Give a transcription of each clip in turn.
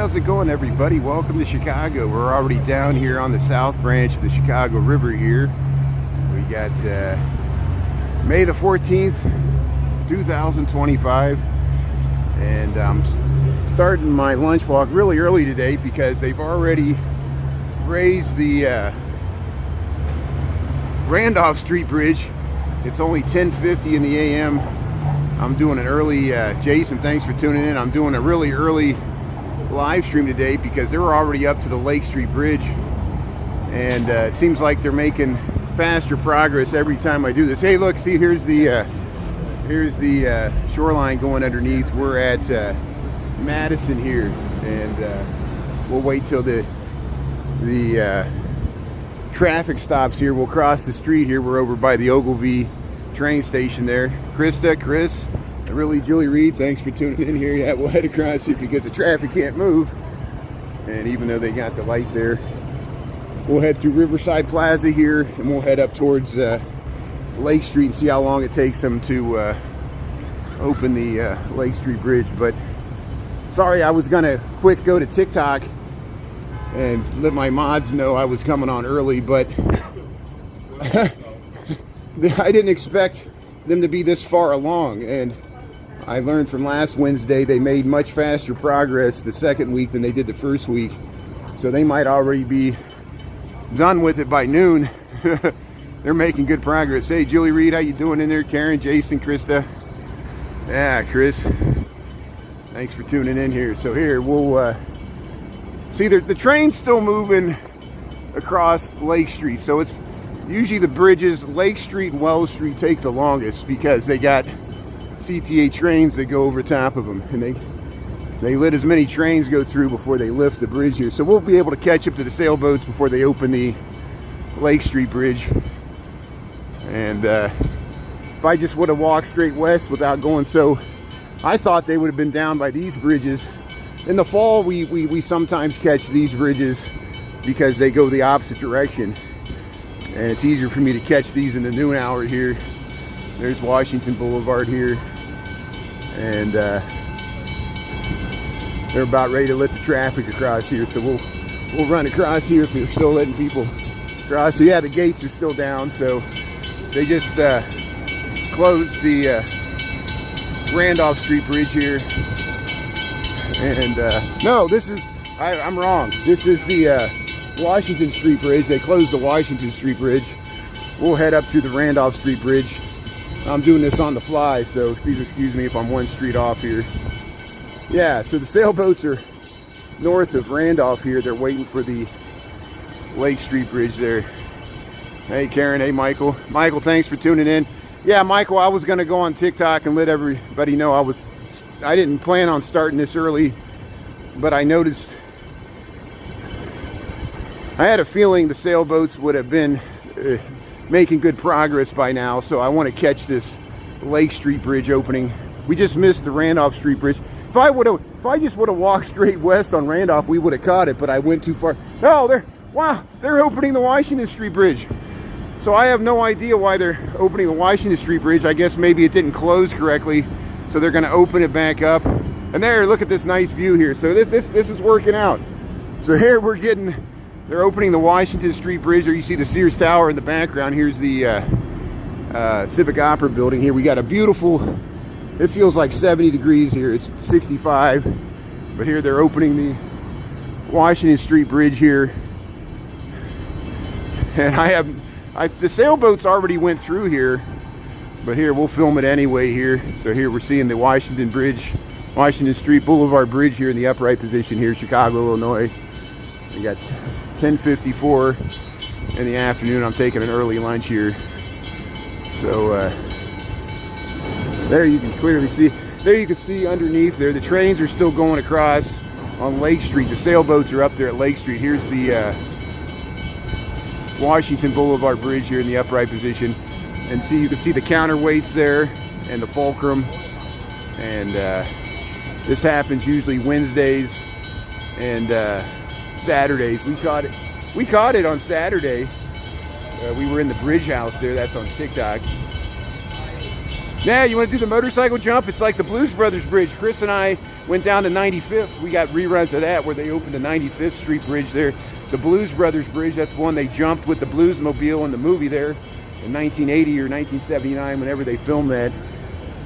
how's it going, everybody? Welcome to Chicago. We're already down here on the south branch of the Chicago River here. We got May the 14th, 2025. And I'm starting my lunch walk really early today because they've already raised the Randolph Street Bridge. It's only 10:50 in the a.m. I'm doing an early, Jason, thanks for tuning in. I'm doing a really early live stream today because they were already up to the Lake Street Bridge, and it seems like they're making faster progress every time I do this. Hey, look, see, here's the shoreline going underneath. We're at Madison here, and we'll wait till the traffic stops here. We'll cross the street here. We're over by the Ogilvie train station there. Krista, Chris, and really Julie Reed, thanks for tuning in here. Yeah, we'll head across here because the traffic can't move, and even though they got the light there, we'll head through Riverside Plaza here, and we'll head up towards Lake Street and see how long it takes them to open the Lake Street Bridge. But sorry, I was gonna quick go to TikTok and let my mods know I was coming on early, but I didn't expect them to be this far along, and I learned from last Wednesday they made much faster progress the second week than they did the first week, so they might already be done with it by noon. They're making good progress. Hey, Julie Reed, how you doing in there? Karen, Jason, Krista. Yeah, Chris, thanks for tuning in here. So here we'll see the train's still moving across Lake Street, so it's usually the bridges, Lake Street and Wells Street, take the longest because they got CTA trains that go over top of them, and they let as many trains go through before they lift the bridge here. So we'll be able to catch up to the sailboats before they open the Lake Street Bridge. And if I just would have walked straight west without going, so I thought they would have been down by these bridges. In the fall, we sometimes catch these bridges because they go the opposite direction, and it's easier for me to catch these in the noon hour here. There's Washington Boulevard here, and they're about ready to let the traffic across here, so we'll run across here if they're still letting people cross. So yeah, the gates are still down, so they just closed the Randolph Street Bridge here. And no, this is, I'm wrong. This is the Washington Street Bridge. They closed the Washington Street Bridge. We'll head up to the Randolph Street Bridge. I'm doing this on the fly, so please excuse me if I'm one street off here. Yeah, so the sailboats are north of Randolph here. They're waiting for the Lake Street Bridge there. Hey, Karen. Hey, Michael. Michael, thanks for tuning in. Yeah, Michael, I was going to go on TikTok and let everybody know I didn't plan on starting this early, but I noticed, I had a feeling the sailboats would have been making good progress by now, so I want to catch this Lake Street Bridge opening. We just missed the Randolph Street Bridge. If I just would have walked straight west on Randolph, we would have caught it, but I went too far. No, they're opening the Washington Street Bridge. So I have no idea why they're opening the Washington Street Bridge. I guess maybe it didn't close correctly, so they're going to open it back up. And there, look at this nice view here. So this is working out. So here they're opening the Washington Street Bridge. There you see the Sears Tower in the background. Here's the Civic Opera building here. We got a beautiful, it feels like 70 degrees here. It's 65. But here they're opening the Washington Street Bridge here. And the sailboats already went through here, but here we'll film it anyway here. So here we're seeing the Washington Street Boulevard Bridge here in the upright position here, Chicago, Illinois. We got 10:54 in the afternoon. I'm taking an early lunch here. So there you can clearly see, there you can see underneath there, the trains are still going across on Lake Street. The sailboats are up there at Lake Street. Here's the Washington Boulevard Bridge here in the upright position. And see, you can see the counterweights there and the fulcrum. And this happens usually Wednesdays and Saturdays. We caught it on Saturday. We were in the bridge house there. That's on TikTok. Yeah, you want to do the motorcycle jump? It's like the Blues Brothers Bridge. Chris and I Went down to 95th. We got reruns of that where they opened the 95th Street Bridge there. The Blues Brothers Bridge, that's one they jumped with the Bluesmobile in the movie there in 1980 or 1979, whenever they filmed that.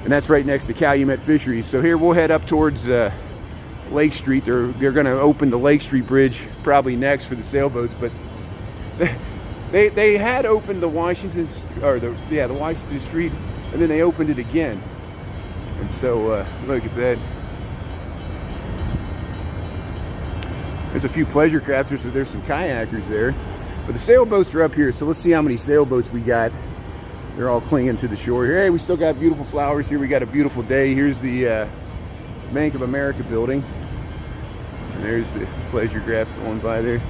And that's right next to Calumet Fisheries. So here we'll head up towards Lake Street. They're going to open the Lake Street Bridge probably next for the sailboats, but they had opened the Washington Street, and then they opened it again. And so look at that. There's a few pleasure crafters, so there's some kayakers there. But the sailboats are up here, so let's see how many sailboats we got. They're all clinging to the shore here. Hey, we still got beautiful flowers here. We got a beautiful day. Here's the Bank of America building. And there's the pleasure craft going by there.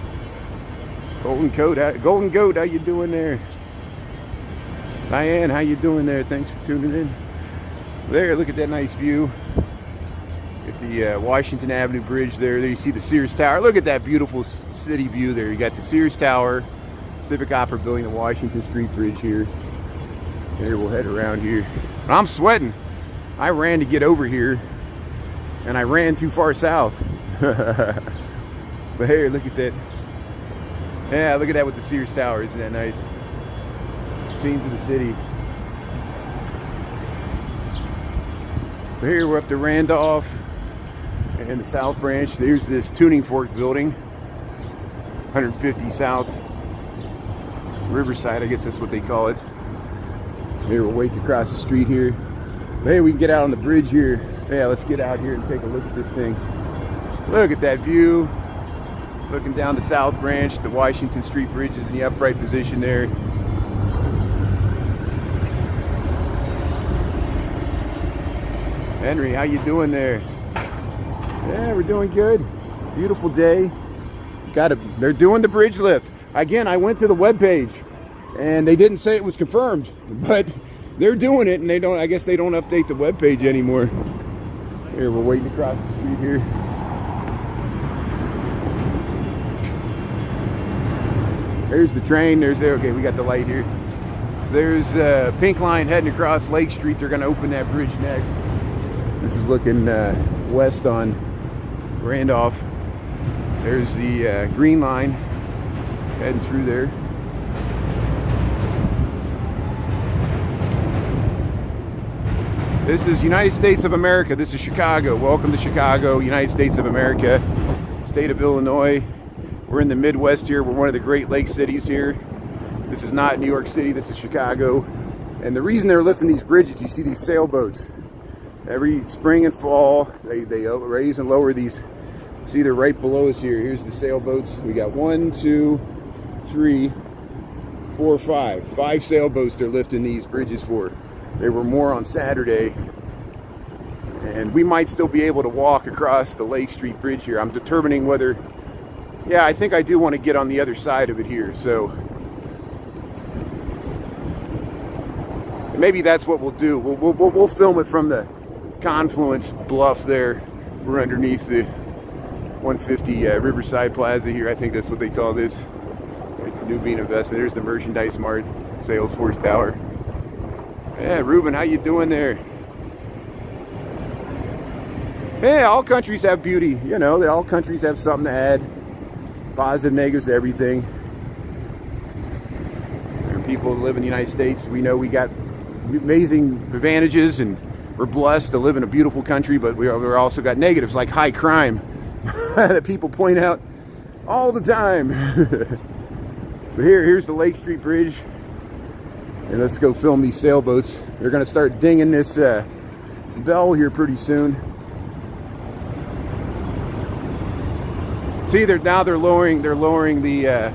Golden Goat, how you doing there? Diane, how you doing there? Thanks for tuning in. There, look at that nice view. At the Washington Avenue Bridge there you see the Sears Tower. Look at that beautiful city view there. You got the Sears Tower, Civic Opera Building, the Washington Street Bridge here. There, we'll head around here. I'm sweating. I ran to get over here, and I ran too far south. But here, look at that. Yeah, look at that with the Sears Tower. Isn't that nice? Scenes of the city. So here we're up to Randolph and the South Branch. There's this tuning fork building, 150 South Riverside, I guess that's what they call it. Here we'll wait to cross the street here. But hey, we can get out on the bridge here. Yeah, let's get out here and take a look at this thing. Look at that view. Looking down the South Branch, the Washington Street Bridge is in the upright position there. Henry, how you doing there? Yeah, we're doing good. Beautiful day. They're doing the bridge lift. Again, I went to the webpage and they didn't say it was confirmed, but they're doing it, and I guess they don't update the webpage anymore. Here, we're waiting to cross the street here. There's the train. Okay, we got the light here. So there's Pink Line heading across Lake Street. They're going to open that bridge next. This is looking west on Randolph. There's the Green Line heading through there. This is United States of America. This is Chicago. Welcome to Chicago, United States of America, state of Illinois. We're in the Midwest here. We're one of the Great Lakes cities here. This is not New York City. This is Chicago. And the reason they're lifting these bridges, you see these sailboats. Every spring and fall, they raise and lower these. See, they're right below us here. Here's the sailboats. We got 1, 2, 3, 4, 5. 5 sailboats they're lifting these bridges for. There were more on Saturday. And we might still be able to walk across the Lake Street Bridge here. I'm determining whether... Yeah, I think I do want to get on the other side of it here. So maybe that's what we'll do. We'll film it from the confluence bluff there. We're underneath the 150 Riverside Plaza here. I think that's what they call this. There's the Nuveen Investment. There's the Merchandise Mart, Salesforce Tower. Yeah, Ruben, how you doing there? Yeah, all countries have beauty. You know, all countries have something to add. Positive, negatives, everything. There are people who live in the United States. We know we got amazing advantages and we're blessed to live in a beautiful country, but we're also got negatives like high crime that people point out all the time. But here's the Lake Street Bridge. And let's go film these sailboats. They're going to start dinging this bell here pretty soon. See, they're lowering the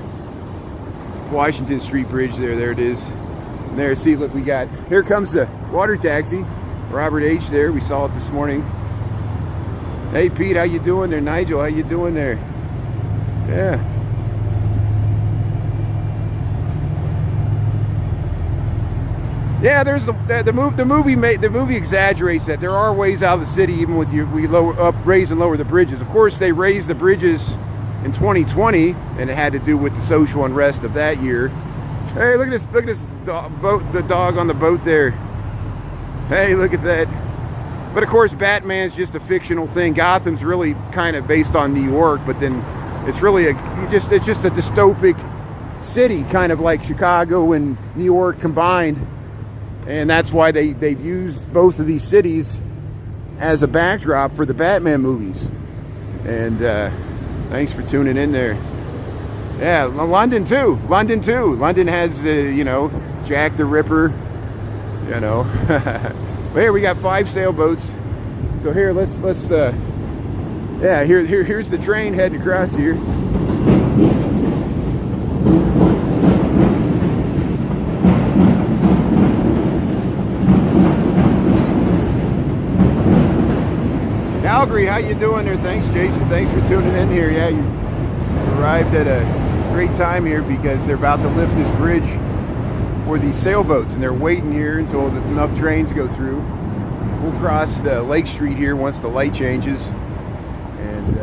Washington Street Bridge there. There it is. And there, see, look, here comes the water taxi. Robert H. there. We saw it this morning. Hey, Pete, how you doing there? Nigel, how you doing there? Yeah. Yeah, there's the movie exaggerates that. There are ways out of the city, even with raise and lower the bridges. Of course, they raised the bridges in 2020, and it had to do with the social unrest of that year. Hey, look at this boat, the dog on the boat there. Hey, look at that. But of course, Batman's just a fictional thing. Gotham's really kind of based on New York, but then it's really it's just a dystopic city, kind of like Chicago and New York combined. And that's why they've used both of these cities as a backdrop for the Batman movies. And thanks for tuning in there. Yeah, London too. London has, you know, Jack the Ripper, you know. Well, here we got 5 sailboats. So here, let's yeah, here's the train heading across here. Calgary, how you doing there? Thanks, Jason. Thanks for tuning in here. Yeah, you arrived at a great time here because they're about to lift this bridge for these sailboats, and they're waiting here until enough trains go through. We'll cross the Lake Street here once the light changes. And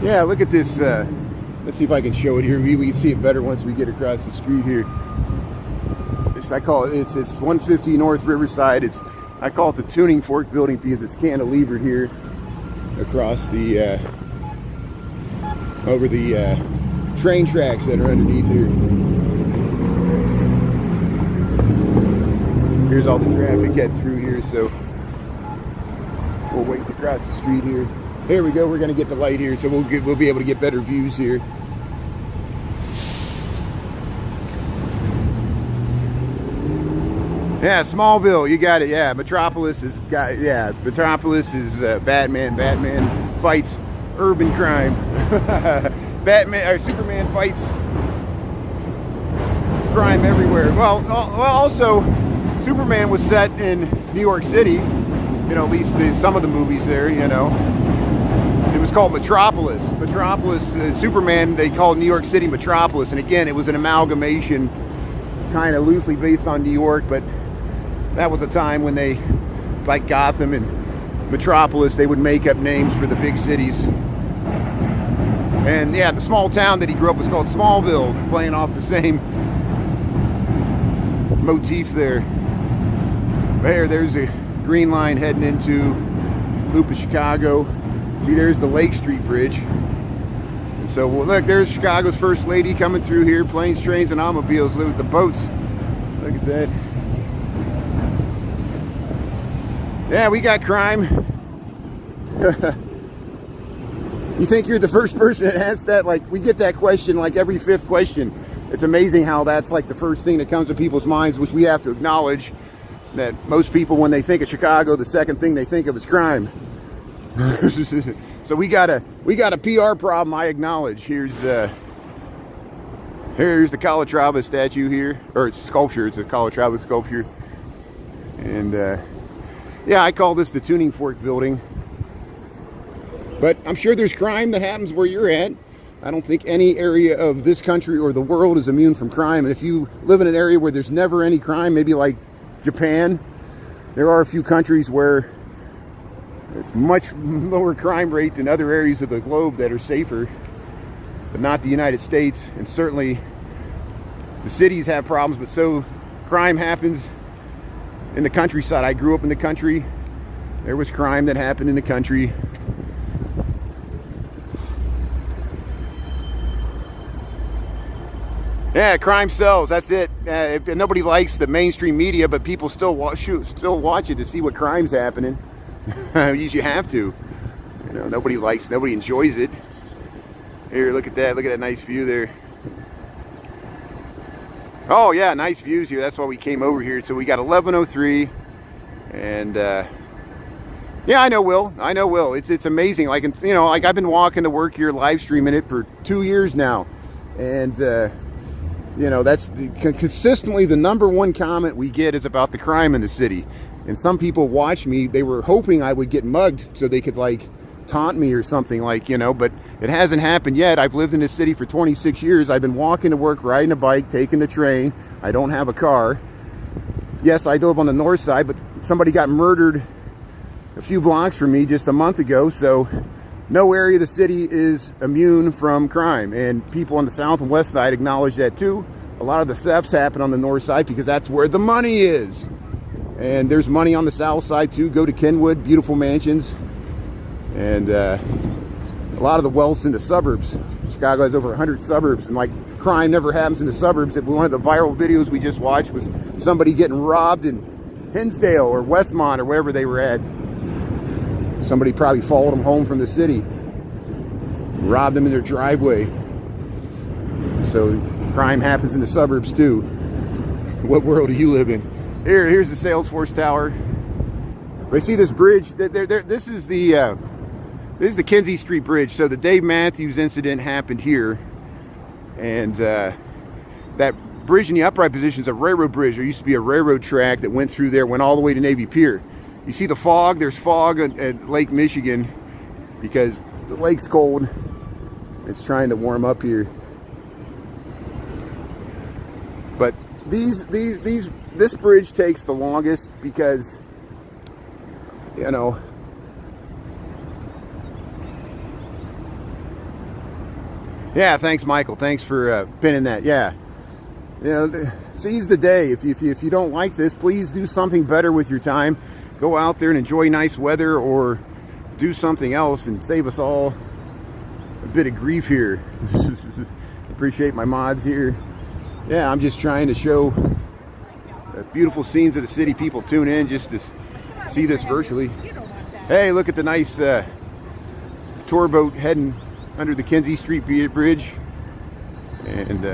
yeah, look at this. Let's see if I can show it here. We can see it better once we get across the street here. I call it, it's 150 North Riverside. I call it the tuning fork building because it's cantilevered here across the over the train tracks that are underneath here. Here's all the traffic heading through here, so we'll wait to cross the street here. There we go. We're going to get the light here, so we'll be able to get better views here. Yeah, Smallville, you got it. Yeah, Metropolis is Batman. Batman fights urban crime. Superman fights crime everywhere. Well, also Superman was set in New York City. You know, at least some of the movies there. You know, it was called Metropolis. Superman, they called New York City Metropolis, and again, it was an amalgamation, kind of loosely based on New York, but that was a time when they, like Gotham and Metropolis, they would make up names for the big cities. And yeah, the small town that he grew up was called Smallville, playing off the same motif there. There's a green line heading into Loop of Chicago. See, there's the Lake Street Bridge. And so, well, look, there's Chicago's first lady coming through here. Planes, trains, and automobiles. Look at the boats. Look at that. Yeah, we got crime. You think you're the first person that asks that? Like, we get that question like every 5th question. It's amazing how that's like the first thing that comes to people's minds, which we have to acknowledge that most people, when they think of Chicago, the second thing they think of is crime. So we got a PR problem, I acknowledge. Here's the Calatrava statue here, or it's sculpture. It's a Calatrava sculpture. And yeah, I call this the tuning fork building. But I'm sure there's crime that happens where you're at. I don't think any area of this country or the world is immune from crime. And if you live in an area where there's never any crime, maybe like Japan, there are a few countries where it's much lower crime rate than other areas of the globe that are safer, but not the United States. And certainly the cities have problems, but so crime happens in the countryside. I grew up in the country. There was crime that happened in the country. Yeah, crime sells. That's it. Nobody likes the mainstream media, but people still watch it to see what crime's happening. You have to. You know, nobody enjoys it. Here, look at that. Look at that nice view there. Oh yeah, nice views here. That's why we came over here. So we got 1103, and yeah, I know Will. It's amazing. Like, you know, like I've been walking to work here, live streaming it for 2 years now, and you know, that's consistently the #1 comment we get is about the crime in the city. And some people watch me. They were hoping I would get mugged so they could like taunt me or something, like, you know, but it hasn't happened yet. I've lived in this city for 26 years. I've been walking to work, riding a bike, taking the train. I don't have a car. Yes, I live on the north side, but somebody got murdered a few blocks from me just a month ago. So no area of the city is immune from crime. And people on the south and west side acknowledge that too. A lot of the thefts happen on the north side because that's where the money is. And there's money on the south side too. Go to Kenwood, beautiful mansions. And a lot of the wealth's in the suburbs. Chicago has over 100 suburbs, and like crime never happens in the suburbs. One of the viral videos we just watched was somebody getting robbed in Hinsdale or Westmont or wherever they were at. Somebody probably followed them home from the city, robbed them in their driveway. So crime happens in the suburbs too. What world do you live in? Here's the Salesforce Tower. They see this bridge. This is the Kinsey Street Bridge. So the Dave Matthews incident happened here, and that bridge in the upright position is a railroad bridge. There used to be a railroad track that went through there, went all the way to Navy Pier. You see the fog? There's fog at Lake Michigan because the lake's cold. It's trying to warm up here. But this bridge takes the longest because, you know, yeah, thanks, Michael. Thanks for pinning that. Yeah, you know, seize the day. If you don't like this, please do something better with your time. Go out there and enjoy nice weather, or do something else and save us all a bit of grief here. Appreciate my mods here. Yeah, I'm just trying to show the beautiful scenes of the city. People tune in just to see this virtually. Hey, look at the nice tour boat heading under the Kinsey Street Bridge. And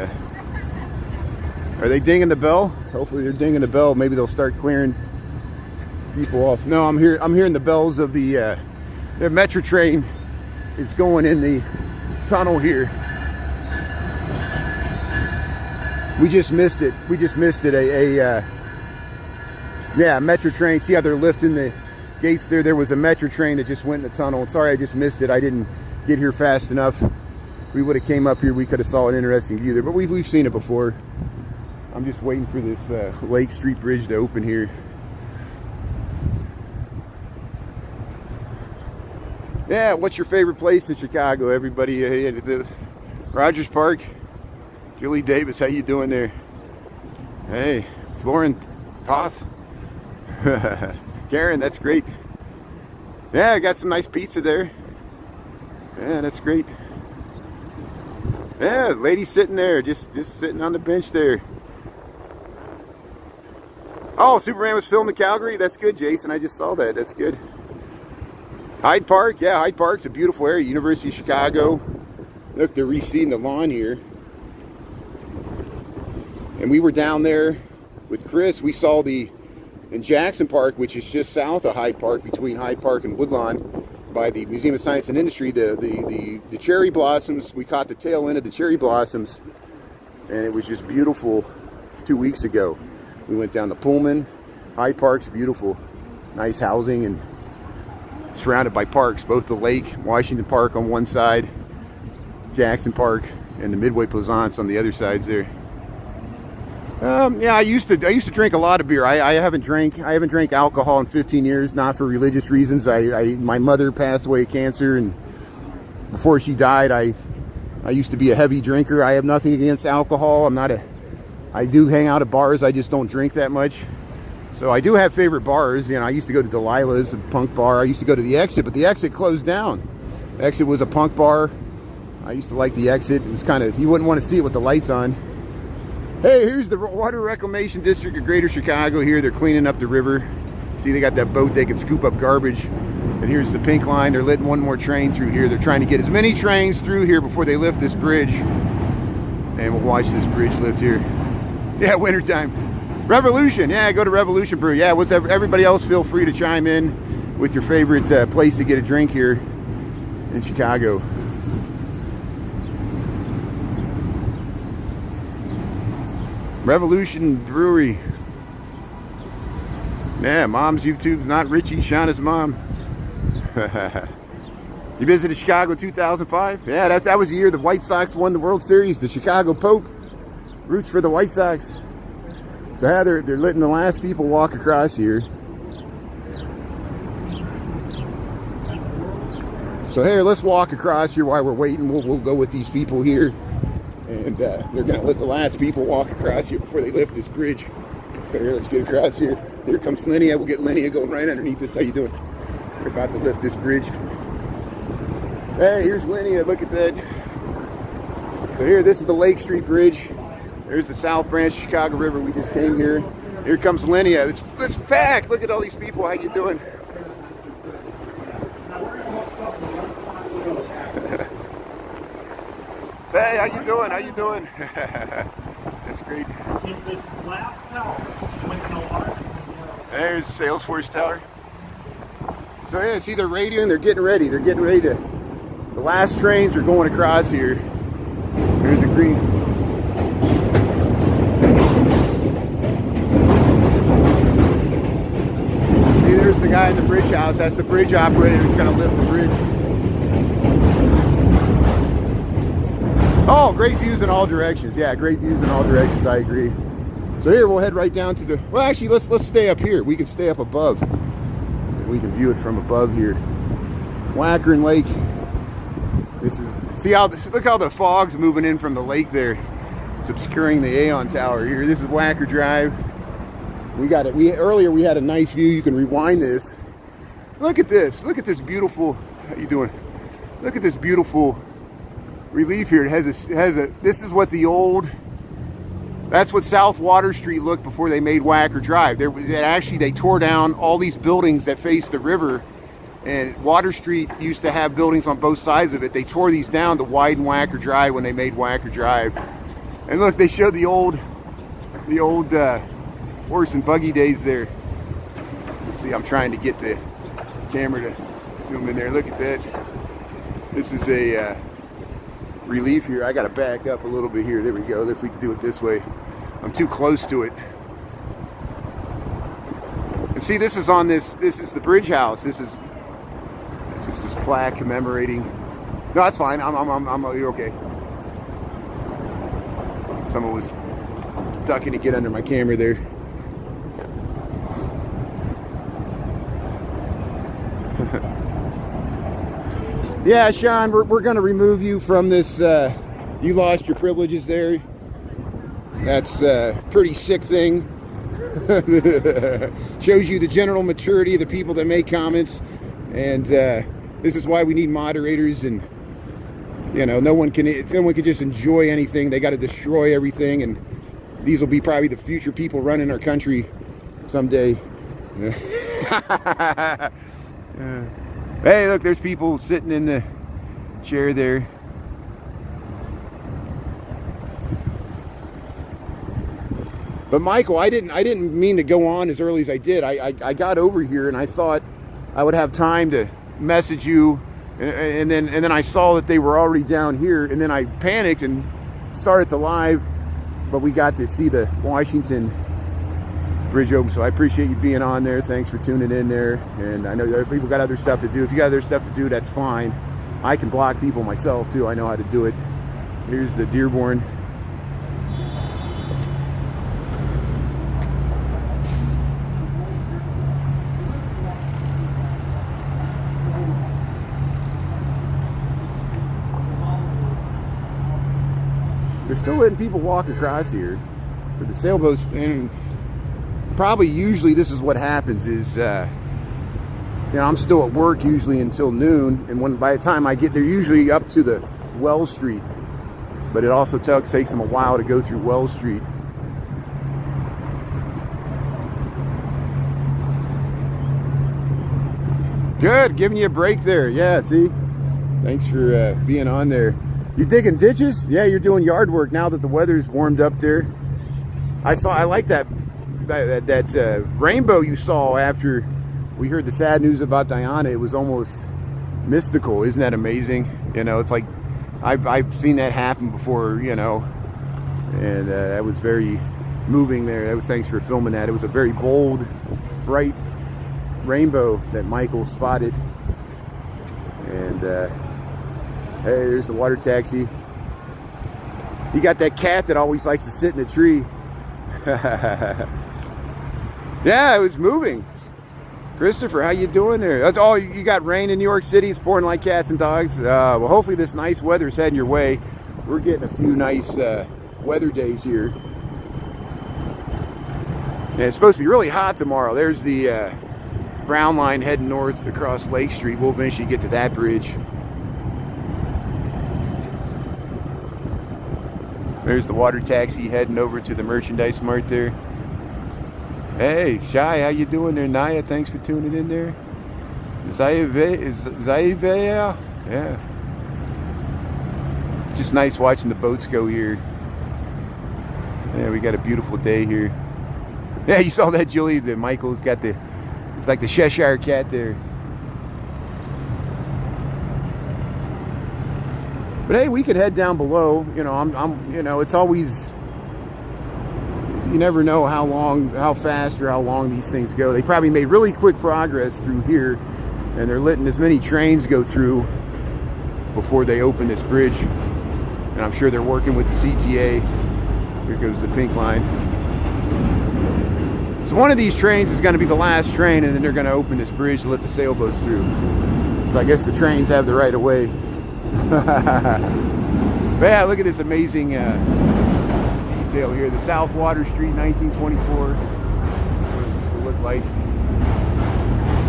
are they dinging the bell? Hopefully they're dinging the bell. Maybe they'll start clearing people off. No, I'm hearing the bells of the metro train is going in the tunnel here. We just missed it. We just missed it. Yeah, metro train. See how they're lifting the gates there? There was a metro train that just went in the tunnel. Sorry, I just missed it. I didn't get here fast enough. If we would have came up here, we could have saw an interesting view there. But we've seen it before. I'm just waiting for this Lake Street Bridge to open here. Yeah, what's your favorite place in Chicago? Everybody, Rogers Park. Julie Davis, how you doing there? Hey, Florin Toth. Karen, that's great. Yeah, I got some nice pizza there. Yeah, that's great. Yeah, lady sitting there, just sitting on the bench there. Oh, Superman was filmed in Calgary? That's good, Jason. I just saw that. That's good. Hyde Park, yeah, Hyde Park's a beautiful area. University of Chicago. Look, they're reseeding the lawn here. And we were down there with Chris. We saw in Jackson Park, which is just south of Hyde Park, between Hyde Park and Woodlawn, by the Museum of Science and Industry, the cherry blossoms. We caught the tail end of the cherry blossoms, and it was just beautiful 2 weeks ago. We went down to Pullman. Hyde Park's beautiful. Nice housing and surrounded by parks, both the lake, Washington Park on one side, Jackson Park, and the Midway Plaisance on the other sides there. Yeah, I used to drink a lot of beer. I haven't drank alcohol in 15 years, not for religious reasons. My mother passed away of cancer, and before she died, I used to be a heavy drinker. I have nothing against alcohol. I do hang out at bars. I just don't drink that much. So I do have favorite bars. You know, I used to go to Delilah's, a punk bar. I used to go to the Exit, but the Exit closed down. The Exit was a punk bar. I used to like the Exit. It was kind of, you wouldn't want to see it with the lights on. Hey, here's the Water Reclamation District of Greater Chicago here. They're cleaning up the river. See, they got that boat. They can scoop up garbage. And here's the pink line. They're letting one more train through here. They're trying to get as many trains through here before they lift this bridge. And we'll watch this bridge lift here. Yeah, wintertime. Revolution. Yeah, go to Revolution Brew. Yeah, everybody else feel free to chime in with your favorite place to get a drink here in Chicago. Revolution Brewery. Yeah, Mom's YouTube's not Richie, Shauna's mom. You visited Chicago 2005? Yeah, that was the year the White Sox won the World Series. The Chicago Pope roots for the White Sox. So yeah, they're letting the last people walk across here. So here, let's walk across here while we're waiting. We'll go with these people here. And they're going to let the last people walk across here before they lift this bridge. Here, let's get across here. Here comes Linnea. We'll get Linnea going right underneath us. How you doing? We're about to lift this bridge. Hey, here's Linnea. Look at that. So here, this is the Lake Street Bridge. There's the South Branch Chicago River. We just came here. Here comes Linnea. It's packed. Look at all these people. How you doing? Hey, how you doing? How you doing? That's great. Is this glass tower with no arch? There's Salesforce Tower. So yeah, see they're radioing. They're getting ready. They're getting ready to. The last trains are going across here. There's the green. See, there's the guy in the bridge house. That's the bridge operator who's going to lift the bridge. Oh, great views in all directions. Yeah, great views in all directions. I agree. So here we'll head right down to the. Well, actually, let's stay up here. We can stay up above. We can view it from above here. Wackern Lake. This is. See how? Look how the fog's moving in from the lake there. It's obscuring the Aon Tower here. This is Wacker Drive. We got it. Earlier we had a nice view. You can rewind this. Look at this. Look at this beautiful. How you doing? Look at this beautiful relief here. It has a. This is what the old. That's what South Water Street looked before they made Wacker Drive. They tore down all these buildings that face the river, and Water Street used to have buildings on both sides of it. They tore these down to widen Wacker Drive when they made Wacker Drive. And look, they showed the old horse and buggy days there. Let's see, I'm trying to get the camera to zoom in there. Look at that. This is a relief here. I got to back up a little bit here. There we go. If we can do it this way. I'm too close to it. And see, this is on this. This is the bridge house. This is this plaque commemorating. No, that's fine. You're okay. Someone was ducking to get under my camera there. Yeah, Sean, we're going to remove you from this. You lost your privileges there. That's a pretty sick thing. Shows you the general maturity of the people that make comments. And this is why we need moderators. And you know, no one can just enjoy anything. They got to destroy everything. And these will be probably the future people running our country someday. Hey, look, there's people sitting in the chair there. But Michael, I didn't mean to go on as early as I did. I got over here and I thought I would have time to message you, and then I saw that they were already down here, and then I panicked and started the live. But we got to see the Washington Bridge open, so I appreciate you being on there. Thanks for tuning in there. And I know other people got other stuff to do. If you got other stuff to do, that's fine. I can block people myself too. I know how to do it. Here's the Dearborn. They're still letting people walk across here. So the sailboats, and probably usually this is what happens is, you know, I'm still at work usually until noon, and by the time I get there, usually up to the Wells Street, but it also takes them a while to go through Wells Street. Good, giving you a break there. Yeah, see? Thanks for being on there. You digging ditches? Yeah, you're doing yard work now that the weather's warmed up there. I like that rainbow you saw after we heard the sad news about Diana. It was almost mystical. Isn't that amazing? You know, it's like I've seen that happen before, you know, and that was very moving there. Thanks for filming that. It was a very bold, bright rainbow that Michael spotted. And hey, there's the water taxi. You got that cat that always likes to sit in a tree. Yeah, it was moving. Christopher, how you doing there? That's all. You got rain in New York City. It's pouring like cats and dogs. Well, hopefully this nice weather is heading your way. We're getting a few nice weather days here. And it's supposed to be really hot tomorrow. There's the Brown line heading north across Lake Street. We'll eventually get to that bridge. There's the water taxi heading over to the merchandise mart there. Hey, Shai, how you doing there? Naya, thanks for tuning in there. Zaivea? Yeah. Just nice watching the boats go here. Yeah, we got a beautiful day here. Yeah, you saw that, Julie? The Michael's got the, it's like the Cheshire cat there. But hey, we could head down below. You know, you know, it's always, you never know how fast or how long these things go. They probably made really quick progress through here, and they're letting as many trains go through before they open this bridge. And I'm sure they're working with the CTA. Here goes the pink line. So one of these trains is going to be the last train, and then they're going to open this bridge to let the sailboats through. So I guess the trains have the right of way. But yeah, look at this amazing detail here. The South Water Street, 1924. That's what it used to look like.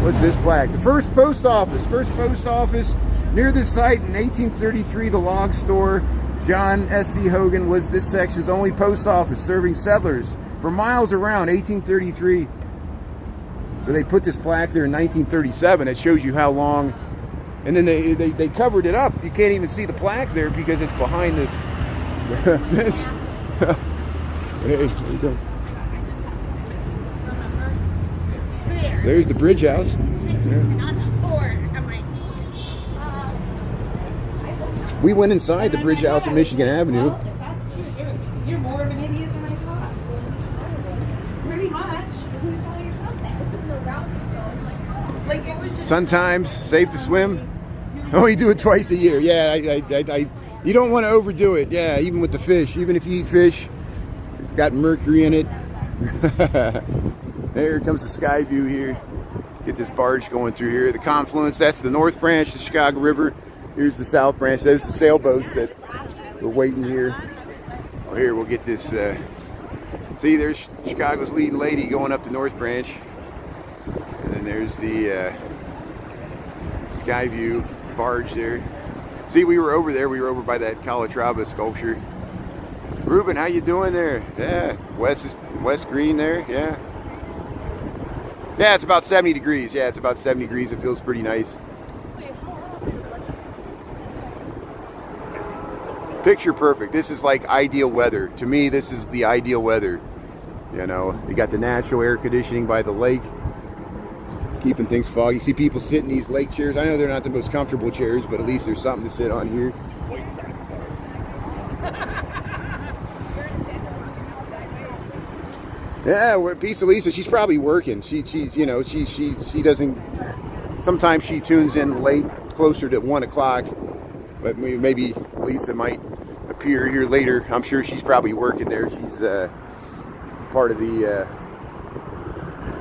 What's this plaque? The first post office. First post office near this site in 1833. The log store. John S.C. Hogan was this section's only post office, serving settlers for miles around. 1833. So they put this plaque there in 1937. It shows you how long. And then they covered it up. You can't even see the plaque there because it's behind this fence. Hey, there you go. There's the bridge house. Yeah. We went inside the bridge house at Michigan Avenue. Well, if that's good, you're more of an idiot than I thought. Pretty much. Who saw your son there? Like it was just Sometimes safe to swim. Only do it twice a year. Yeah, you don't want to overdo it. Yeah, even with the fish. Even if you eat fish, it's got mercury in it. There comes the sky view here. Let's get this barge going through here. The confluence, that's the North Branch, the Chicago River. Here's the South Branch. Those are the sailboats that we're waiting here. Oh, here, we'll get this. See, there's Chicago's leading lady going up the North Branch. And then there's the Skyview barge there. See, we were over there. We were over by that Calatrava sculpture. Ruben, how you doing there? Yeah. Wes Green there. Yeah. Yeah, it's about 70 degrees. Yeah, it's about 70 degrees. It feels pretty nice. Picture perfect. This is like ideal weather. To me, this is the ideal weather. You know, you got the natural air conditioning by the lake, keeping things foggy. You see people sit in these lake chairs. I know they're not the most comfortable chairs, but at least there's something to sit on here. Yeah, we're at Pizza Lisa. She's probably working. She's you know, she doesn't. Sometimes she tunes in late, closer to 1 o'clock. But maybe Lisa might appear here later. I'm sure she's probably working there. She's part of the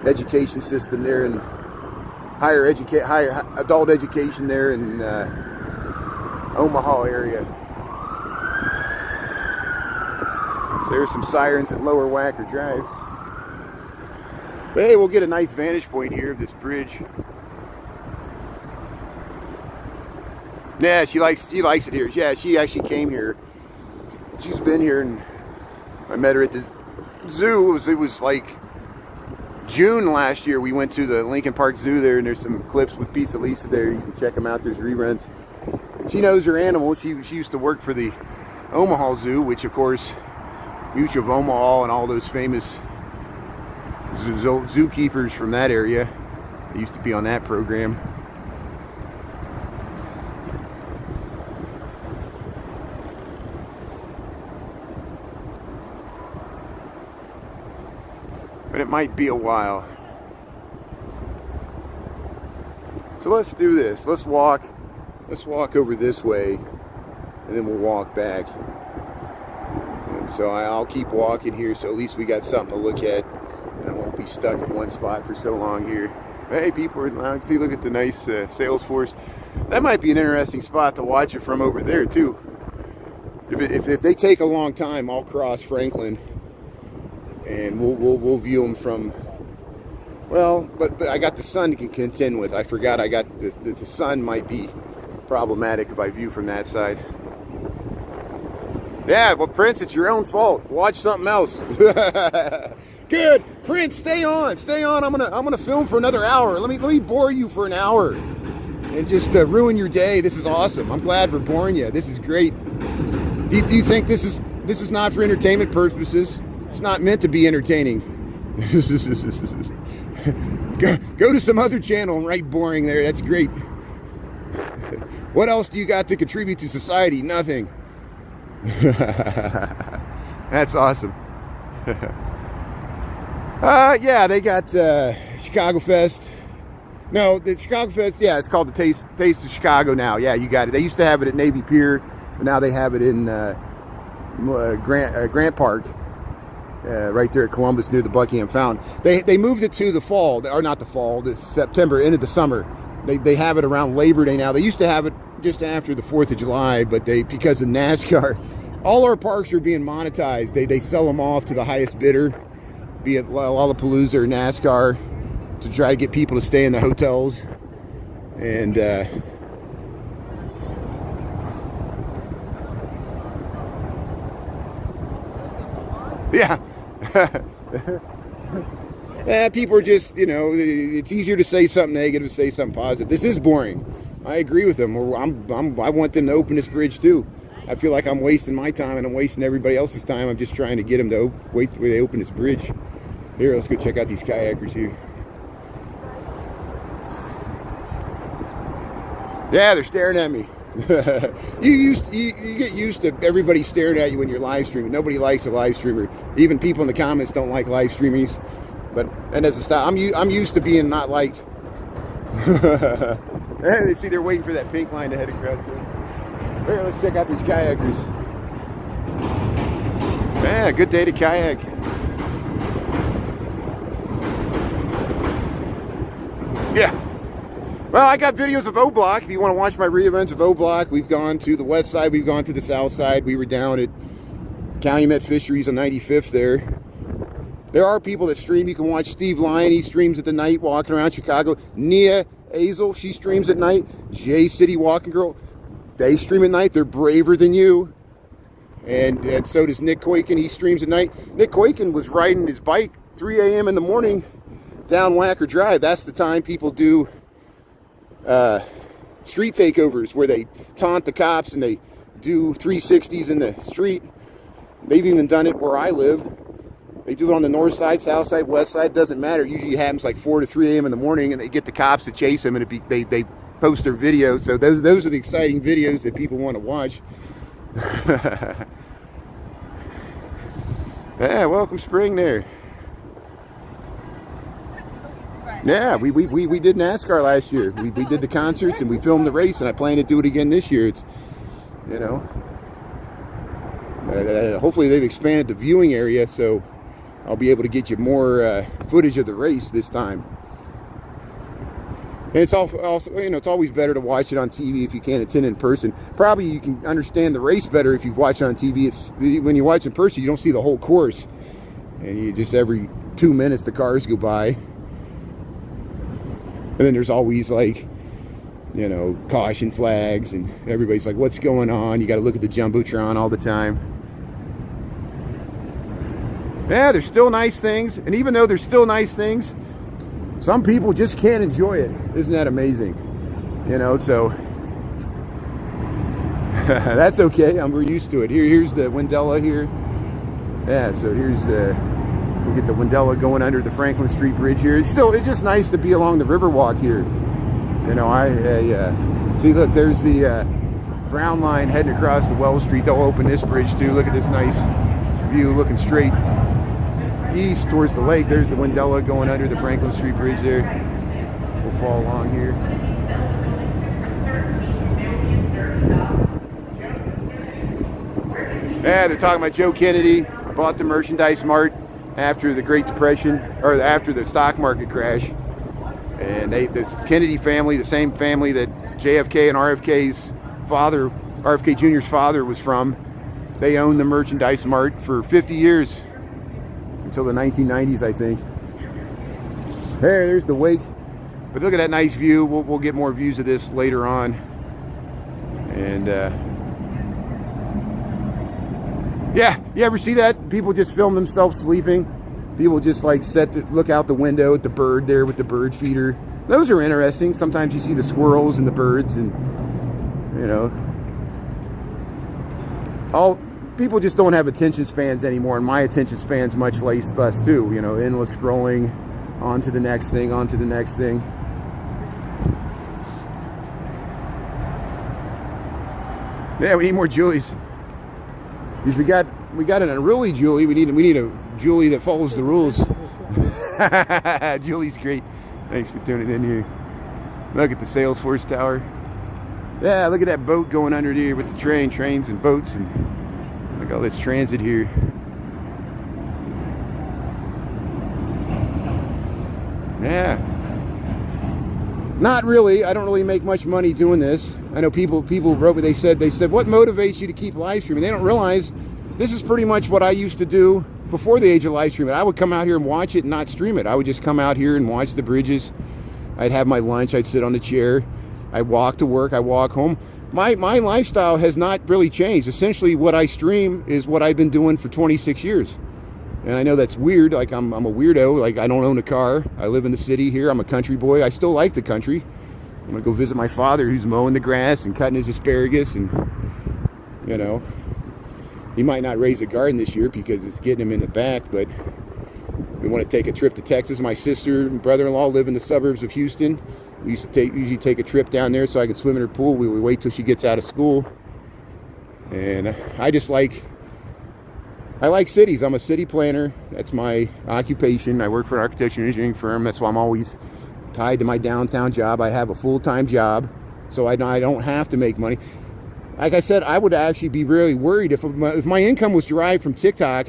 education system there, and higher adult education there in Omaha area. So there's some sirens at Lower Wacker Drive. But hey, we'll get a nice vantage point here of this bridge. Yeah, she likes it here. Yeah, she actually came here. She's been here, and I met her at the zoo. It was like June last year. We went to the Lincoln Park Zoo there, and there's some clips with Pizza Lisa there. You can check them out. There's reruns. She knows her animals. She used to work for the Omaha Zoo, which of course, Mutual of Omaha and all those famous zookeepers from that area. They used to be on that program. But it might be a while. So let's do this. Let's walk over this way, and then we'll walk back. And so I'll keep walking here, so at least we got something to look at, and I won't be stuck in one spot for so long here. Hey, people are in lounge. See, look at the nice Salesforce. That might be an interesting spot to watch it from over there too. If they take a long time, I'll cross Franklin and we'll view them from. Well, but I got the sun to contend with. I forgot I got the sun might be problematic if I view from that side. Yeah, well, Prince, it's your own fault. Watch something else. Good, Prince, stay on. I'm gonna film for another hour. Let me bore you for an hour, and just ruin your day. This is awesome. I'm glad we're boring you. This is great. Do you think this is not for entertainment purposes? It's not meant to be entertaining. Go to some other channel and write boring there. That's great. What else do you got to contribute to society? Nothing. That's awesome. Yeah, they got Chicago Fest. No, the Chicago Fest, yeah, it's called the Taste of Chicago now. Yeah, you got it. They used to have it at Navy Pier, but now they have it in Grant Park, right there at Columbus near the Buckingham Fountain. They moved it to the fall, or not the fall, the September, into the summer. They have it around Labor Day now. They used to have it just after the 4th of July, but because of NASCAR, all our parks are being monetized. They sell them off to the highest bidder, be it Lollapalooza or NASCAR, to try to get people to stay in the hotels. And yeah. Yeah, people are just, it's easier to say something negative to say something positive. This is boring. I agree with them. I want them to open this bridge too. I feel like I'm wasting my time and I'm wasting everybody else's time. I'm just trying to get them to wait where they open this bridge. Here, let's go check out these kayakers here. Yeah, they're staring at me. You get used to everybody staring at you when you're live streaming. Nobody likes a live streamer. Even people in the comments don't like live streamings. And as a style, I'm used to being not liked. They see they're waiting for that pink line to head across there. Here, let's check out these kayakers. Yeah, good day to kayak. Yeah. Well, I got videos of O-Block. If you want to watch my re-events of O-Block, we've gone to the west side, we've gone to the south side. We were down at Calumet Fisheries on 95th there. There are people that stream. You can watch Steve Lyon. He streams at the night walking around Chicago. Nia Azel, she streams at night. J City Walking Girl, they stream at night. They're braver than you. And so does Nick Koiken. He streams at night. Nick Koiken was riding his bike 3 a.m. in the morning down Wacker Drive. That's the time people do street takeovers where they taunt the cops and they do 360s in the street. They've even done it where I live. They do it on the north side, south side, west side. Doesn't matter. Usually it happens like 4 to 3 a.m. in the morning, and they get the cops to chase them, and they post their videos. So those are the exciting videos that people want to watch. Yeah, welcome spring there. Yeah, we did NASCAR last year. We did the concerts and we filmed the race, and I plan to do it again this year. It's, hopefully they've expanded the viewing area, so I'll be able to get you more footage of the race this time. And it's also it's always better to watch it on TV if you can't attend in person. Probably you can understand the race better if you watch it on TV. When you watch in person, you don't see the whole course, and you just every 2 minutes the cars go by, and then there's always like caution flags, and everybody's like, "What's going on?" You got to look at the jumbotron all the time. Yeah, there's still nice things, and even though there's still nice things, some people just can't enjoy it. Isn't that amazing? So that's okay. We're used to it. Here's the Wendella here. Yeah, so we get the Wendella going under the Franklin Street Bridge here. It's just nice to be along the Riverwalk here. See, look, there's the Brown Line heading across the Wells Street. They'll open this bridge too. Look at this nice view looking straight east towards the lake. There's the Wendella going under the Franklin Street Bridge there. We'll follow along here. Yeah, they're talking about Joe Kennedy bought the merchandise mart after the Great Depression, or after the stock market crash. And the Kennedy family, the same family that JFK and RFK's father, RFK Jr.'s father was from, they owned the merchandise mart for 50 years. until the 1990s, I think. There's the wake. But look at that nice view. We'll get more views of this later on. And yeah, you ever see that? People just film themselves sleeping. People just like look out the window at the bird there with the bird feeder. Those are interesting. Sometimes you see the squirrels and the birds, and you know, people just don't have attention spans anymore, and my attention span's much less too. You know, endless scrolling, on to the next thing, on to the next thing. Yeah, we need more Julies. Because we got an unruly Julie. We need a Julie that follows the rules. Julie's great. Thanks for tuning in here. Look at the Salesforce Tower. Yeah, look at that boat going under here with the trains and boats, and look at all this transit here. Yeah. Not really. I don't really make much money doing this. I know people wrote me, they said, what motivates you to keep live streaming? They don't realize this is pretty much what I used to do before the age of live streaming. I would come out here and watch it and not stream it. I would just come out here and watch the bridges. I'd have my lunch, I'd sit on the chair, I'd walk to work, I'd walk home. My lifestyle has not really changed. Essentially what I stream is what I've been doing for 26 years. And I know that's weird, like I'm a weirdo, like I don't own a car. I live in the city here, I'm a country boy. I still like the country. I'm gonna go visit my father who's mowing the grass and cutting his asparagus, and you know, he might not raise a garden this year because it's getting him in the back, but we want to take a trip to Texas. My sister and brother-in-law live in the suburbs of Houston. We usually take a trip down there so I can swim in her pool. We wait till she gets out of school. And I like cities. I'm a city planner. That's my occupation. I work for an architecture and engineering firm. That's why I'm always tied to my downtown job. I have a full-time job, so I don't have to make money. Like I said, I would actually be really worried if my income was derived from TikTok.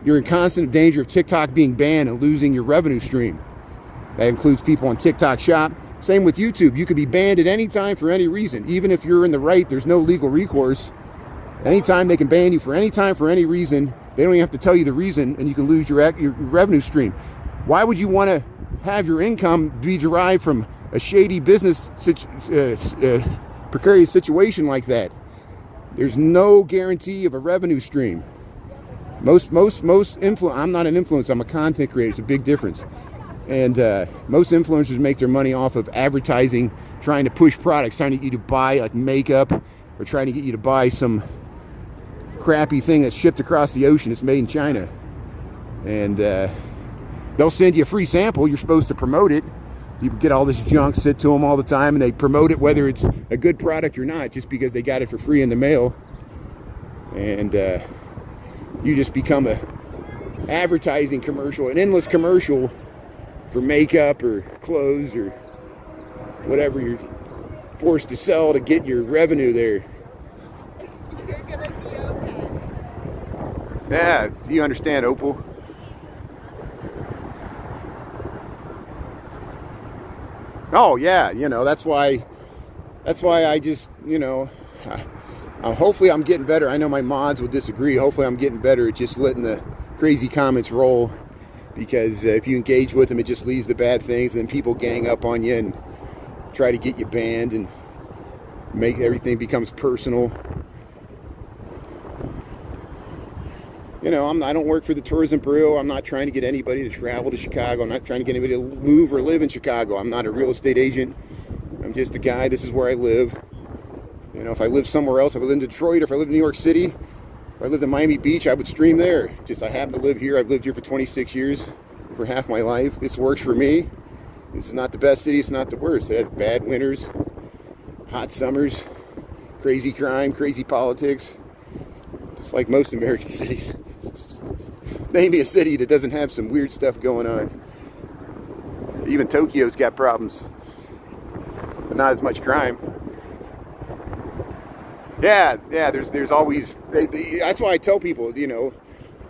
You're in constant danger of TikTok being banned and losing your revenue stream. That includes people on TikTok Shop. Same with YouTube. You could be banned at any time for any reason. Even if you're in the right, there's no legal recourse. Anytime they can ban you for any time for any reason. They don't even have to tell you the reason, and you can lose your revenue stream. Why would you want to have your income be derived from a shady business precarious situation like that? There's no guarantee of a revenue stream. I'm not an influencer, I'm a content creator. It's a big difference. And most influencers make their money off of advertising, trying to push products, trying to get you to buy like makeup, or trying to get you to buy some crappy thing that's shipped across the ocean. It's made in China. And they'll send you a free sample. You're supposed to promote it. People get all this junk sent to them all the time, and they promote it whether it's a good product or not, just because they got it for free in the mail. And you just become a advertising commercial, an endless commercial for makeup or clothes or whatever you're forced to sell to get your revenue there. You're gonna be okay. Yeah, you understand, Opal. Oh yeah, you know, that's why I just, you know, hopefully I'm getting better. I know my mods will disagree. Hopefully I'm getting better at just letting the crazy comments roll, because if you engage with them, it just leaves the bad things, and then people gang up on you and try to get you banned and make everything becomes personal. You know, I don't work for the Tourism Bureau. I'm not trying to get anybody to travel to Chicago. I'm not trying to get anybody to move or live in Chicago. I'm not a real estate agent. I'm just a guy. This is where I live. You know, if I lived somewhere else, if I lived in Detroit, or if I lived in New York City, if I lived in Miami Beach, I would stream there. Just I happen to live here. I've lived here for 26 years, for half my life. This works for me. This is not the best city. It's not the worst. It has bad winters, hot summers, crazy crime, crazy politics. Just like most American cities. Name me a city that doesn't have some weird stuff going on. Even Tokyo's got problems, but not as much crime. Yeah, there's always, that's why I tell people, you know,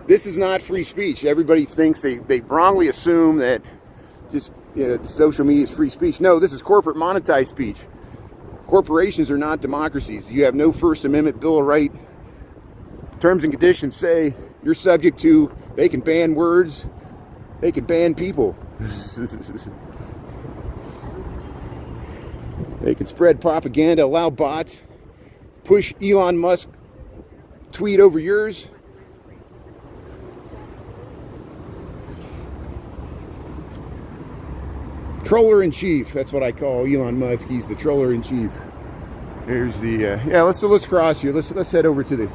this is not free speech. Everybody thinks they wrongly assume that just, you know, social media is free speech. No, this is corporate monetized speech. Corporations are not democracies. You have no First Amendment Bill of Rights. Terms and conditions say you're subject to They can ban words. They can ban people. They can spread propaganda, allow bots, push Elon Musk tweet over yours. Troller in chief. That's what I call Elon Musk. He's the troller in chief. Here's the yeah. Let's cross here. Let's head over to the.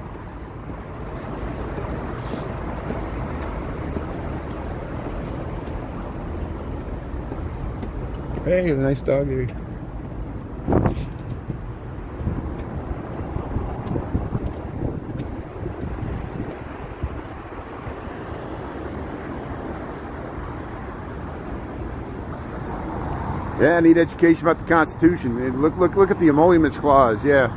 Hey, a nice dog here. Yeah, I need education about the Constitution. Look at the emoluments clause. Yeah.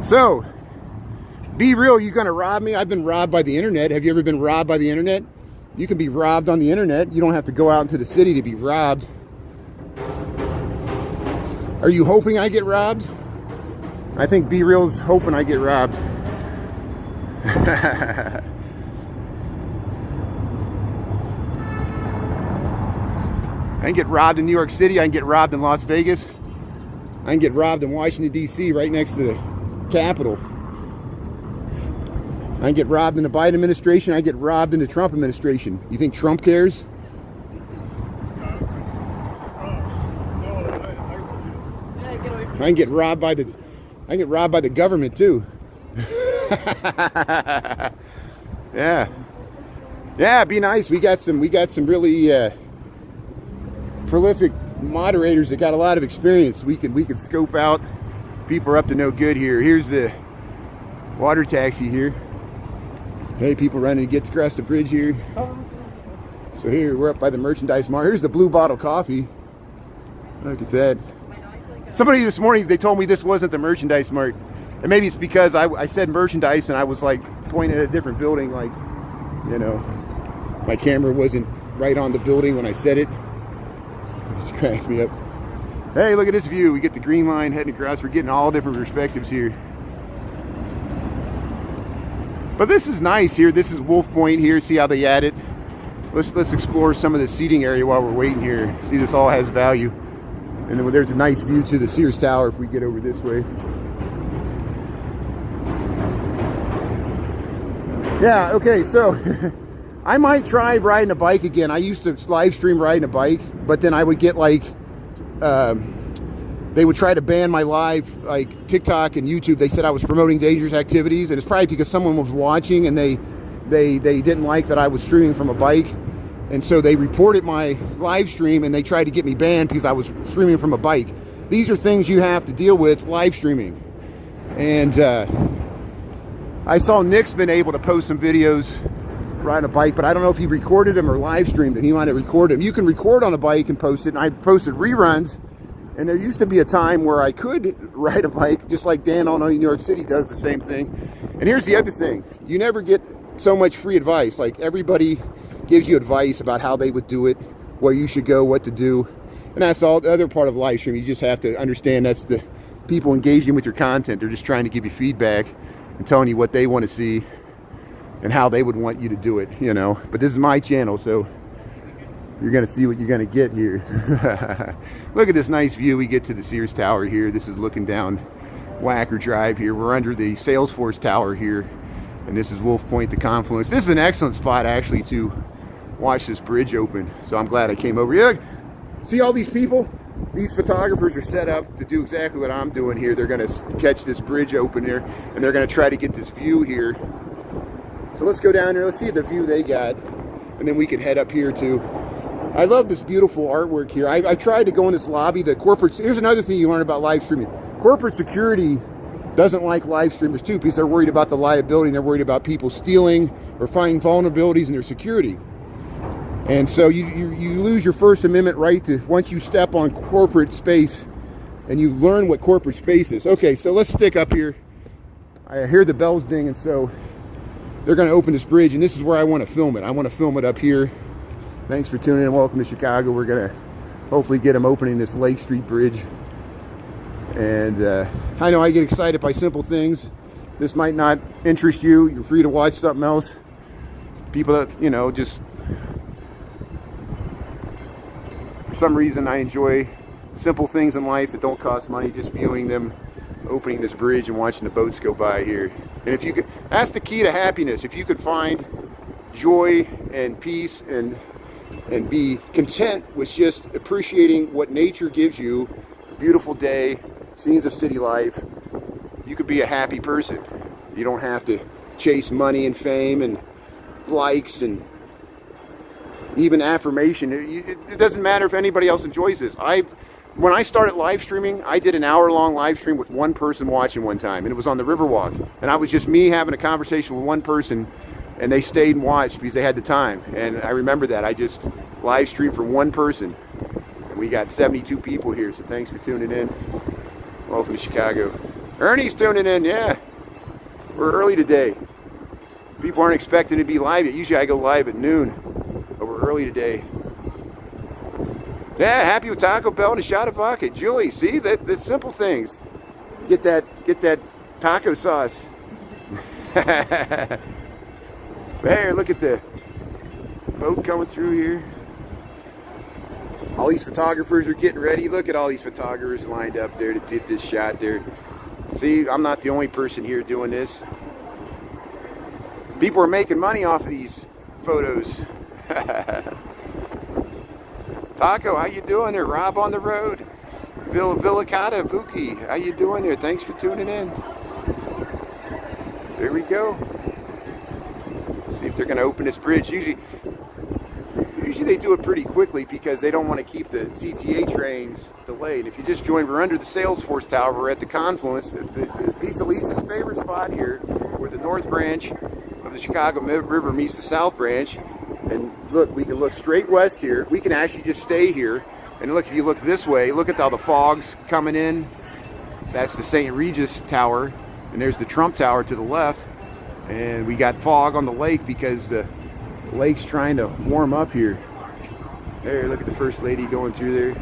So, be real. You gonna rob me? I've been robbed by the internet. Have you ever been robbed by the internet? You can be robbed on the internet. You don't have to go out into the city to be robbed. Are you hoping I get robbed? I think Be Real's hoping I get robbed. I can get robbed in New York City. I can get robbed in Las Vegas. I can get robbed in Washington, D.C., right next to the Capitol. I can get robbed in the Biden administration. I get robbed in the Trump administration. You think Trump cares? I can get robbed by the government too. Yeah, be nice. We got some really prolific moderators that got a lot of experience. We could scope out. People are up to no good here. Here's the water taxi here. Hey, people running to get across the bridge here. So here we're up by the merchandise mart. Here's the Blue Bottle Coffee. Look at that. Somebody this morning, they told me this wasn't the merchandise mart. And maybe it's because I said merchandise and I was like pointing at a different building, like, you know, my camera wasn't right on the building when I said it. It just cracks me up. Hey, look at this view. We get the green line heading across. We're getting all different perspectives here. But this is nice here. This is Wolf Point here. See how they add it? Let's explore some of the seating area while we're waiting here. See, this all has value. And then there's a nice view to the Sears Tower if we get over this way. Yeah, okay, so I might try riding a bike again. I used to live stream riding a bike, but then I would get like, they would try to ban my live, like TikTok and YouTube. They said I was promoting dangerous activities, and it's probably because someone was watching and they didn't like that I was streaming from a bike. And so they reported my live stream and they tried to get me banned because I was streaming from a bike. These are things you have to deal with live streaming. And I saw Nick's been able to post some videos riding a bike, but I don't know if he recorded them or live streamed them. He might have recorded them. You can record on a bike and post it, and I posted reruns. And there used to be a time where I could ride a bike, just like Dan on New York City does the same thing. And here's the other thing. You never get so much free advice. Like, everybody gives you advice about how they would do it, where you should go, what to do. And that's all the other part of live stream. You just have to understand that's the people engaging with your content. They're just trying to give you feedback and telling you what they want to see and how they would want you to do it, you know. But this is my channel, so you're going to see what you're going to get here. Look at this nice view. We get to the Sears Tower here. This is looking down Wacker Drive here. We're under the Salesforce Tower here. And this is Wolf Point, the confluence. This is an excellent spot, actually, to watch this bridge open. So I'm glad I came over here. See all these people? These photographers are set up to do exactly what I'm doing here. They're going to catch this bridge open here, and they're going to try to get this view here. So let's go down there. Let's see the view they got, and then we can head up here too. I love this beautiful artwork here. I've tried to go in this lobby. The corporate, here's another thing you learn about live streaming. Corporate security doesn't like live streamers too, because they're worried about the liability, and they're worried about people stealing or finding vulnerabilities in their security. And so you lose your First Amendment right to, once you step on corporate space and you learn what corporate space is. Okay, so let's stick up here. I hear the bells ding, and so they're going to open this bridge, and this is where I want to film it. I want to film it up here. Thanks for tuning in. Welcome to Chicago. We're going to hopefully get them opening this Lake Street Bridge. And I know I get excited by simple things. This might not interest you. You're free to watch something else. People that, you know, just for some reason I enjoy simple things in life that don't cost money, just viewing them opening this bridge and watching the boats go by here. And if you could, that's the key to happiness. If you could find joy and peace and be content with just appreciating what nature gives you, a beautiful day, scenes of city life, you could be a happy person. You don't have to chase money and fame and likes and even affirmation. It doesn't matter if anybody else enjoys this. When I started live streaming, I did an hour-long live stream with one person watching one time, and it was on the Riverwalk. And I was just me having a conversation with one person, and they stayed and watched because they had the time. And I remember that. I just live streamed for one person. And we got 72 people here, so thanks for tuning in. Welcome to Chicago. Ernie's tuning in, yeah. We're early today. People aren't expecting to be live yet. Usually I go live at noon, but we're early today. Yeah, happy with Taco Bell and a shot of vodka. Julie, see, that's simple things. Get that taco sauce. There, look at the boat coming through here. All these photographers are getting ready. Look at all these photographers lined up there to get this shot there. See, I'm not the only person here doing this. People are making money off of these photos. Taco, how you doing there? Rob on the road. Villicata, Vuki, how you doing there? Thanks for tuning in. So here we go. See if they're going to open this bridge. Usually they do it pretty quickly because they don't want to keep the CTA trains delayed. If you just joined, we're under the Salesforce Tower. We're at the confluence. The Pizza Lisa's favorite spot here, where the north branch of the Chicago River meets the south branch. And look, we can look straight west here. We can actually just stay here. And look, if you look this way, look at all the fog's coming in. That's the St. Regis Tower. And there's the Trump Tower to the left. And we got fog on the lake because the lake's trying to warm up here. There, look at the First Lady going through there.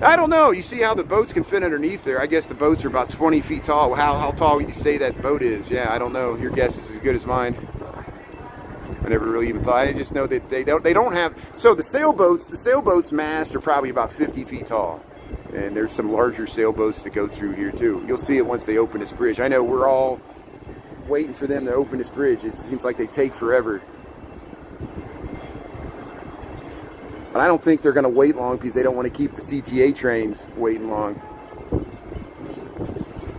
I don't know. You see how the boats can fit underneath there. I guess the boats are about 20 feet tall. How tall would you say that boat is? Yeah, I don't know. Your guess is as good as mine. I never really even thought. I just know that they don't have. So the sailboats mast are probably about 50 feet tall. And there's some larger sailboats that go through here too. You'll see it once they open this bridge. I know we're all waiting for them to open this bridge. It seems like they take forever. But I don't think they're going to wait long because they don't want to keep the CTA trains waiting long.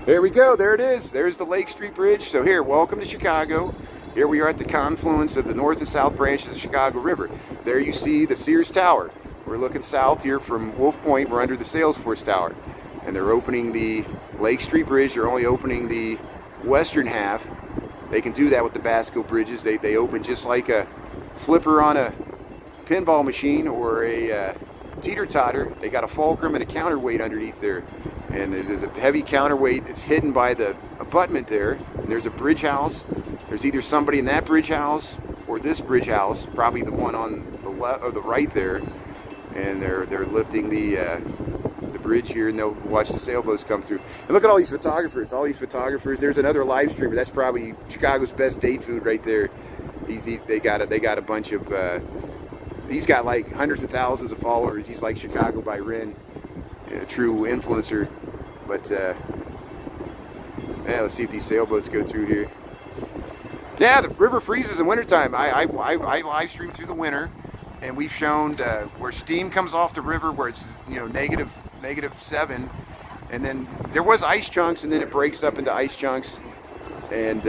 There we go. There it is. There's the Lake Street Bridge. So here, welcome to Chicago. Here we are at the confluence of the north and south branches of the Chicago River. There you see the Sears Tower. We're looking south here from Wolf Point. We're under the Salesforce Tower. And they're opening the Lake Street Bridge. They're only opening the western half. They can do that with the Basco bridges. They open just like a flipper on a pinball machine or a teeter-totter. They got a fulcrum and a counterweight underneath there. And there's a heavy counterweight. It's hidden by the abutment there. And there's a bridge house. There's either somebody in that bridge house or this bridge house, probably the one on the left or the right there. And they're lifting the bridge here, and they'll watch the sailboats come through. And look at all these photographers. There's another live streamer. That's probably Chicago's best date food right there. They got a bunch of. He's got like hundreds of thousands of followers. He's like Chicago by Ren, a true influencer. But yeah, let's see if these sailboats go through here. Yeah, the river freezes in wintertime. I live stream through the winter, and we've shown where steam comes off the river, where it's -7, and then there was ice chunks, and then it breaks up into ice chunks. And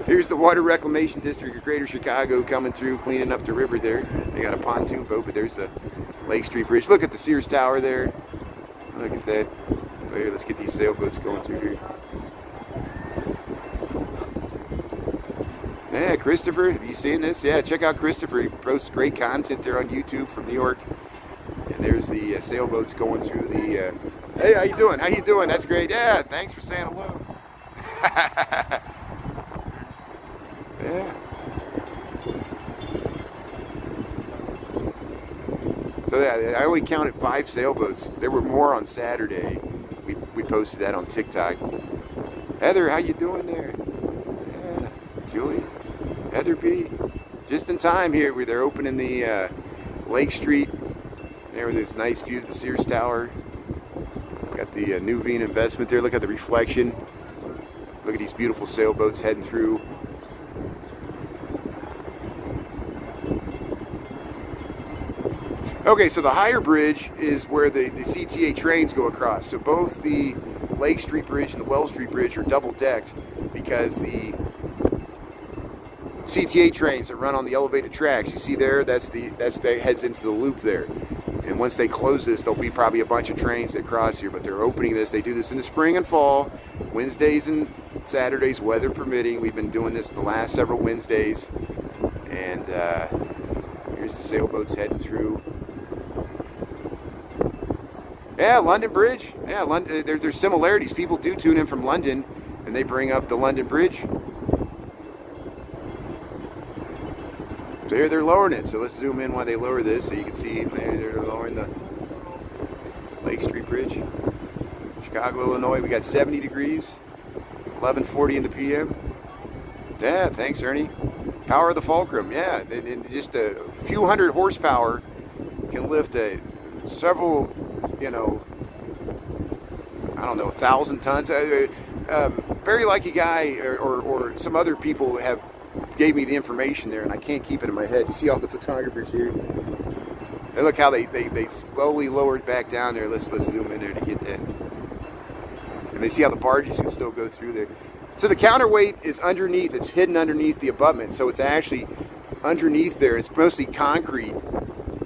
here's the Water Reclamation District of Greater Chicago coming through, cleaning up the river there. They got a pontoon boat, but there's the Lake Street Bridge. Look at the Sears Tower there. Look at that. Here, let's get these sailboats going through here. Yeah, Christopher, are you seeing this? Yeah, check out Christopher. He posts great content there on YouTube from New York. And there's the sailboats going through the... Hey, how you doing? How you doing? That's great. Yeah, thanks for saying hello. Yeah. So So I only counted 5 sailboats. There were more on Saturday. We posted that on TikTok. Heather, how you doing there? Yeah, Julie, Heather B. Just in time here where they're opening the Lake Street. There with this nice view of the Sears Tower. Got the New Veen investment there. Look at the reflection. Look at these beautiful sailboats heading through. Okay, so the higher bridge is where the CTA trains go across. So both the Lake Street Bridge and the Wells Street Bridge are double-decked because the CTA trains that run on the elevated tracks, you see there, that's the heads into the loop there. And once they close this, there'll be probably a bunch of trains that cross here, but they're opening this. They do this in the spring and fall, Wednesdays and Saturdays, weather permitting. We've been doing this the last several Wednesdays. And here's the sailboats heading through. Yeah, London Bridge. Yeah, London. There's similarities. People do tune in from London, and they bring up the London Bridge. So here they're lowering it. So let's zoom in while they lower this, so you can see they're lowering the Lake Street Bridge. Chicago, Illinois. We got 70 degrees. 11:40 in the p.m. Yeah, thanks, Ernie. Power of the Fulcrum. Yeah, and just a few hundred horsepower can lift several. You know, I don't know, 1,000 tons. Very lucky guy, or some other people have gave me the information there, and I can't keep it in my head. You see all the photographers here. And look how they slowly lowered back down there. Let's zoom in there to get that. And they see how the barges can still go through there. So the counterweight is underneath. It's hidden underneath the abutment. So it's actually underneath there. It's mostly concrete.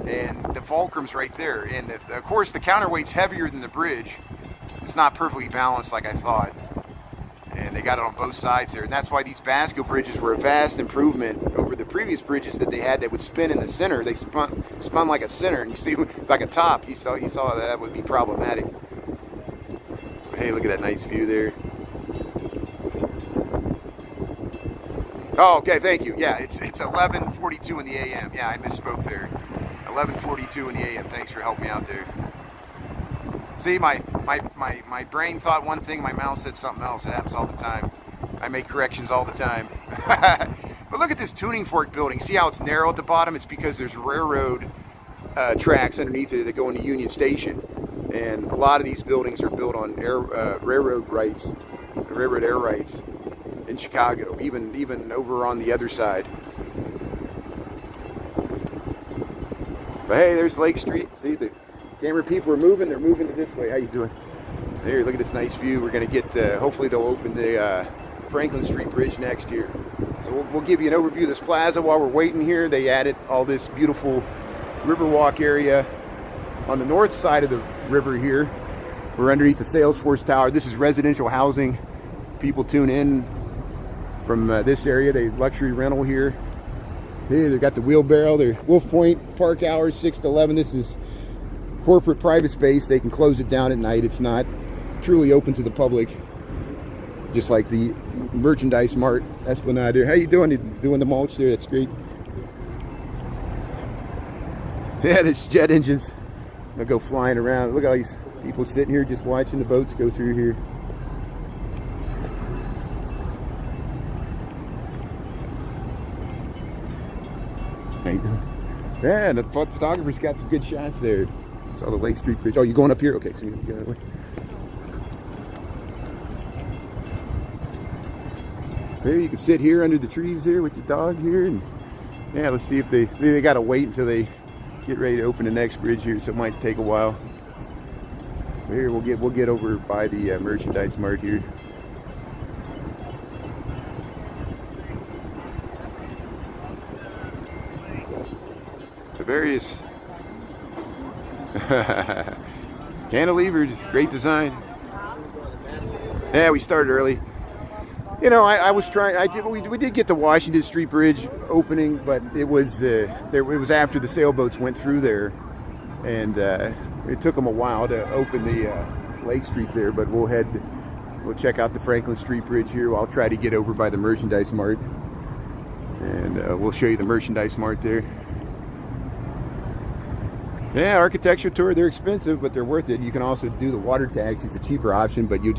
And the fulcrum's right there. And of course, the counterweight's heavier than the bridge. It's not perfectly balanced like I thought. And they got it on both sides there. And that's why these Basco bridges were a vast improvement over the previous bridges that they had that would spin in the center. They spun like a center. And you see, like a top, you saw that would be problematic. Hey, look at that nice view there. Oh, okay, thank you. Yeah, it's 11:42 in the a.m. Yeah, I misspoke there. 11:42 in the a.m. Thanks for helping me out there. See, my brain thought one thing, my mouth said something else. It happens all the time. I make corrections all the time. But look at this tuning fork building. See how it's narrow at the bottom? It's because there's railroad tracks underneath it that go into Union Station. And a lot of these buildings are built on railroad air rights in Chicago, even over on the other side. But hey, there's Lake Street. See, the camera people are moving. They're moving to this way. How you doing? There, look at this nice view. We're going to get, hopefully they'll open the Franklin Street Bridge next year. So we'll give you an overview of this plaza while we're waiting here. They added all this beautiful Riverwalk area on the north side of the river here. We're underneath the Salesforce Tower. This is residential housing. People tune in from this area. They luxury rental here. See, they've got the wheelbarrow. They're Wolf Point park hours 6 to 11. This is corporate private space. They can close it down at night. It's not truly open to the public, just like the merchandise mart Esplanade there. How you doing? You doing the mulch there? That's great. Yeah, this jet engines. They'll go flying around. Look at all these people sitting here just watching the boats go through here. Yeah, the photographer's got some good shots there. Saw the Lake Street Bridge. Oh, you going up here? Okay, so you go that way. So you can sit here under the trees here with your dog here, and yeah, let's see if they got to wait until they get ready to open the next bridge here, so it might take a while. So here we'll get over by the merchandise mart here. The various cantilevers, great design. Yeah, we started early. You know, I was trying. We did get the Washington Street Bridge opening, but it was it was after the sailboats went through there, and it took them a while to open the Lake Street there. But we'll check out the Franklin Street Bridge here. I'll try to get over by the merchandise mart, and we'll show you the merchandise mart there. Yeah, architecture tour, they're expensive, but they're worth it. You can also do the water taxi. It's a cheaper option, but you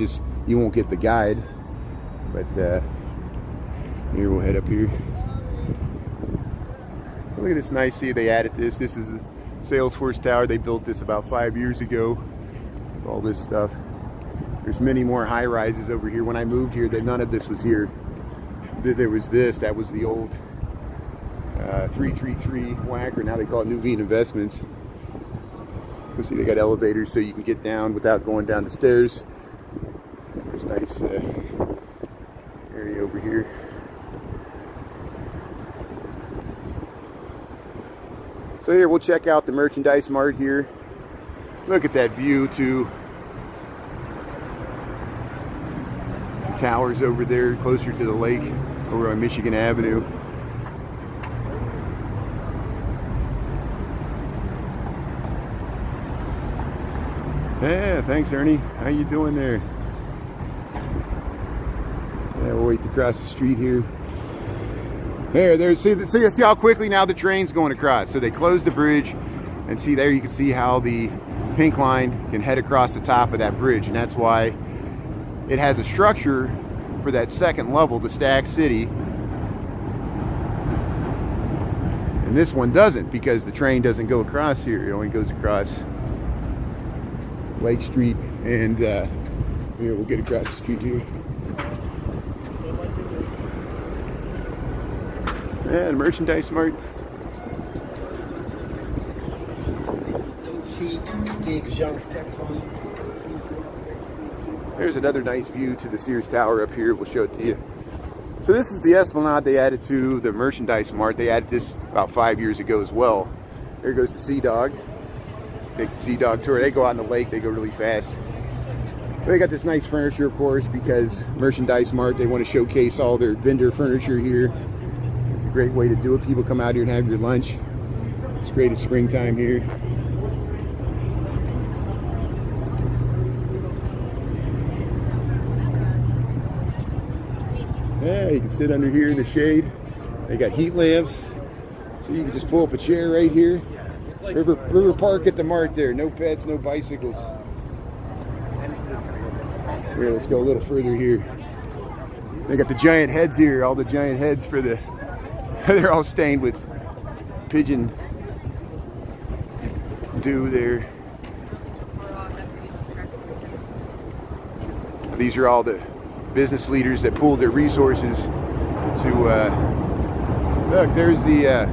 won't get the guide. But here, we'll head up here. Look at this nice, see, they added this. This is the Salesforce Tower. They built this about 5 years ago. With all this stuff. There's many more high rises over here. When I moved here, none of this was here. There was this, that was the old 333 Whacker. Now they call it Nuveen Investments. You see, they got elevators so you can get down without going down the stairs. There's a nice area over here. So here, we'll check out the merchandise mart here. Look at that view too. Towers over there, closer to the lake, over on Michigan Avenue. Yeah, thanks, Ernie. How you doing there? Yeah, we'll wait to cross the street here. There. See how quickly now the train's going across. So they closed the bridge, and see there you can see how the pink line can head across the top of that bridge, and that's why it has a structure for that second level, the Stack City. And this one doesn't, because the train doesn't go across here. It only goes across Lake Street, and here, we'll get across the street here. And merchandise mart. There's another nice view to the Sears Tower up here. We'll show it to you. So this is the Esplanade they added to the merchandise mart. They added this about 5 years ago as well. There goes the Sea Dog. Take the Sea Dog tour. They go out in the lake. They go really fast. They got this nice furniture, of course, because merchandise mart, they want to showcase all their vendor furniture here. It's a great way to do it. People come out here and have your lunch. It's great at springtime here. Yeah, you can sit under here in the shade. They got heat lamps, so you can just pull up a chair right here. River Park at the Mart there. No pets, no bicycles. Here, let's go a little further here. They got the giant heads here. All the giant heads for the... They're all stained with pigeon dew there. These are all the business leaders that pooled their resources to... look, there's the...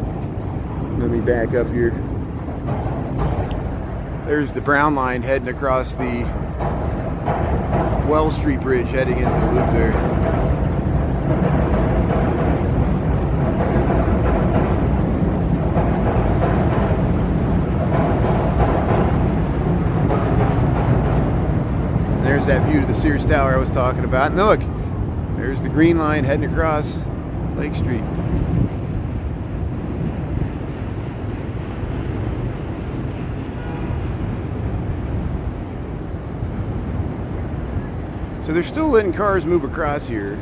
let me back up here. There's the Brown Line heading across the Wells Street Bridge, heading into the loop there. There's that view to the Sears Tower I was talking about. And look, there's the Green Line heading across Lake Street. So they're still letting cars move across here.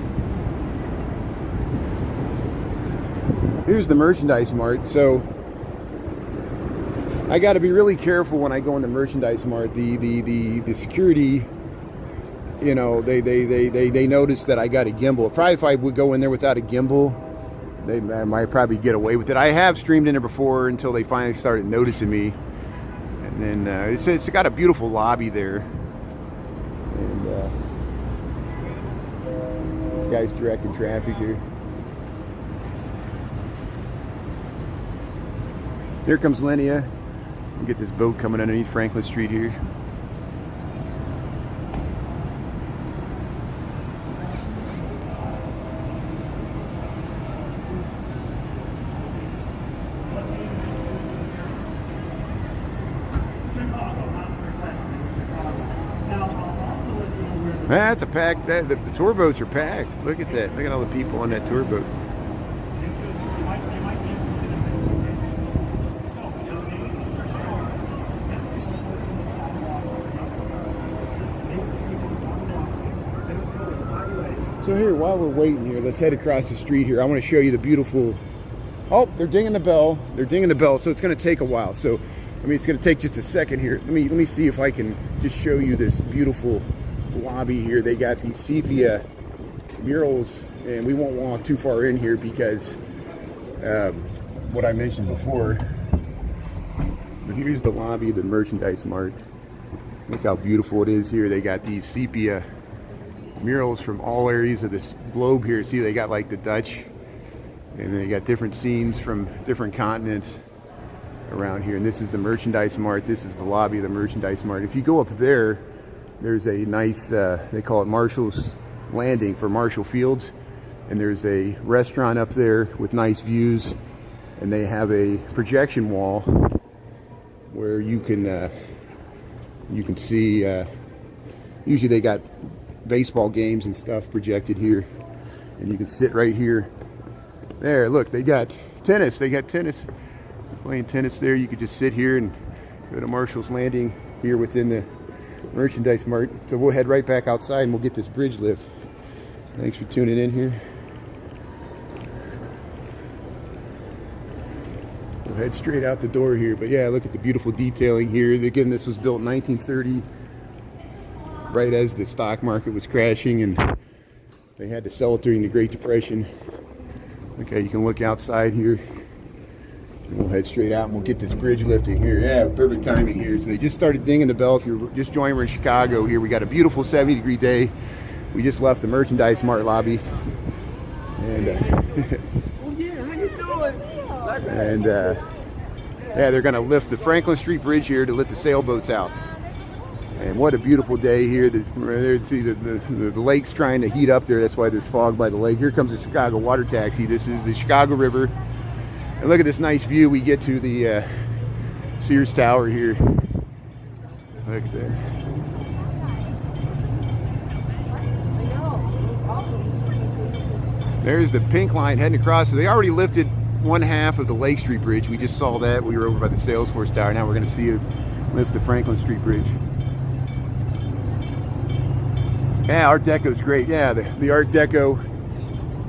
Here's the merchandise mart. So I got to be really careful when I go in the merchandise mart. The security, you know, they noticed that I got a gimbal. Probably if I would go in there without a gimbal, they might probably get away with it. I have streamed in there before until they finally started noticing me. And then it's got a beautiful lobby there. And this guy's directing traffic here. Here comes Linnea. We'll get this boat coming underneath Franklin Street here. That's a packed. The tour boats are packed. Look at that. Look at all the people on that tour boat. So here, while we're waiting here, let's head across the street here. I want to show you the beautiful... Oh, they're dinging the bell. They're dinging the bell, so it's going to take a while. So I mean, it's going to take just a second here. Let me see if I can just show you this beautiful lobby here. They got these sepia murals, and we won't walk too far in here because what I mentioned before. But here's the lobby of the merchandise mart. Look how beautiful it is here. They got these sepia murals from all areas of this globe here. See, they got like the Dutch, and they got different scenes from different continents around here. And this is the merchandise mart. This is the lobby of the merchandise mart. If you go up there, there's a nice, they call it Marshall's Landing for Marshall Fields. And there's a restaurant up there with nice views. And they have a projection wall where you can see, usually they got baseball games and stuff projected here. And you can sit right here. There, look, they got tennis. They got tennis. Playing tennis there. You could just sit here and go to Marshall's Landing here within the merchandise mart. So we'll head right back outside and we'll get this bridge lift. Thanks for tuning in here. We'll head straight out the door here. But yeah, look at the beautiful detailing here. Again, this was built in 1930, right as the stock market was crashing, and they had to sell it during the Great Depression. Okay, you can look outside here. We'll head straight out and we'll get this bridge lifting here. Yeah, perfect timing here. So they just started dinging the bell. If you're just joining, we're in Chicago here. We got a beautiful 70-degree day. We just left the merchandise mart lobby. And Oh yeah, how you doing? and yeah, they're gonna lift the Franklin Street Bridge here to let the sailboats out. And what a beautiful day here. See the lake's trying to heat up there. That's why there's fog by the lake. Here comes the Chicago water taxi. This is the Chicago River. And look at this nice view. We get to the Sears Tower here. Look at there. There's the pink line heading across. So they already lifted one half of the Lake Street Bridge. We just saw that. We were over by the Salesforce Tower. Now we're going to see it lift the Franklin Street Bridge. Yeah, Art Deco's great. Yeah, the Art Deco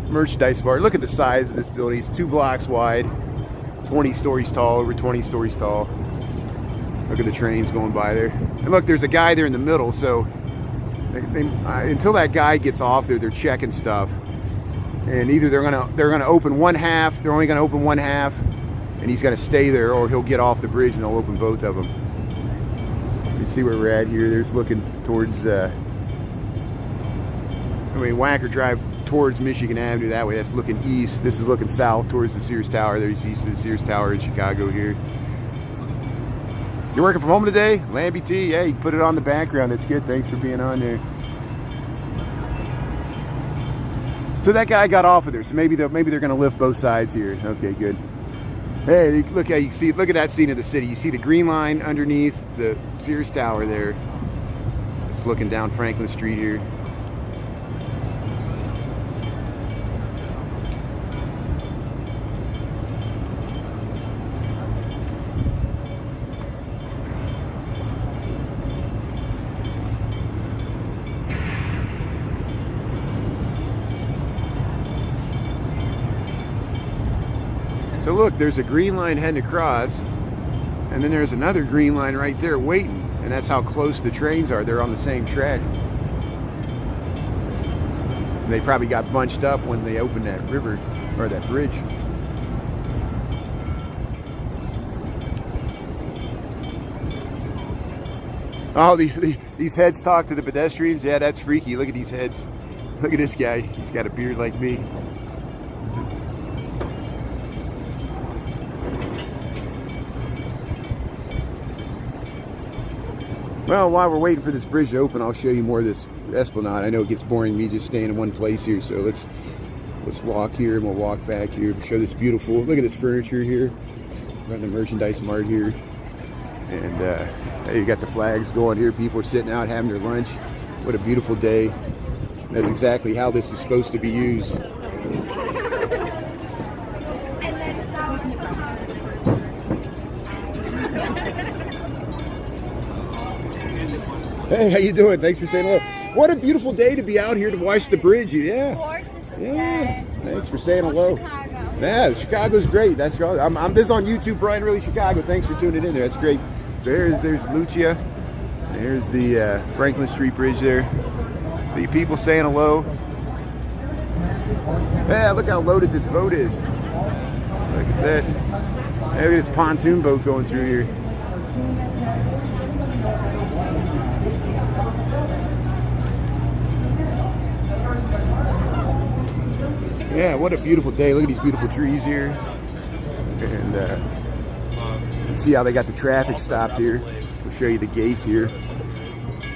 merchandise bar. Look at the size of this building. It's 2 blocks wide, 20 stories tall, over 20 stories tall. Look at the trains going by there. And look, there's a guy there in the middle. So until that guy gets off there, they're checking stuff. And either they're gonna open one half. They're only gonna open one half, and he's gonna stay there, or he'll get off the bridge and they'll open both of them. You see where we're at here. There's looking towards. Wacker Drive towards Michigan Avenue that way. That's looking east. This is looking south towards the Sears Tower. There's east of the Sears Tower in Chicago here. You're working from home today? Lambie T? Yeah, you can put it on the background. That's good. Thanks for being on there. So that guy got off of there. So maybe they're going to lift both sides here. Okay, good. Hey, look how you see. Look at that scene of the city. You see the green line underneath the Sears Tower there. It's looking down Franklin Street here. So look, there's a green line heading across, and then there's another green line right there waiting, and that's how close the trains are. They're on the same track. And they probably got bunched up when they opened that river, or that bridge. Oh, these heads talk to the pedestrians. Yeah, that's freaky. Look at these heads. Look at this guy. He's got a beard like me. Well, while we're waiting for this bridge to open, I'll show you more of this esplanade. I know it gets boring me just staying in one place here, so let's walk here and we'll walk back here. Show this beautiful. Look at this furniture here. Run the merchandise mart here, and hey, you got the flags going here. People are sitting out having their lunch. What a beautiful day. That's exactly how this is supposed to be used. Hey, how you doing? Thanks for saying hello. What a beautiful day to be out here to watch the bridge. Yeah. Gorgeous Yeah. day. Thanks for saying hello. Chicago. Yeah, Chicago's great. That's right. I'm this is on YouTube, Brian Really Chicago. Thanks for tuning in there. That's great. So there's Lucia. There's the Franklin Street Bridge there. See people saying hello. Yeah, look how loaded this boat is. Look at that. Hey, look at this pontoon boat going through here. Yeah, what a beautiful day. Look at these beautiful trees here. And you see how they got the traffic stopped here. We'll show you the gates here.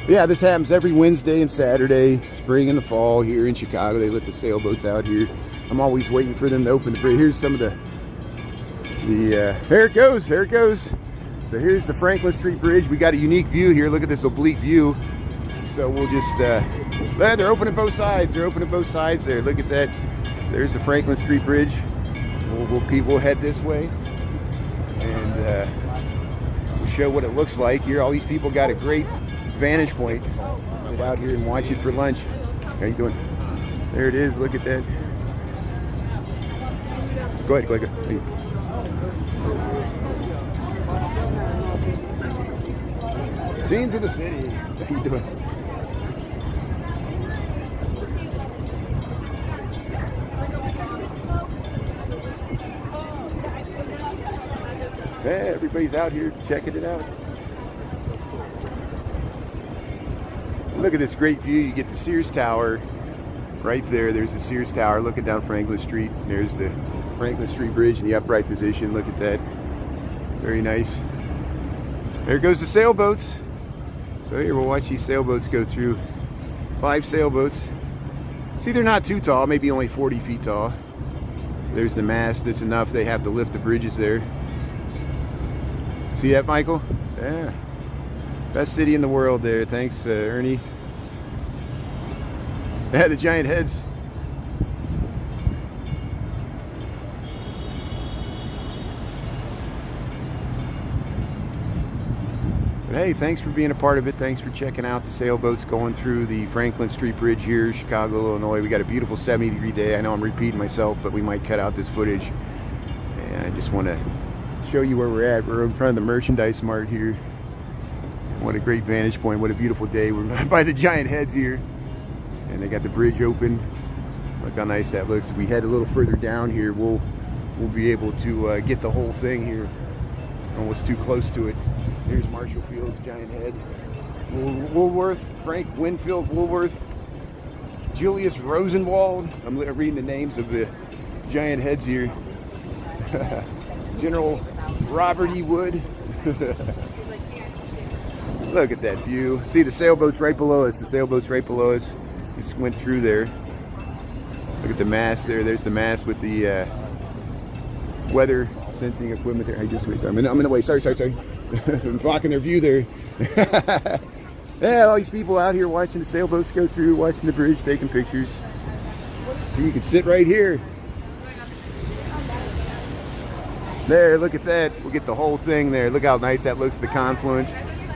But yeah, this happens every Wednesday and Saturday, spring and the fall here in Chicago. They let the sailboats out here. I'm always waiting for them to open the bridge. Here's some of the there it goes, there it goes. So here's the Franklin Street Bridge. We got a unique view here. Look at this oblique view. So we'll just, they're opening both sides. They're opening both sides there. Look at that. There's the Franklin Street Bridge. We'll head this way. And we'll show what it looks like here. All these people got a great vantage point. Sit out here and watch it for lunch. How you doing? There it is. Look at that. Go ahead, go ahead. Go ahead. Scenes of the city. What are you doing? Yeah, everybody's out here checking it out. Look at this great view. You get the Sears Tower right there. There's the Sears Tower looking down Franklin Street. There's the Franklin Street Bridge in the upright position. Look at that. Very nice. There goes the sailboats. So here we'll watch these sailboats go through. 5 sailboats. See, they're not too tall, maybe only 40 feet tall. There's the mast. That's enough. They have to lift the bridges there. See that, Michael? Yeah. Best city in the world there. Thanks, Ernie. They had the giant heads. But hey, thanks for being a part of it. Thanks for checking out the sailboats going through the Franklin Street Bridge here, Chicago, Illinois. We got a beautiful 70-degree day. I know I'm repeating myself, but we might cut out this footage. And I just want to show you where we're at. We're in front of the merchandise mart here. What a great vantage point. What a beautiful day. We're by the giant heads here. And they got the bridge open. Look how nice that looks. If we head a little further down here, we'll be able to get the whole thing here. Almost too close to it. Here's Marshall Field's giant head. Woolworth, Frank Winfield Woolworth, Julius Rosenwald. I'm reading the names of the giant heads here. General Robert E. Wood. Look at that view. See, the sailboat's right below us. The sailboat's right below us. Just went through there. Look at the mast there. There's the mast with the weather sensing equipment there. I just wait. I'm in the way. Sorry. I'm blocking their view there. Yeah, all these people out here watching the sailboats go through, watching the bridge, taking pictures. You can sit right here. There, look at that. We'll get the whole thing there. Look how nice that looks, the confluence.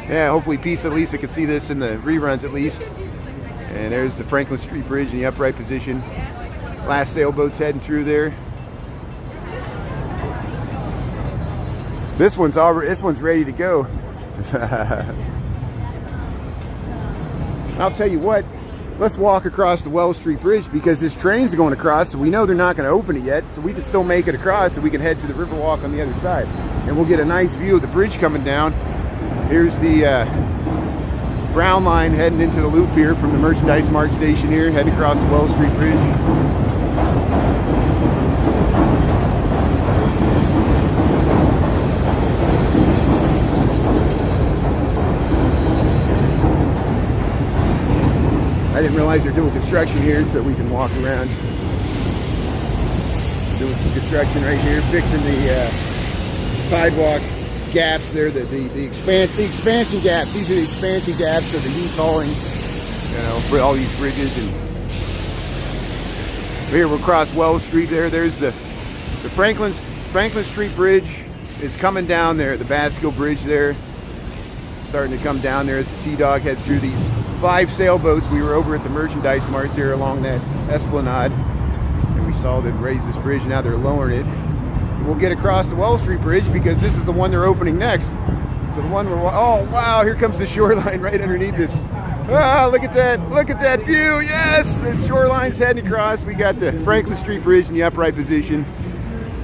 Yeah, hopefully Pisa Lisa can see this in the reruns at least. And there's the Franklin Street Bridge in the upright position. Last sailboat's heading through there. This one's ready to go. I'll tell you what, let's walk across the Wells Street Bridge because this train's going across, so we know they're not going to open it yet, so we can still make it across so we can head to the Riverwalk on the other side. And we'll get a nice view of the bridge coming down. Here's the Brown line heading into the loop here from the Merchandise Mart station here, heading across the Wells Street Bridge. I didn't realize they're doing construction here, so we can walk around. Doing some construction right here, fixing the sidewalk gaps there, the expansion gaps. These are the expansion gaps of the heat hauling, for all these bridges. And here we'll cross Wells Street there. There's the Franklin Street Bridge is coming down there. The Basque Bridge there, starting to come down there as the Sea Dog heads through these 5 sailboats. We were over at the Merchandise Mart there along that esplanade, and we saw them raise this bridge. Now they're lowering it. We'll get across the Wall Street Bridge because this is the one they're opening next. So the one we're, oh wow, here comes the shoreline right underneath this. Ah, look at that view. Yes, the shoreline's heading across. We got the Franklin Street Bridge in the upright position.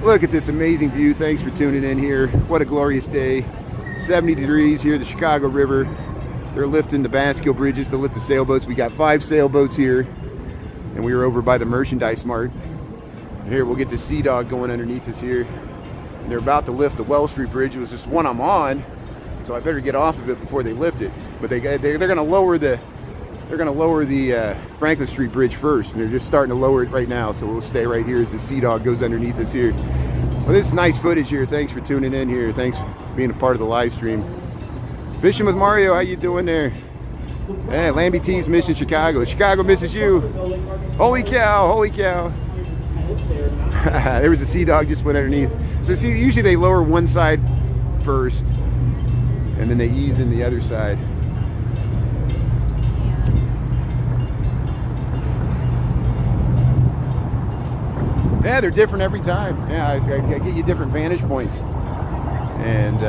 Look at this amazing view. Thanks for tuning in here. What a glorious day. 70 degrees here, the Chicago River. They're lifting the bascule bridges to lift the sailboats. We got 5 sailboats here, and we were over by the merchandise mart. Here, we'll get the Sea Dog going underneath us here. And they're about to lift the Wall Street Bridge. It was just one I'm on, so I better get off of it before they lift it. But they're going to lower the Franklin Street Bridge first, and they're just starting to lower it right now. So we'll stay right here as the Sea Dog goes underneath us here. Well, this is nice footage here. Thanks for tuning in here. Thanks for being a part of the live stream. Fishing with Mario, how you doing there? Hey, Lambie T's missing Chicago. Chicago misses you. Holy cow! Holy cow! There was a Sea Dog just went underneath. So see, usually they lower one side first, and then they ease in the other side. Yeah, they're different every time. Yeah, I get you different vantage points, and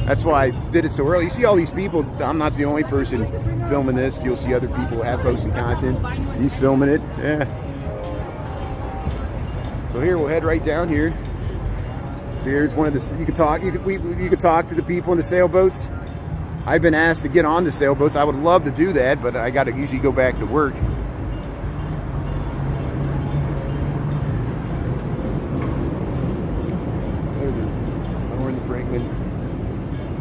that's why I did it so early. You see all these people. I'm not the only person filming this. You'll see other people have posting content. He's filming it. Yeah. So here we'll head right down here. So here's one of the. You could talk. You could talk to the people in the sailboats. I've been asked to get on the sailboats. I would love to do that, but I got to usually go back to work. We're in the Franklin.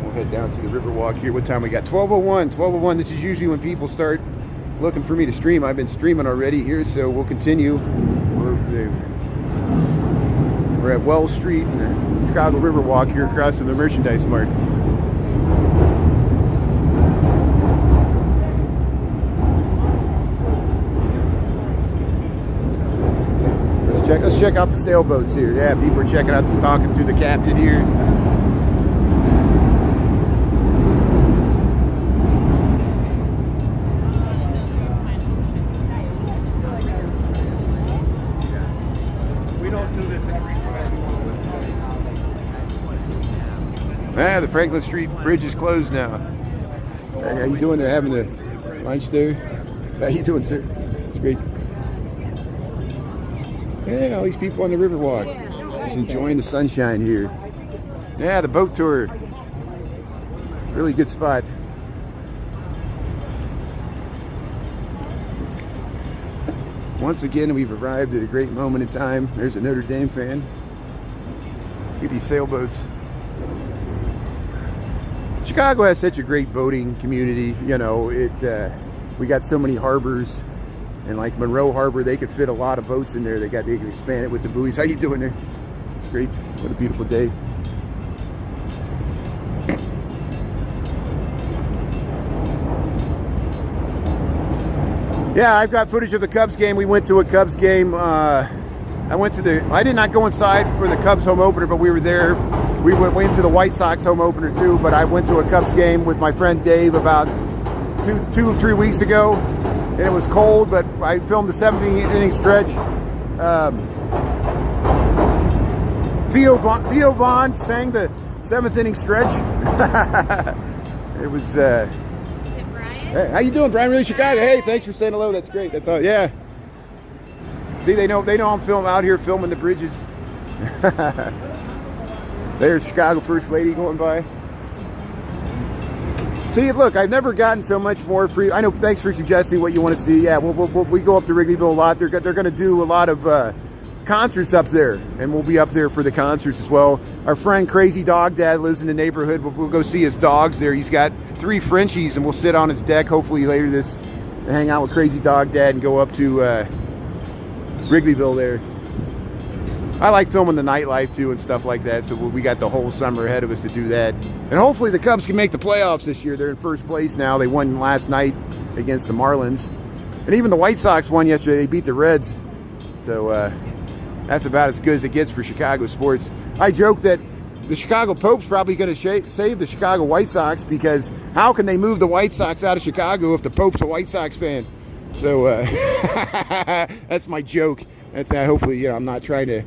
We'll head down to the Riverwalk here. What time we got? 12:01. 12:01. This is usually when people start looking for me to stream. I've been streaming already here, so we'll continue. We're at Wells Street and the Chicago Riverwalk here across from the merchandise mart. Let's check out the sailboats here. Yeah, people are checking out, talking to the captain here. Ah, the Franklin Street Bridge is closed now. Hey, how you doing? They're having a lunch there. How you doing, sir? It's great. Yeah, all these people on the Riverwalk. Just enjoying the sunshine here. Yeah, the boat tour. Really good spot. Once again, we've arrived at a great moment in time. There's a Notre Dame fan. Look at these sailboats. Chicago has such a great boating community. You know, we got so many harbors, and like Monroe Harbor, they could fit a lot of boats in there. They can expand it with the buoys. How you doing there? It's great. What a beautiful day. Yeah, I've got footage of the Cubs game. We went to a Cubs game. I did not go inside for the Cubs home opener, but we were there. We went to the White Sox home opener too, but I went to a Cubs game with my friend Dave about 2 or 3 weeks ago, and it was cold, but I filmed the 7th inning stretch. Theo Vaughn sang the 7th inning stretch. It was, hey, how you doing, Brian? Really, Chicago? Hey, thanks for saying hello. That's great. That's all. Yeah. See, they know I'm out here filming the bridges. There's Chicago First Lady going by. See, look, I've never gotten so much more free. I know. Thanks for suggesting what you want to see. Yeah, we go up to Wrigleyville a lot. They're going to do a lot of concerts up there, and we'll be up there for the concerts as well. Our friend Crazy Dog Dad lives in the neighborhood. We'll go see his dogs there. He's got 3 Frenchies, and we'll sit on his deck hopefully later this and hang out with Crazy Dog Dad and go up to Wrigleyville there. I like filming the nightlife too and stuff like that, so we got the whole summer ahead of us to do that. And hopefully the Cubs can make the playoffs this year. They're in first place now. They won last night against the Marlins. And even the White Sox won yesterday. They beat the Reds. So that's about as good as it gets for Chicago sports. I joke that the Chicago Pope's probably going to save the Chicago White Sox, because how can they move the White Sox out of Chicago if the Pope's a White Sox fan? So that's my joke. That's hopefully, you know, I'm not trying to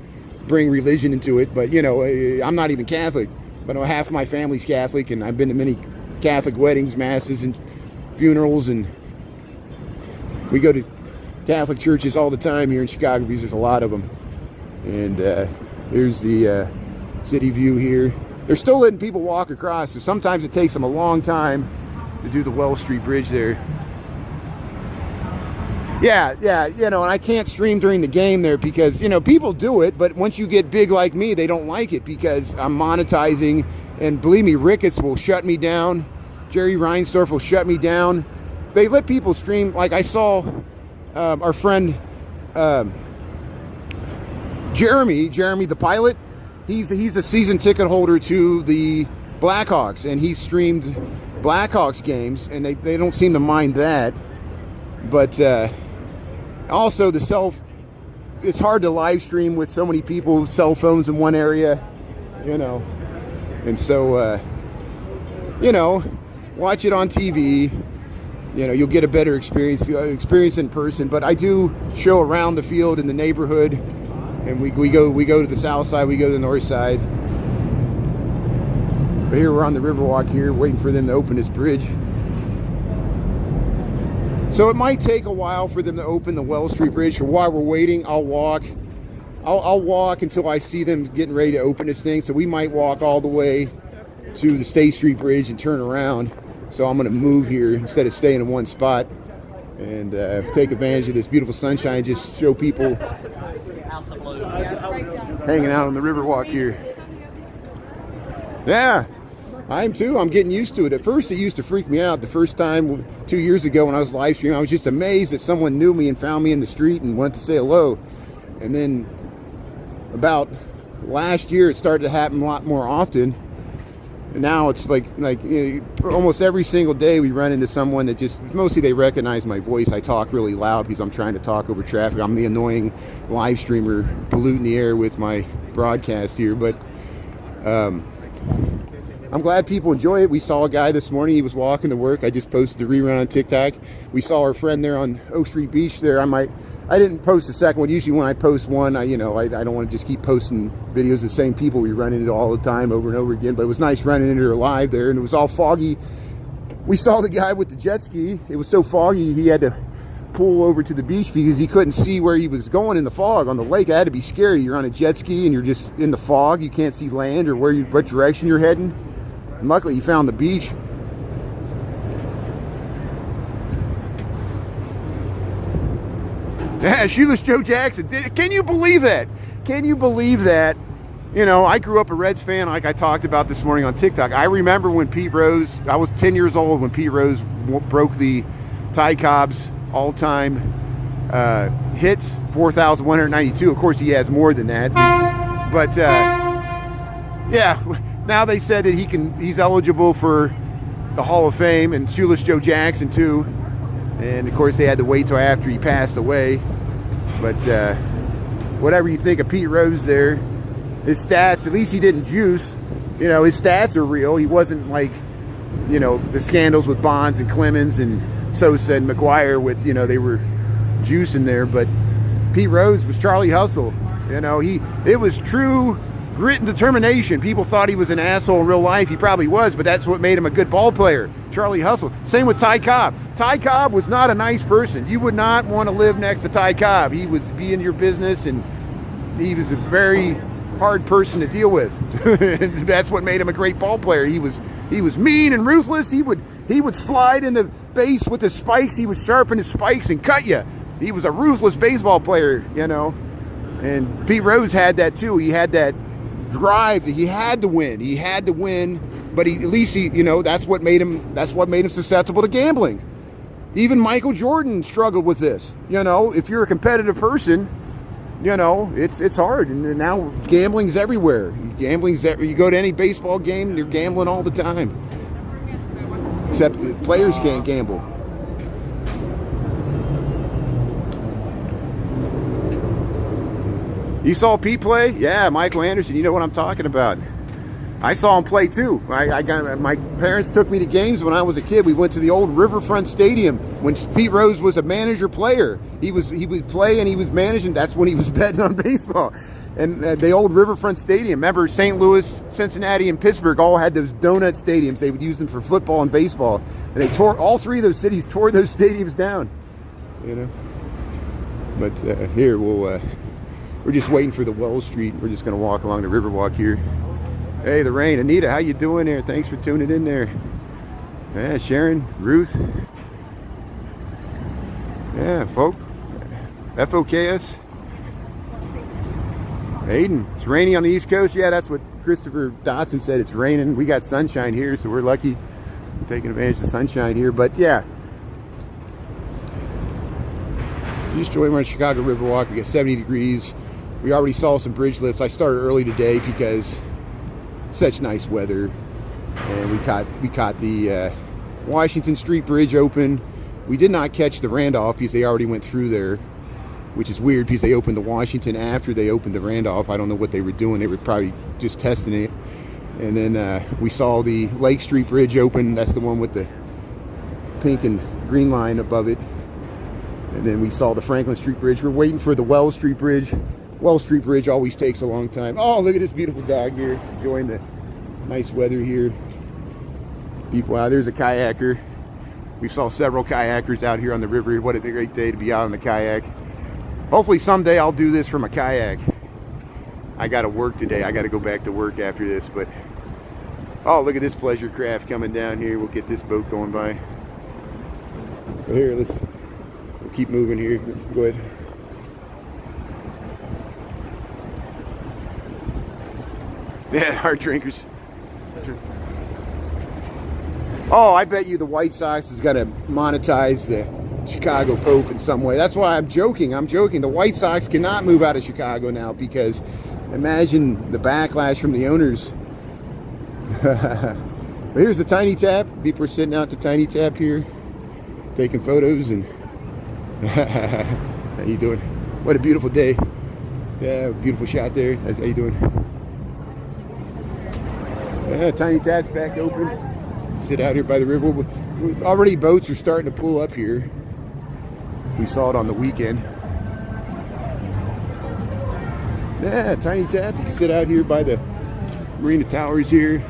bring religion into it, but, you know, I'm not even Catholic, but half of my family's Catholic, and I've been to many Catholic weddings, masses, and funerals, and we go to Catholic churches all the time here in Chicago because there's a lot of them. And here's the city view here. They're still letting people walk across, so sometimes it takes them a long time to do the Wells Street Bridge there. Yeah, you know, and I can't stream during the game there because, you know, people do it, but once you get big like me, they don't like it because I'm monetizing, and believe me, Ricketts will shut me down. Jerry Reinsdorf will shut me down. They let people stream. Like I saw our friend Jeremy the pilot. He's a season ticket holder to the Blackhawks, and he streamed Blackhawks games, and they don't seem to mind that. But also it's hard to live stream with so many people, cell phones in one area, you know. And so, you know, watch it on TV. You know, you'll get a better experience in person. But I do show around the field in the neighborhood, and we go to the south side, we go to the north side. But here we're on the Riverwalk here, waiting for them to open this bridge. So it might take a while for them to open the Wells Street Bridge. So while we're waiting, I'll walk. I'll walk until I see them getting ready to open this thing. So we might walk all the way to the State Street Bridge and turn around. So I'm going to move here instead of staying in one spot and take advantage of this beautiful sunshine and just show people hanging out on the Riverwalk here. Yeah. I am too. I'm getting used to it. At first, it used to freak me out. The first time 2 years ago when I was live streaming, I was just amazed that someone knew me and found me in the street and wanted to say hello. And then about last year, it started to happen a lot more often. And now it's like you know, almost every single day we run into someone that just, mostly they recognize my voice. I talk really loud because I'm trying to talk over traffic. I'm the annoying live streamer polluting the air with my broadcast here. But I'm glad people enjoy it. We saw a guy this morning. He was walking to work. I just posted the rerun on TikTok. We saw our friend there on Oak Street Beach there. I didn't post the second one. Usually when I post one, I don't want to just keep posting videos of the same people we run into all the time over and over again. But it was nice running into her live there, and it was all foggy. We saw the guy with the jet ski. It was so foggy he had to pull over to the beach because he couldn't see where he was going in the fog on the lake. It had to be scary. You're on a jet ski and you're just in the fog. You can't see land or what direction you're heading. And luckily, he found the beach. Yeah, Shoeless Joe Jackson. Can you believe that? Can you believe that? You know, I grew up a Reds fan, like I talked about this morning on TikTok. I remember when Pete Rose, I was 10 years old when Pete Rose broke the Ty Cobb's all-time hits, 4,192. Of course, he has more than that. But, yeah. Now they said that he's eligible for the Hall of Fame, and Shoeless Joe Jackson too. And of course they had to wait till after he passed away. But whatever you think of Pete Rose there, his stats, at least he didn't juice. You know, his stats are real. He wasn't like, you know, the scandals with Bonds and Clemens and Sosa and McGuire with, you know, they were juicing there. But Pete Rose was Charlie Hustle. You know, it was true grit and determination. People thought he was an asshole in real life. He probably was, but that's what made him a good ball player. Charlie Hustle. Same with Ty Cobb. Ty Cobb was not a nice person. You would not want to live next to Ty Cobb. He was be in your business, and he was a very hard person to deal with. That's what made him a great ball player. He was mean and ruthless. He would slide in the base with his spikes. He would sharpen his spikes and cut you. He was a ruthless baseball player, you know. And Pete Rose had that too. He had that drive. He had to win. He had to win. But at least that's what made him susceptible to gambling. Even Michael Jordan struggled with this. You know, if you're a competitive person, you know, it's hard. And now gambling's everywhere. You go to any baseball game and you're gambling all the time. Except the players can't gamble. You saw Pete play? Yeah, Michael Anderson. You know what I'm talking about. I saw him play too. My parents took me to games when I was a kid. We went to the old Riverfront Stadium when Pete Rose was a manager player. He would play and he was managing. That's when he was betting on baseball. And the old Riverfront Stadium. Remember, St. Louis, Cincinnati, and Pittsburgh all had those donut stadiums. They would use them for football and baseball. And they tore all three of those cities tore those stadiums down. You know. But here we're just waiting for the Wells Street. We're just going to walk along the Riverwalk here. Hey, the rain. Anita, how you doing there? Thanks for tuning in there. Yeah, Sharon, Ruth. Yeah, folk. FOKS. Aiden, it's raining on the East Coast. Yeah, that's what Christopher Dotson said. It's raining. We got sunshine here, so we're lucky. We're taking advantage of the sunshine here. But yeah, just joined me on Chicago Riverwalk. We got 70 degrees. We already saw some bridge lifts. I started early today because such nice weather, and we caught the Washington Street Bridge open. We did not catch the Randolph because they already went through there, which is weird because they opened the Washington after they opened the Randolph. I don't know what they were doing. They were probably just testing it. And then we saw the Lake Street Bridge open. That's the one with the pink and green line above it. And then we saw the Franklin Street Bridge. We're waiting for the Wells Street Bridge. Wells Street Bridge always takes a long time. Oh, look at this beautiful dog here, enjoying the nice weather here. People out, there's a kayaker. We saw several kayakers out here on the river. What a great day to be out on the kayak. Hopefully someday I'll do this from a kayak. I got to work today. I got to go back to work after this, but oh, look at this pleasure craft coming down here. We'll get this boat going by. So here, we'll keep moving here. Go ahead. Yeah, hard drinkers. Oh, I bet you the White Sox is going to monetize the Chicago Pope in some way. That's why I'm joking. The White Sox cannot move out of Chicago now because imagine the backlash from the owners. But here's the Tiny Tap. People are sitting out the Tiny Tap here, taking photos. And how you doing? What a beautiful day. Yeah, beautiful shot there. How you doing? Yeah, Tiny Tap's back open. Sit out here by the river. Already boats are starting to pull up here. We saw it on the weekend. Yeah, Tiny Tap. You can sit out here by the Marina Towers here.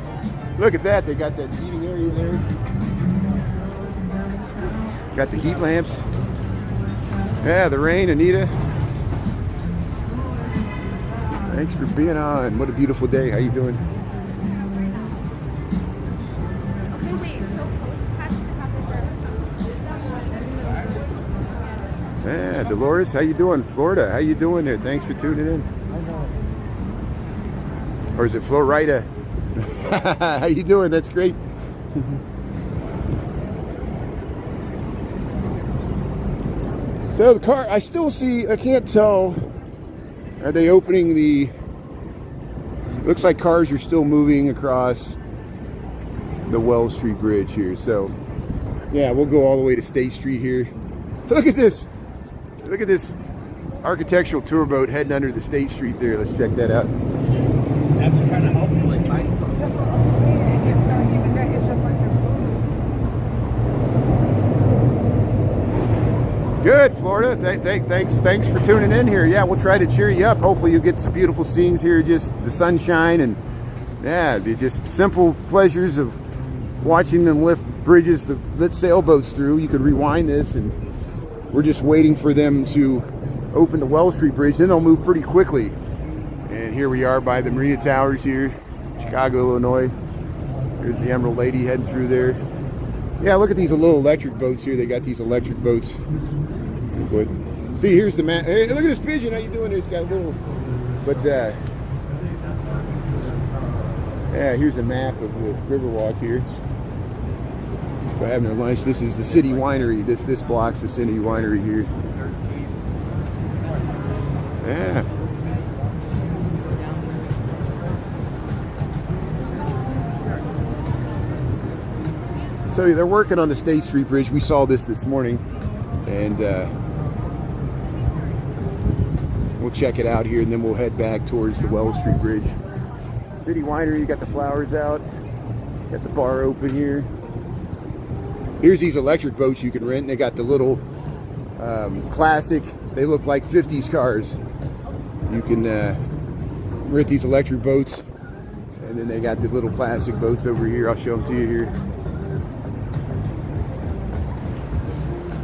Look at that. They got that seating area there. Got the heat lamps. Yeah, the rain, Anita. Thanks for being on. What a beautiful day. How you doing? Yeah, Dolores, how you doing? Florida, how you doing there? Thanks for tuning in. Or is it Florida? How you doing? That's great. So the car, I still see, I can't tell. Are they opening the, looks like cars are still moving across the Wells Street Bridge here. So yeah, we'll go all the way to State Street here. Look at this. Look at this architectural tour boat heading under the State Street there. Let's check that out. That's trying to help you, like, Mike. That's what I'm saying. It's not even that. It's just like a Good, Florida. Thanks for tuning in here. Yeah, we'll try to cheer you up. Hopefully you'll get some beautiful scenes here, just the sunshine and yeah, just simple pleasures of watching them lift bridges that lit sailboats through. You could rewind this, and we're just waiting for them to open the Wells Street Bridge. Then they'll move pretty quickly. And here we are by the Marina Towers here, Chicago, Illinois. There's the Emerald Lady heading through there. Yeah, look at these little electric boats here. They got these electric boats. But see, here's the map. Hey, look at this pigeon. How you doing? It's got a little, but yeah, here's a map of the Riverwalk here. We're having our lunch. This is the City Winery. This blocks the City Winery here. Yeah. So they're working on the State Street Bridge. We saw this morning, and we'll check it out here, and then we'll head back towards the Wells Street Bridge. City Winery, you got the flowers out. Got the bar open here. Here's these electric boats you can rent. They got the little classic, they look like 50s cars. You can rent these electric boats. And then they got the little classic boats over here. I'll show them to you here.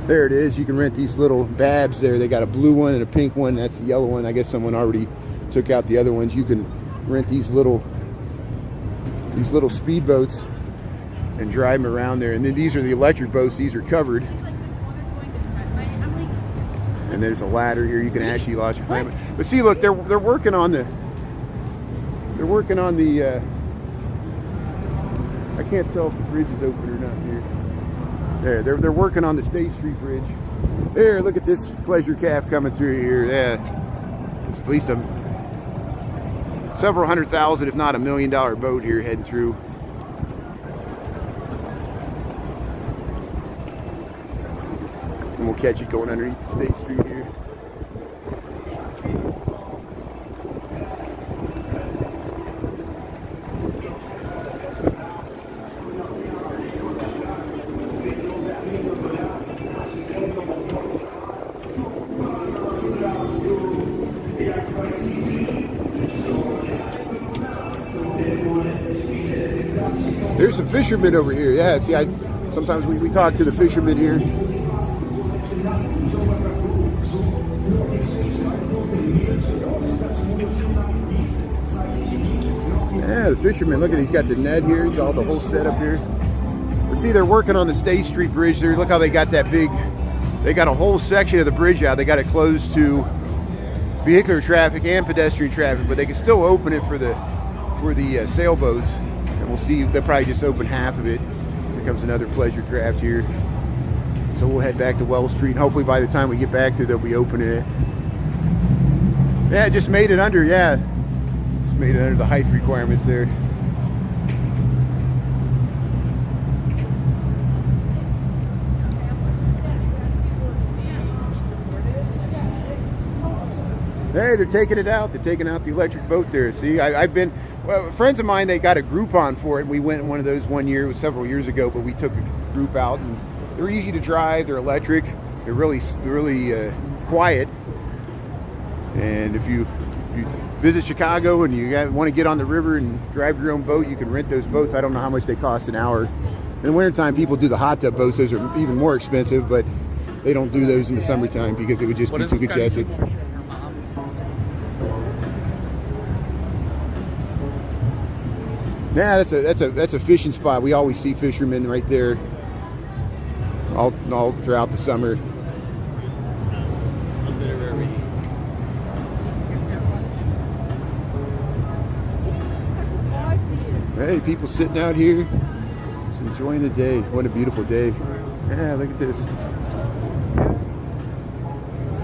There it is. You can rent these little babs there. They got a blue one and a pink one. That's the yellow one. I guess someone already took out the other ones. You can rent these little speedboats and drive them around there. And then these are the electric boats. These are covered. And there's a ladder here. You can actually launch your climb. But see, look, they're working on the. They're working on the. I can't tell if the bridge is open or not here. There, they're working on the State Street Bridge. There, look at this pleasure craft coming through here. Yeah, it's at least a several $100,000, if not $1 million boat here heading through. And we'll catch it going underneath State Street here. There's some fishermen over here. Yeah, see, sometimes we talk to the fishermen here. Yeah, the fishermen. Look at, he's got the net here. It's all the whole setup here. But see, they're working on the State Street Bridge there. Look how they got that big. They got a whole section of the bridge out. They got it closed to vehicular traffic and pedestrian traffic, but they can still open it for the sailboats. And we'll see. They'll probably just open half of it. Here comes another pleasure craft here. So we'll head back to Wells Street. And hopefully by the time we get back there, they'll be opening it. Yeah, just made it under. Yeah, just made it under the height requirements there. Hey, they're taking it out. They're taking out the electric boat there. See, I've been, well, friends of mine, they got a Groupon for it. We went one of those one year, it was several years ago, but we took a group out, and they're easy to drive. They're electric. They're really quiet. And if you visit Chicago and you want to get on the river and drive your own boat, you can rent those boats. I don't know how much they cost an hour. In the wintertime, people do the hot tub boats. Those are even more expensive, but they don't do those in the summertime because it would just be too congested. Yeah, that's a fishing spot. We always see fishermen right there all throughout the summer. Hey, people sitting out here, just enjoying the day. What a beautiful day. Yeah, look at this.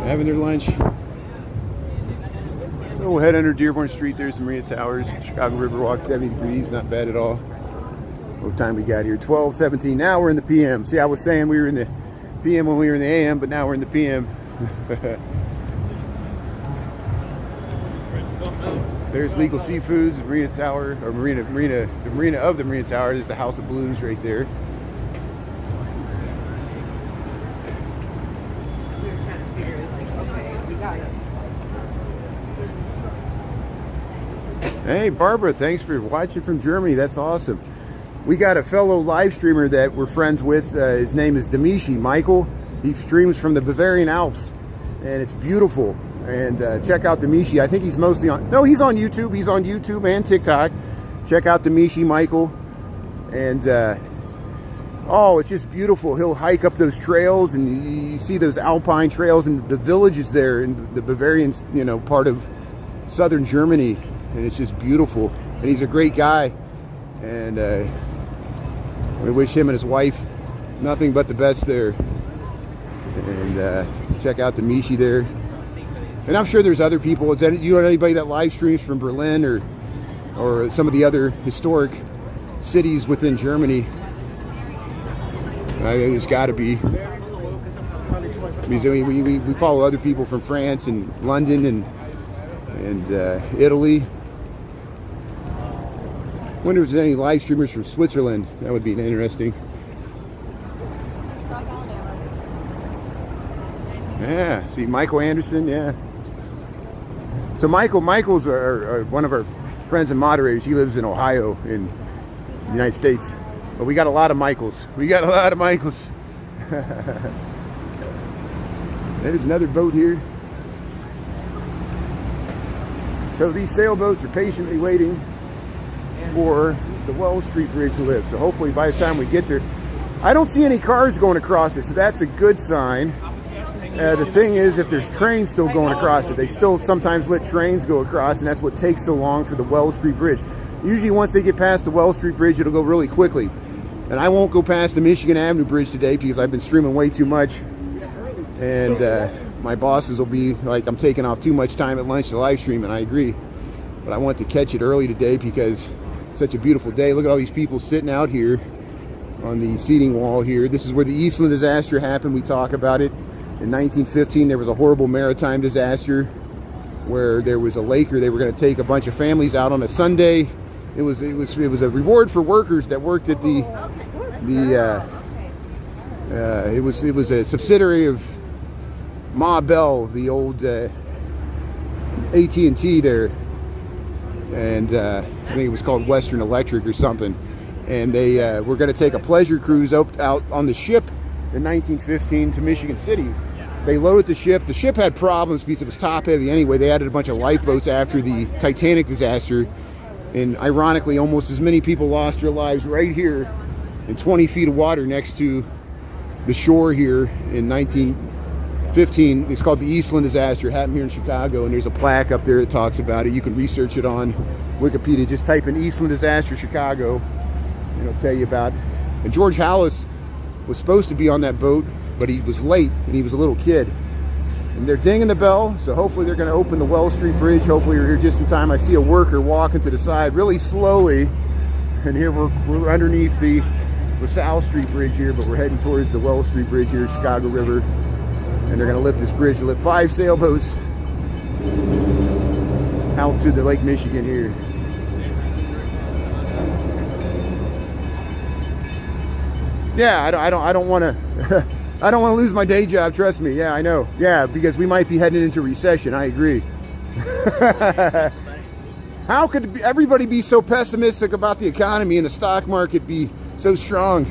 Having their lunch. So we'll head under Dearborn Street. There's the Marina Towers. Chicago Riverwalk, 70 degrees. Not bad at all. What time we got here? 12:17. Now we're in the PM. See, I was saying we were in the PM when we were in the AM, but now we're in the PM. There's Legal Seafoods, Marina Tower, or the Marina of the Marina Tower. There's the House of Blues right there. Hey, Barbara, thanks for watching from Germany. That's awesome. We got a fellow live streamer that we're friends with. His name is Demishi, Michael. He streams from the Bavarian Alps, and it's beautiful. And check out Demishi. I think he's mostly on... No, he's on YouTube. He's on YouTube and TikTok. Check out Demishi, Michael. And, oh, it's just beautiful. He'll hike up those trails, and you see those alpine trails and the villages there in the Bavarian, part of southern Germany. And it's just beautiful. And he's a great guy. And we wish him and his wife nothing but the best there. And check out Demishi there. And I'm sure there's other people. Do you know anybody that live streams from Berlin or some of the other historic cities within Germany? There's got to be. We follow other people from France and London and Italy. Wonder if there's any live streamers from Switzerland. That would be interesting. Yeah, see Michael Anderson, yeah. So Michael's one of our friends and moderators. He lives in Ohio in the United States. But we got a lot of Michaels. There's another boat here. So these sailboats are patiently waiting for the Wells Street Bridge to lift. So hopefully by the time we get there, I don't see any cars going across it, so that's a good sign. The thing is, if there's trains still going across it, they still sometimes let trains go across, and that's what takes so long for the Wells Street Bridge. Usually once they get past the Wells Street Bridge, it'll go really quickly. And I won't go past the Michigan Avenue Bridge today because I've been streaming way too much. And my bosses will be like, I'm taking off too much time at lunch to live stream, and I agree. But I want to catch it early today because it's such a beautiful day. Look at all these people sitting out here on the seating wall here. This is where the Eastland disaster happened. We talk about it. In 1915, there was a horrible maritime disaster where there was a laker. They were going to take a bunch of families out on a Sunday. It was a reward for workers that worked at it was a subsidiary of Ma Bell, the old AT&T there, and I think it was called Western Electric or something. And they were going to take a pleasure cruise out on the ship in 1915 to Michigan City. They loaded the ship. The ship had problems because it was top heavy anyway. They added a bunch of lifeboats after the Titanic disaster. And ironically, almost as many people lost their lives right here in 20 feet of water next to the shore here in 1915. It's called the Eastland disaster. It happened here in Chicago, and there's a plaque up there that talks about it. You can research it on Wikipedia. Just type in Eastland disaster Chicago, and it'll tell you about it. And George Hallis was supposed to be on that boat, but he was late, and he was a little kid. And they're dinging the bell, so hopefully they're going to open the Wells Street Bridge. Hopefully we're here just in time. I see a worker walking to the side really slowly, and here we're underneath the Lasalle Street Bridge here, but we're heading towards the Wells Street Bridge here, Chicago River, and they're going to lift this bridge to lift 5 sailboats out to the Lake Michigan here. Yeah, I don't want to I don't want to lose my day job, trust me. Yeah, I know. Yeah, because we might be heading into recession. I agree. How could everybody be so pessimistic about the economy and the stock market be so strong?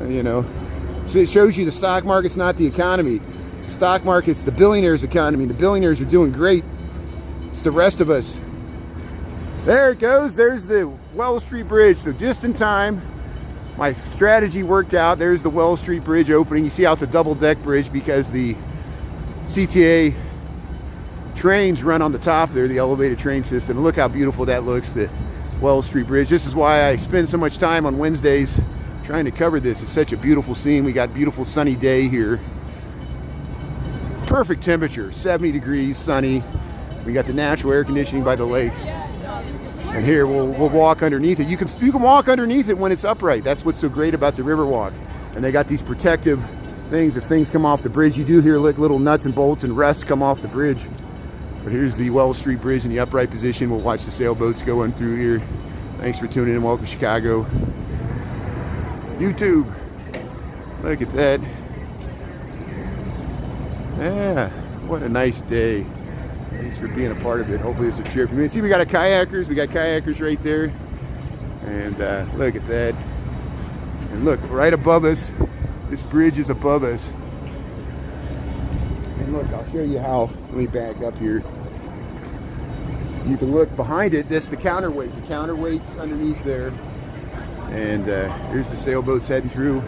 You know, so it shows you the stock market's not the economy. The stock market's the billionaires' economy. The billionaires are doing great. It's the rest of us. There it goes. There's the Wells Street Bridge. So just in time. My strategy worked out. There's the Wells Street Bridge opening. You see how it's a double-deck bridge because the CTA trains run on the top there, the elevated train system. And look how beautiful that looks, the Wells Street Bridge. This is why I spend so much time on Wednesdays trying to cover this. It's such a beautiful scene. We got beautiful sunny day here. Perfect temperature, 70 degrees, sunny. We got the natural air conditioning by the lake. And here we'll walk underneath it. You can walk underneath it when it's upright. That's what's so great about the Riverwalk. And they got these protective things. If things come off the bridge, you do hear little nuts and bolts and rests come off the bridge. But here's the Wells Street Bridge in the upright position. We'll watch the sailboats going through here. Thanks for tuning in. Welcome to Chicago. YouTube. Look at that. Yeah, what a nice day. Thanks for being a part of it. Hopefully it's a trip. See, we got kayakers. We got kayakers right there. And look at that. And look, right above us, this bridge is above us. And look, I'll show you how. Let me back up here. You can look behind it. That's the counterweight. The counterweight's underneath there. And here's the sailboats heading through.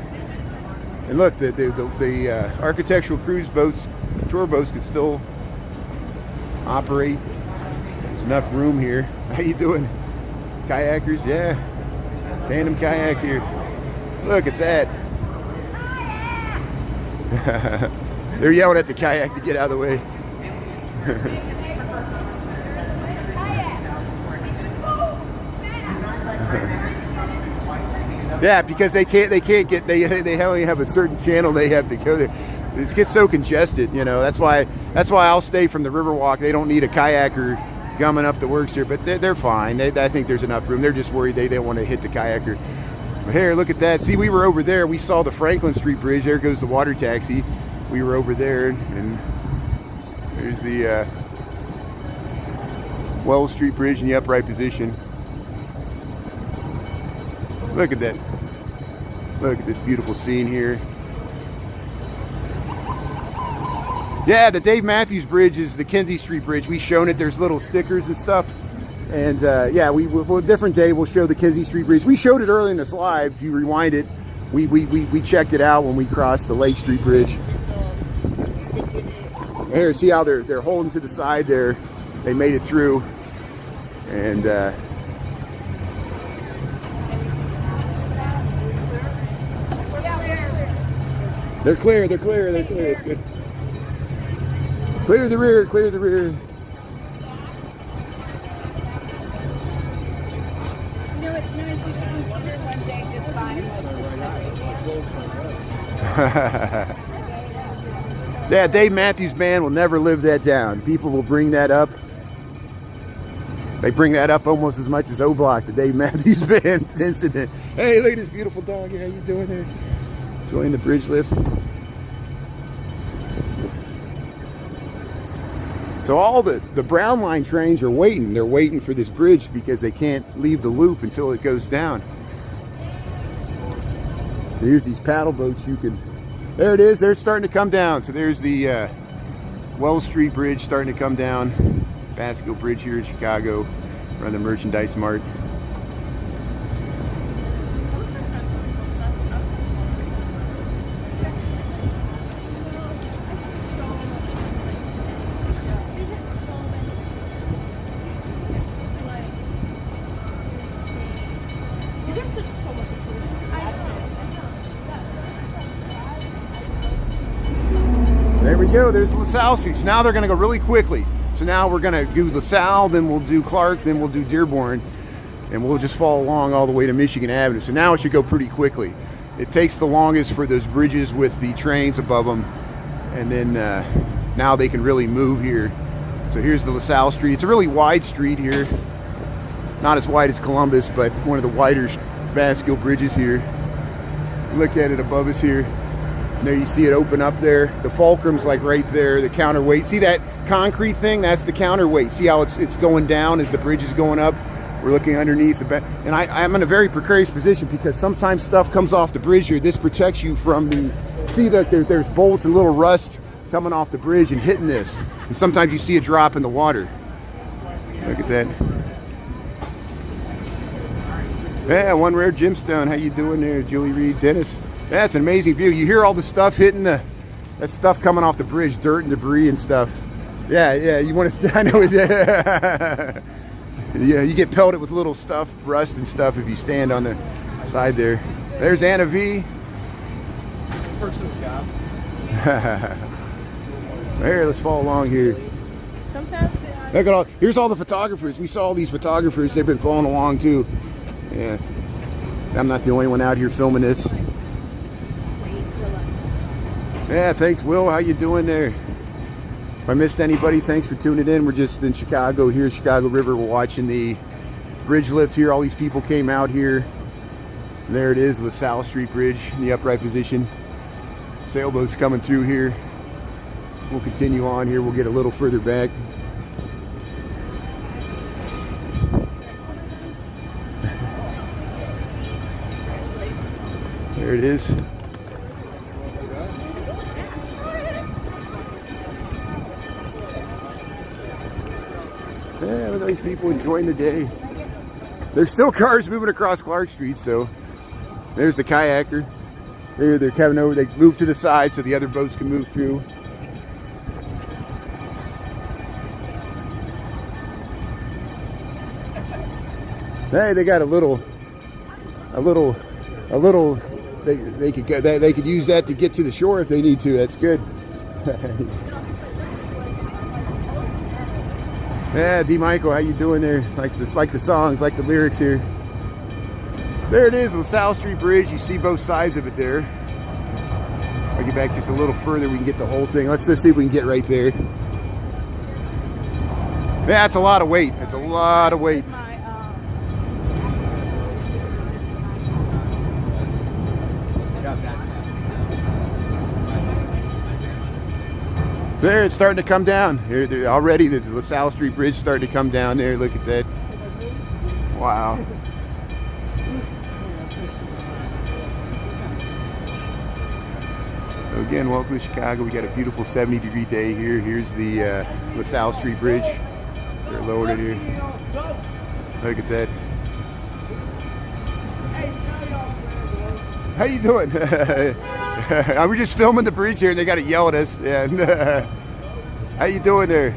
And look, the architectural cruise boats, tour boats could still operate. There's enough room here. How you doing? Kayakers, yeah. Tandem kayak here. Look at that. They're yelling at the kayak to get out of the way. Yeah, because they only have a certain channel they have to go there. It gets so congested, you know. That's why I'll stay from the Riverwalk. They don't need a kayaker gumming up the works here, but they're fine. I think there's enough room. They're just worried they don't want to hit the kayaker. But here, look at that. See, we were over there. We saw the Franklin Street Bridge. There goes the water taxi. We were over there, and there's the Wells Street Bridge in the upright position. Look at that. Look at this beautiful scene here. Yeah, the Dave Matthews Bridge is the Kinsey Street Bridge. We've shown it. There's little stickers and stuff. And yeah, we'll a different day we'll show the Kinsey Street Bridge. We showed it earlier in this live. If you rewind it, we checked it out when we crossed the Lake Street Bridge. Here, see how they're holding to the side there. They made it through. And they're clear. It's good. Clear the rear. You know, it's nice. You should consider one day just buying Yeah, Dave Matthews Band will never live that down. People will bring that up. They bring that up almost as much as O-Block, the Dave Matthews Band incident. Hey, look at this beautiful dog. How you doing there? Enjoying the bridge lift. So all the Brown Line trains are waiting. They're waiting for this bridge because they can't leave the loop until it goes down. Here's these paddle boats you can... There it is. They're starting to come down. So there's the Wells Street Bridge starting to come down. Basque Bridge here in Chicago around the Merchandise Mart. There we go, there's LaSalle Street. So now they're going to go really quickly. So now we're going to do LaSalle, then we'll do Clark, then we'll do Dearborn, and we'll just follow along all the way to Michigan Avenue. So now it should go pretty quickly. It takes the longest for those bridges with the trains above them, and then now they can really move here. So here's the LaSalle Street. It's a really wide street here. Not as wide as Columbus, but one of the wider Basque bridges here. Look at it above us here. And there you see it open up there. The fulcrum's like right there, the counterweight. See that concrete thing? That's the counterweight. See how it's going down as the bridge is going up? We're looking underneath the back. And I'm in a very precarious position because sometimes stuff comes off the bridge here. This protects you from the, see that there's bolts and little rust coming off the bridge and hitting this. And sometimes you see a drop in the water. Look at that. Yeah, One Rare Gemstone. How you doing there, Julie Reed, Dennis? That's an amazing view. You hear all the stuff hitting that stuff coming off the bridge, dirt and debris and stuff. Yeah, you want to, I know it. Yeah, you get pelted with little stuff, rust and stuff if you stand on the side there. There's Anna V. Person's job. Here, let's follow along here. Sometimes Look at all, here's all the photographers. We saw all these photographers. They've been following along too. Yeah, I'm not the only one out here filming this. Yeah, thanks, Will. How you doing there? If I missed anybody, thanks for tuning in. We're just in Chicago here, Chicago River. We're watching the bridge lift here. All these people came out here. And there it is, LaSalle Street Bridge in the upright position. Sailboats coming through here. We'll continue on here. We'll get a little further back. There it is. Yeah, look at these people enjoying the day. There's still cars moving across Clark Street, so there's the kayaker. They're coming over. They move to the side so the other boats can move through. Hey, they got a little. They could use that to get to the shore if they need to. That's good. Yeah, D. Michael, how you doing there? Like the songs, like the lyrics here. So there it is, LaSalle Street Bridge. You see both sides of it there. I'll get back just a little further. We can get the whole thing. Let's see if we can get right there. Yeah, it's a lot of weight. It's a lot of weight. My, There, it's starting to come down. Here, already the LaSalle Street Bridge starting to come down there. Look at that. Wow. So again, welcome to Chicago. We got a beautiful 70-degree day here. Here's the LaSalle Street Bridge. They're lowered it here. Look at that. How you doing? We're just filming the bridge here, and they got to yell at us. And how you doing there?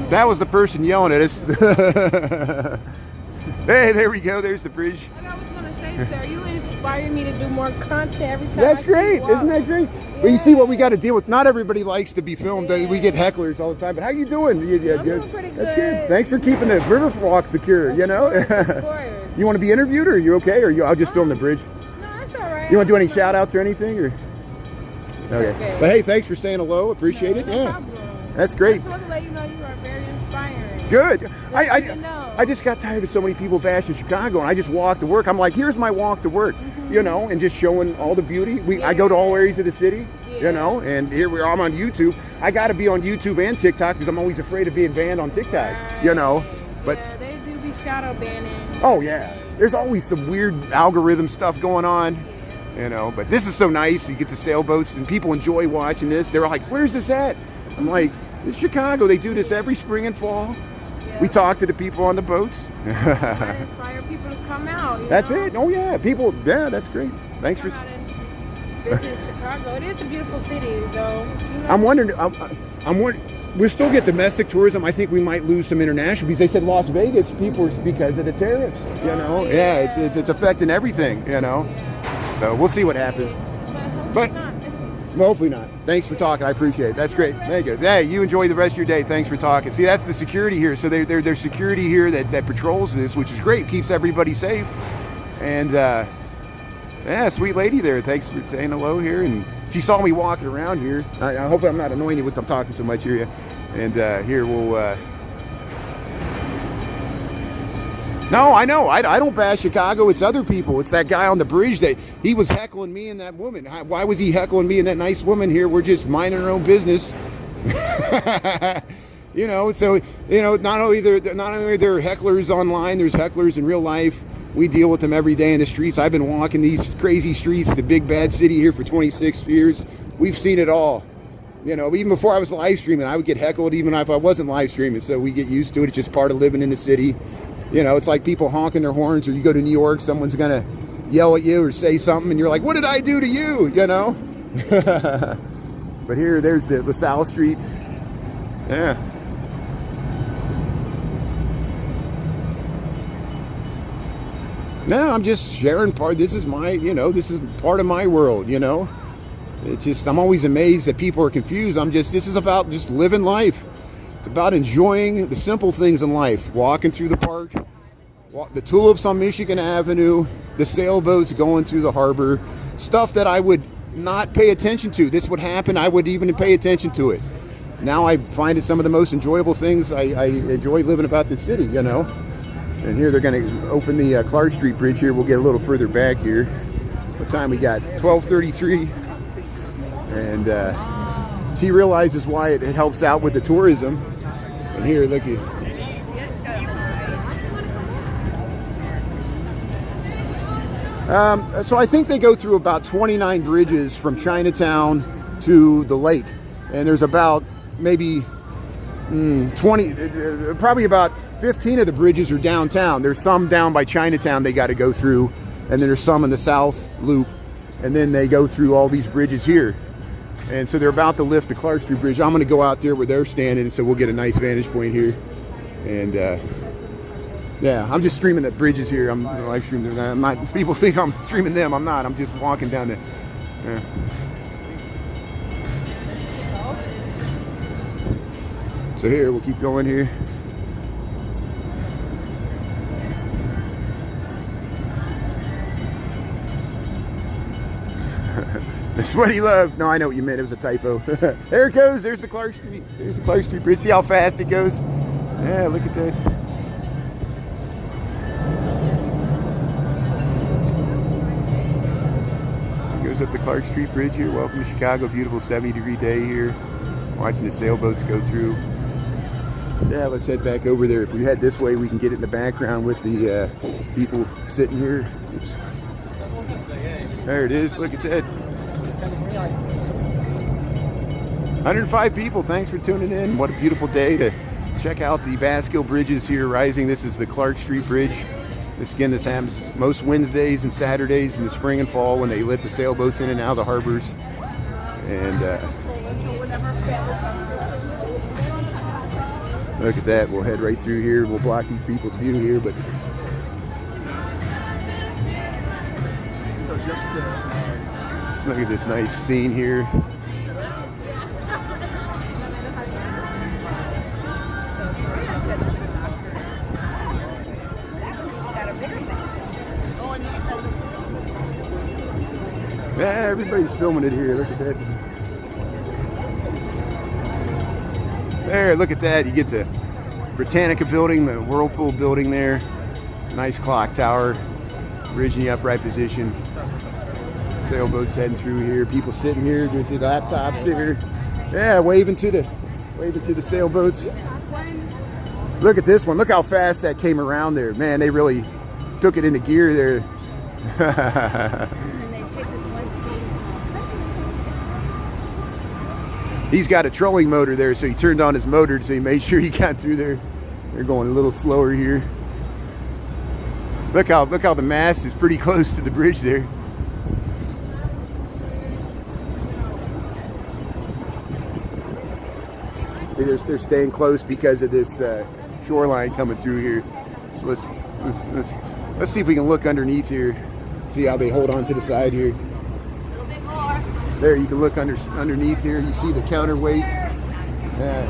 That was the person yelling at us. Hey, there we go. There's the bridge. Like I was gonna say, sir, you inspire me to do more content every time. That's I see you great, walk. isn't that great? Yeah. Well, you see what we got to deal with. Not everybody likes to be filmed. Yeah. We get hecklers all the time. But how you doing? I'm doing pretty That's good. good. Thanks for keeping the Riverwalk secure. You know. Of course. You want to be interviewed, or are you okay? Or I'll just film the bridge. No, that's all right. You want to do any shout outs or anything? Or okay. But hey, thanks for saying hello. Appreciate it. No Yeah. problem. That's great. I just want to let you know you are very inspiring. Good. You know. I just got tired of so many people bashing Chicago, and I just walk to work. I'm like, here's my walk to work, you know, and just showing all the beauty. I go to all areas of the city, you know, and here we are. I'm on YouTube. I got to be on YouTube and TikTok because I'm always afraid of being banned on TikTok, you know. But yeah, they do be shadow banning. oh yeah, there's always some weird algorithm stuff going on, you know. But this is so nice. You get to Sailboats, and people enjoy watching this. They're like, "Where's this at?" I'm like, "It's Chicago. They do this every spring and fall." We talk to the people on the boats. I inspire people to come out. That's know? it. Oh yeah, people. Yeah, that's great. Thanks for. Come out and visit Chicago. It is a beautiful city, though. You know? I'm wondering. I'm wondering. We'll still get domestic tourism. I think we might lose some international because they said Las Vegas people because of the tariffs. You know. Yeah, it's affecting everything. You know. So we'll see what happens. But Hopefully not. Thanks for talking. I appreciate it. That's great. Thank you. Hey, you enjoy the rest of your day. Thanks for talking. See, that's the security here. So there's security here that patrols this, which is great. Keeps everybody safe. And yeah, sweet lady there. Thanks for saying hello here. And she saw me walking around here. I hope I'm not annoying you with I'm talking so much here. And here we'll. No, I know. I don't bash Chicago. It's other people. It's that guy on the bridge that he was heckling me and that woman. Why was he heckling me and that nice woman here? We're just minding our own business. You know, so, you know, not only are there hecklers online, there's hecklers in real life. We deal with them every day in the streets. I've been walking these crazy streets, the big bad city here for 26 years. We've seen it all. You know, even before I was live streaming, I would get heckled even if I wasn't live streaming. So we get used to it. It's just part of living in the city. You know, it's like people honking their horns, or you go to New York, someone's going to yell at you or say something, and you're like, what did I do to you? You know? But here, there's the LaSalle Street. Yeah. No, I'm just sharing part. This is my, you know, this is part of my world, you know? It's just, I'm always amazed that people are confused. This is about just living life. It's about enjoying the simple things in life. Walking through the park, the tulips on Michigan Avenue, the sailboats going through the harbor, stuff that I would not pay attention to. This would happen, I would even pay attention to it. Now I find it some of the most enjoyable things. I enjoy living about this city, you know. And here they're going to open the Clark Street Bridge here. We'll get a little further back here. What time we got? 12:33. And she realizes why it helps out with the tourism. And here, look at. So I think they go through about 29 bridges from Chinatown to the lake. And there's about maybe 20, probably about 15 of the bridges are downtown. There's some down by Chinatown they got to go through. And then there's some in the South Loop. And then they go through all these bridges here. And so they're about to lift the Clark Street Bridge. I'm going to go out there where they're standing, so we'll get a nice vantage point here. And yeah, I'm just streaming the bridges here. I'm live streaming. I'm not. People think I'm streaming them. I'm not. I'm just walking down there. Yeah. So here, we'll keep going here. That's what he loved. No, I know what you meant. It was a typo. There it goes. There's the Clark Street. There's the Clark Street Bridge. See how fast it goes? Yeah, look at that. Goes up the Clark Street Bridge here. Welcome to Chicago. Beautiful 70-degree day here. Watching the sailboats go through. Yeah, let's head back over there. If we head this way, we can get it in the background with the people sitting here. Oops. There it is. Look at that. 105 people. Thanks for tuning in. What a beautiful day to check out the Basque bridges here rising. This is the Clark Street Bridge. This happens most Wednesdays and Saturdays in the spring and fall when they let the sailboats in and out of the harbors. And look at that. We'll head right through here. We'll block these people's view here, but look at this nice scene here. Yeah, everybody's filming it here. Look at that. There, look at that. You get the Britannica building, the Whirlpool building there. Nice clock tower. Bridge in the upright position. Sailboats heading through here. People sitting here with the laptops here. Yeah, waving to the sailboats. Look at this one. Look how fast that came around there. Man, they really took it into gear there. He's got a trolling motor there, so he turned on his motor, so he made sure he got through there. They're going a little slower here. Look how the mast is pretty close to the bridge there. See, they're staying close because of this shoreline coming through here. So let's see if we can look underneath here. See how they hold on to the side here. There, you can look underneath here. You see the counterweight. Yeah.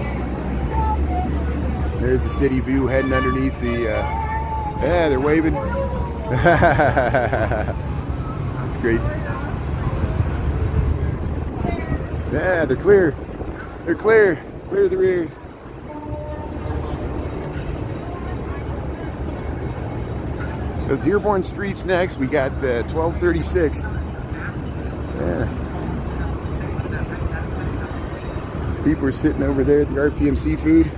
There's the city view heading underneath the. Yeah, they're waving. That's great. Yeah, they're clear. They're clear. Clear the rear. So Dearborn Street's next. We got 1236. Yeah. People are sitting over there at the RPM Seafood.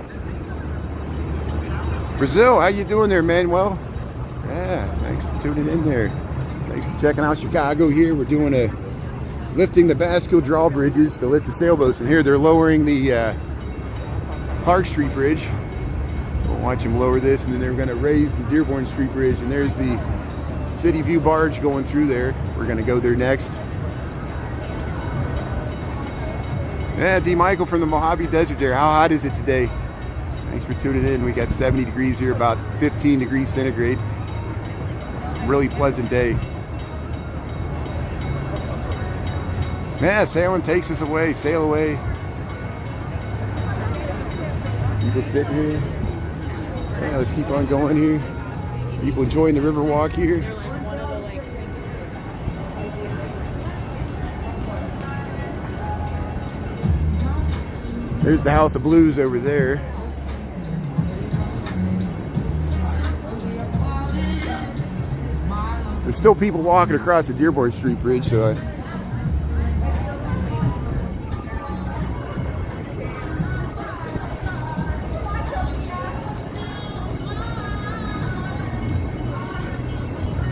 Brazil, how you doing there, Manuel? Yeah, thanks for tuning in there. Thanks for checking out Chicago here. We're doing lifting the Basque drawbridges to lift the sailboats. And here they're lowering the Clark Street Bridge. We'll watch them lower this, and then they're going to raise the Dearborn Street Bridge. And there's the City View barge going through there. We're going to go there next. Yeah, D. Michael from the Mojave Desert there. How hot is it today? Thanks for tuning in. We got 70 degrees here, about 15 degrees centigrade. Really pleasant day. Yeah, sailing takes us away. Sail away. People sitting here. Yeah, let's keep on going here. People enjoying the Riverwalk here. There's the House of Blues over there. There's still people walking across the Dearborn Street Bridge, so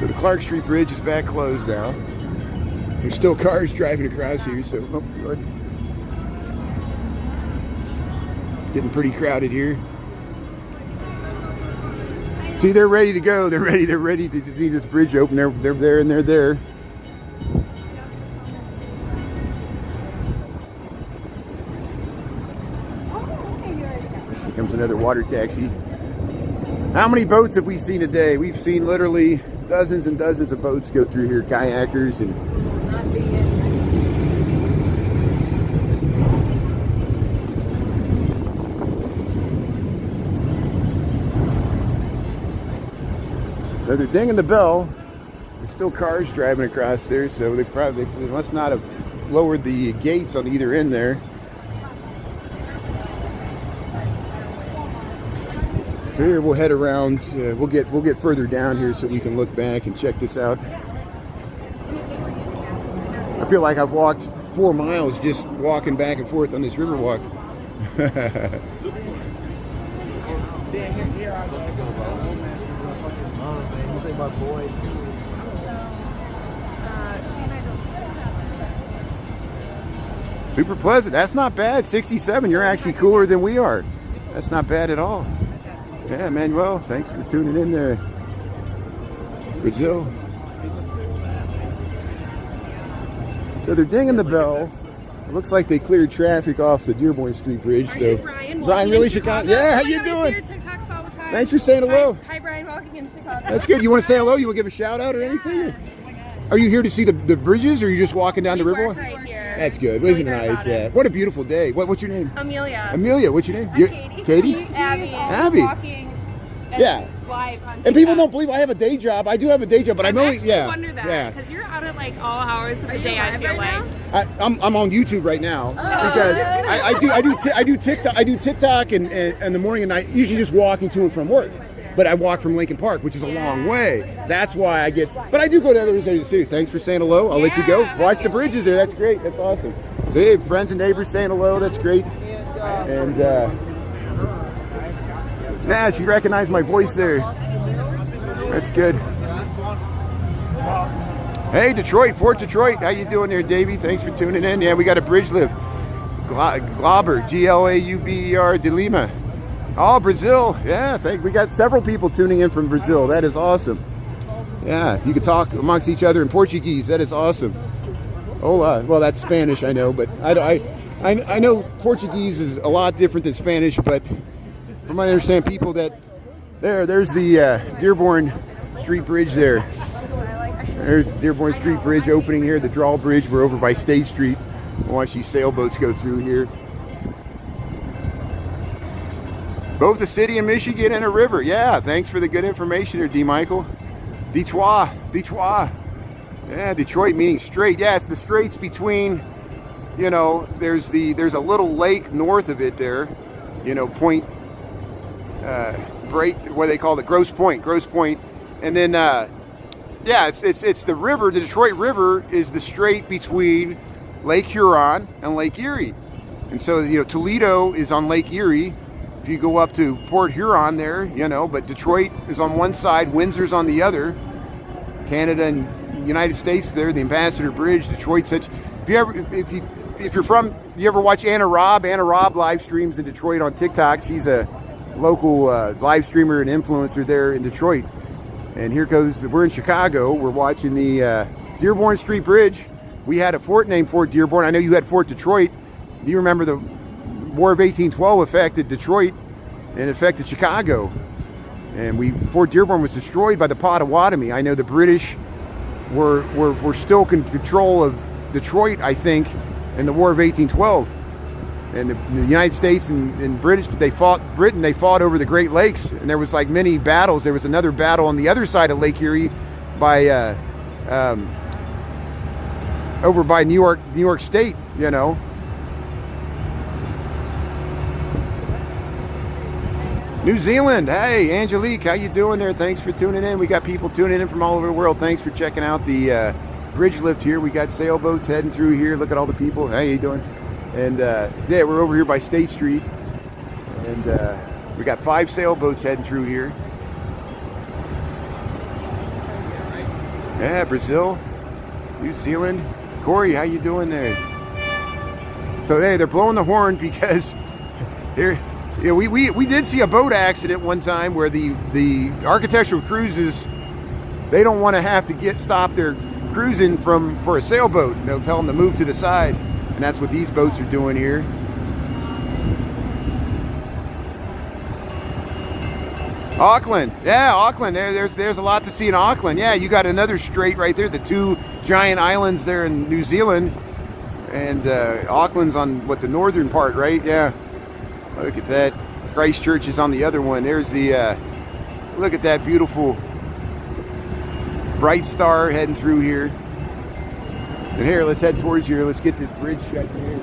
the Clark Street Bridge is back closed now. There's still cars driving across here, so getting pretty crowded here. See, they're ready to go. They're ready to see this bridge open. They're there and they're there. Here comes another water taxi. How many boats have we seen a day? We've seen literally dozens and dozens of boats go through here, kayakers and they're dinging the bell. There's still cars driving across there, so they must not have lowered the gates on either end there. So here we'll head around. We'll get further down here so we can look back and check this out. I feel like I've walked 4 miles just walking back and forth on this Riverwalk. Super pleasant. That's not bad. 67. You're actually cooler than we are. That's not bad at all. Yeah, Manuel, thanks for tuning in there. Brazil. So they're dinging the bell. It looks like they cleared traffic off the Dearborn Street Bridge. Are so you Brian? Brian, really Chicago? Yeah, how you I doing? see your TikToks all the time. Thanks for saying hello. Hi, Brian, walking in Chicago. That's good. You want to say hello? You want to give a shout out or anything? Are you here to see the bridges, or are you just walking down the Riverwalk? Right here. That's good. So Isn't it we heard nice? about Yeah. it. What a beautiful day. What's your name? Amelia. Amelia. What's your name? I'm Katie. Katie? Abby. Abby. Walking Yeah. live on And people TikTok. don't believe I have a day job. I do have a day job, but I'm only I wonder that because you're out at like all hours of the day. I feel like. I'm on YouTube right now because I do TikTok and in the morning and night, usually just walking to and from work. But I walk from Lincoln Park, which is a long way. That's why I get. But I do go to other areas too. Thanks for saying hello. I'll let you go. Watch the bridges there. That's great. That's awesome. See, friends and neighbors saying hello. That's great. And nah, she recognized my voice there. That's good. Hey, Detroit, Fort Detroit. How you doing there, Davey? Thanks for tuning in. Yeah, we got a bridge lift. Glauber, G-L-A-U-B-E-R, de Lima. Oh, Brazil. Yeah, we got several people tuning in from Brazil. That is awesome. Yeah, you can talk amongst each other in Portuguese. That is awesome. Hola. Well, that's Spanish, I know, but I know Portuguese is a lot different than Spanish, but from what I understand, people that there's the Dearborn Street Bridge there. There's Dearborn Street Bridge opening here, the drawbridge. We're over by State Street. Watch these sailboats go through here. Both a city of Michigan and a river. Yeah, thanks for the good information there, D. Michael. Detroit. Yeah, Detroit meaning strait. Yeah, it's the straits between, there's a little lake north of it there, Point Break, what they call it, Grosse Point. And then, yeah, it's the river. The Detroit River is the strait between Lake Huron and Lake Erie. And so, Toledo is on Lake Erie. If you go up to Port Huron there, but Detroit is on one side, Windsor's on the other. Canada and United States there, the Ambassador Bridge, Detroit such. If you're from, you ever watch Anna Robb? Anna Robb live streams in Detroit on TikTok. She's a local live streamer and influencer there in Detroit. And here goes, we're in Chicago. We're watching the Dearborn Street Bridge. We had a fort named Fort Dearborn. I know you had Fort Detroit. Do you remember the War of 1812 affected Detroit and affected Chicago? And Fort Dearborn was destroyed by the Potawatomi. I know the British were still in control of Detroit, I think, in the War of 1812. And the United States and British, they fought over the Great Lakes, and there was like many battles. There was another battle on the other side of Lake Erie by over by New York State, New Zealand. Hey, Angelique, how you doing there? Thanks for tuning in. We got people tuning in from all over the world. Thanks for checking out the bridge lift here. We got sailboats heading through here. Look at all the people. How you doing? And yeah, we're over here by State Street, and we got 5 sailboats heading through here. Yeah, Brazil, New Zealand. Corey, how you doing there? So hey, they're blowing the horn because here. We did see a boat accident one time where the architectural cruises, they don't want to have to stop their cruising for a sailboat. They'll tell them to move to the side, and that's what these boats are doing here. Auckland, yeah, Auckland. There's a lot to see in Auckland. Yeah, you got another strait right there, the 2 giant islands there in New Zealand, and Auckland's on the northern part, right? Yeah. Look at that. Christchurch is on the other one. There's the, look at that beautiful Bright Star heading through here. And here, let's head towards here. Let's get this bridge shut here.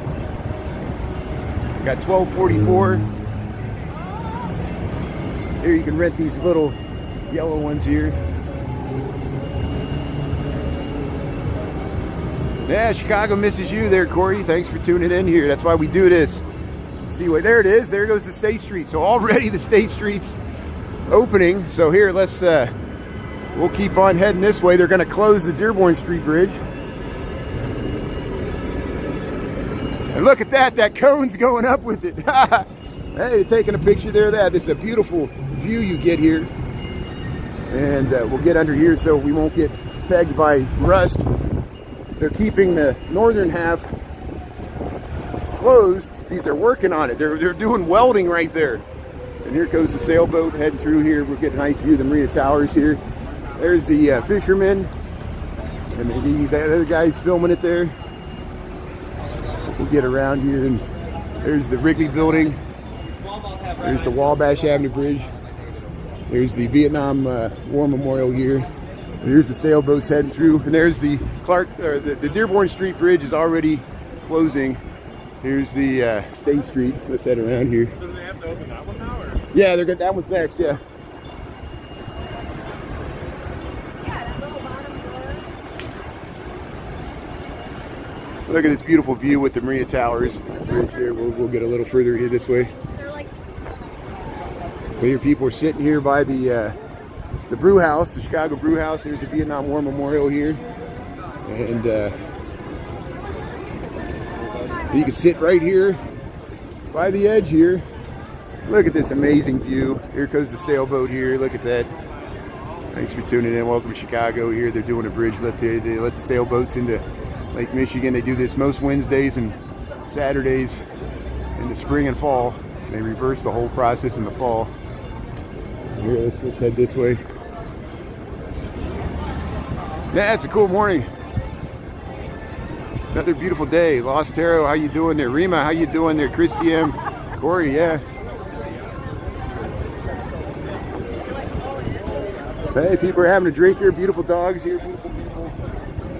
We got 1244. Here you can rent these little yellow ones here. Yeah, Chicago misses you there, Corey. Thanks for tuning in here. That's why we do this. See what, there it is. There goes the State Street. So already the State Street's opening. So here, let's we'll keep on heading this way. They're going to close the Dearborn Street Bridge. And look at that, that cone's going up with it. Hey, taking a picture there of that. This is a beautiful view you get here. And we'll get under here so we won't get pegged by rust. They're keeping the northern half closed because they're working on it. They're doing welding right there. And here goes the sailboat heading through here. We'll get a nice view of the Marina Towers here. There's the fishermen. And the other guy's filming it there. We'll get around here, and there's the Wrigley building. There's the Wabash Avenue Bridge. There's the Vietnam War Memorial here. And here's the sailboats heading through. And there's the Clark, or the Dearborn Street Bridge is already closing. Here's the State Street. Let's head around here. So do they have to open that one now, or? Yeah, they're good. That one's next. Yeah. Look at this beautiful view with the Marina Towers bridge here. We'll get a little further here this way. But here people are sitting here by the brew house, the Chicago Brew House. There's the Vietnam War Memorial here. And you can sit right here by the edge here. Look at this amazing view. Here goes the sailboat here. Look at that. Thanks for tuning in. Welcome to Chicago here. They're doing a bridge lift here. They let the sailboats into Lake Michigan. They do this most Wednesdays and Saturdays in the spring and fall. They reverse the whole process in the fall. Here, let's head this way. Yeah, it's a cool morning. Another beautiful day. Lost Taro, how you doing there? Rima, how you doing there? Christy M. Corey, yeah. Hey, people are having a drink here. Beautiful dogs here. Beautiful people.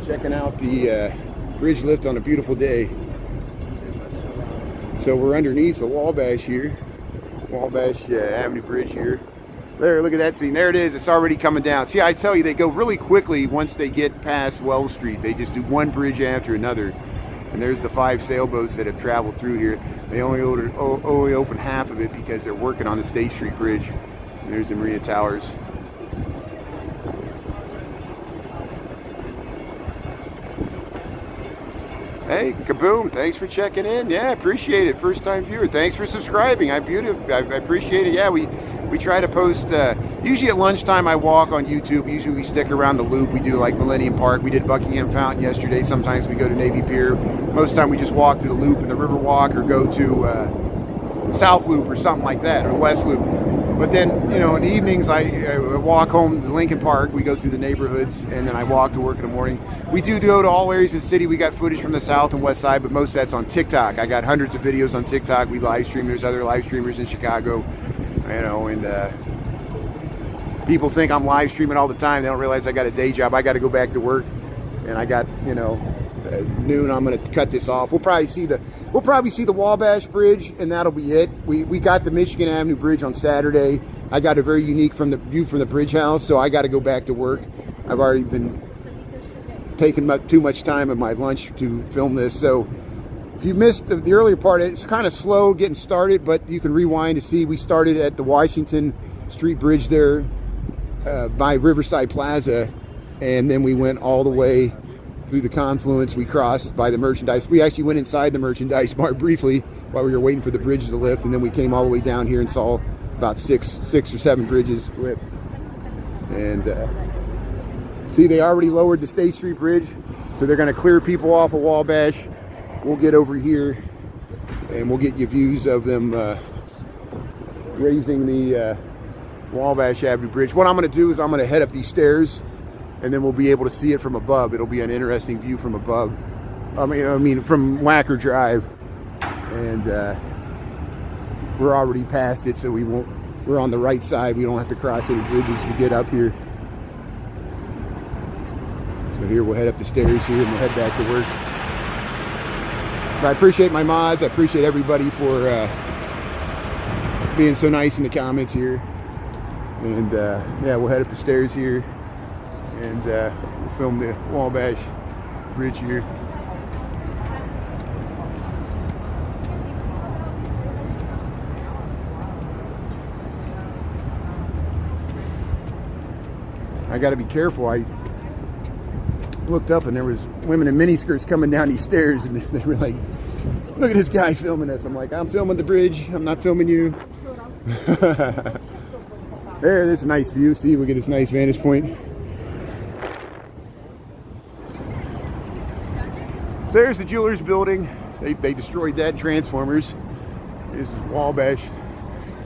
Checking out the bridge lift on a beautiful day. So we're underneath the Wabash here. Wabash Avenue Bridge here. There, look at that scene. There it is. It's already coming down. See, I tell you, they go really quickly once they get past Wells Street. They just do one bridge after another. And there's the 5 sailboats that have traveled through here. They only open half of it because they're working on the State Street Bridge. And there's the Marina Towers. Hey, Kaboom, thanks for checking in. Yeah, appreciate it. First time viewer. Thanks for subscribing. I appreciate it. Yeah, we try to post, usually at lunchtime I walk on YouTube. Usually we stick around the loop. We do like Millennium Park. We did Buckingham Fountain yesterday. Sometimes we go to Navy Pier. Most of the time we just walk through the loop in the Riverwalk or go to South Loop or something like that, or West Loop. But then, you know, in the evenings I walk home to Lincoln Park. We go through the neighborhoods, and then I walk to work in the morning. We do go to all areas of the city. We got footage from the south and west side, but most of that's on TikTok. I got hundreds of videos on TikTok. We live stream. There's other live streamers in Chicago, you know, and people think I'm live streaming all the time. They don't realize I got a day job. I got to go back to work, and I got, you know, noon. I'm going to cut this off. We'll probably see the Wabash Bridge, and that'll be it. We got the Michigan Avenue Bridge on Saturday. I got a very unique view from the bridge house, so I got to go back to work. I've already been taking too much time of my lunch to film this, so if you missed the earlier part, it's kind of slow getting started, but you can rewind to see we started at the Washington Street Bridge there by Riverside Plaza, and then we went all the way through the confluence. We crossed by the merchandise. We actually went inside the merchandise bar briefly while we were waiting for the bridge to lift, and then we came all the way down here and saw about six or seven bridges lift. And see, they already lowered the State Street Bridge, so they're going to clear people off of Wabash. We'll get over here and we'll get you views of them raising the Wabash Avenue Bridge. What I'm going to do is I'm going to head up these stairs, and then we'll be able to see it from above. It'll be an interesting view from above. I mean from Wacker Drive, and we're already past it, so we're on the right side. We don't have to cross any bridges to get up here. So here we'll head up the stairs here and we'll head back to work. But I appreciate my mods. I appreciate everybody for being so nice in the comments here. And yeah, we'll head up the stairs here and we'll film the Wabash Bridge here. I got to be careful. I looked up and there was women in miniskirts coming down these stairs, and they were like, "Look at this guy filming us." I'm like, "I'm filming the bridge. I'm not filming you." There's a nice view. See, we get this nice vantage point. So there's the jeweler's building. They destroyed that, Transformers. There's Wabash.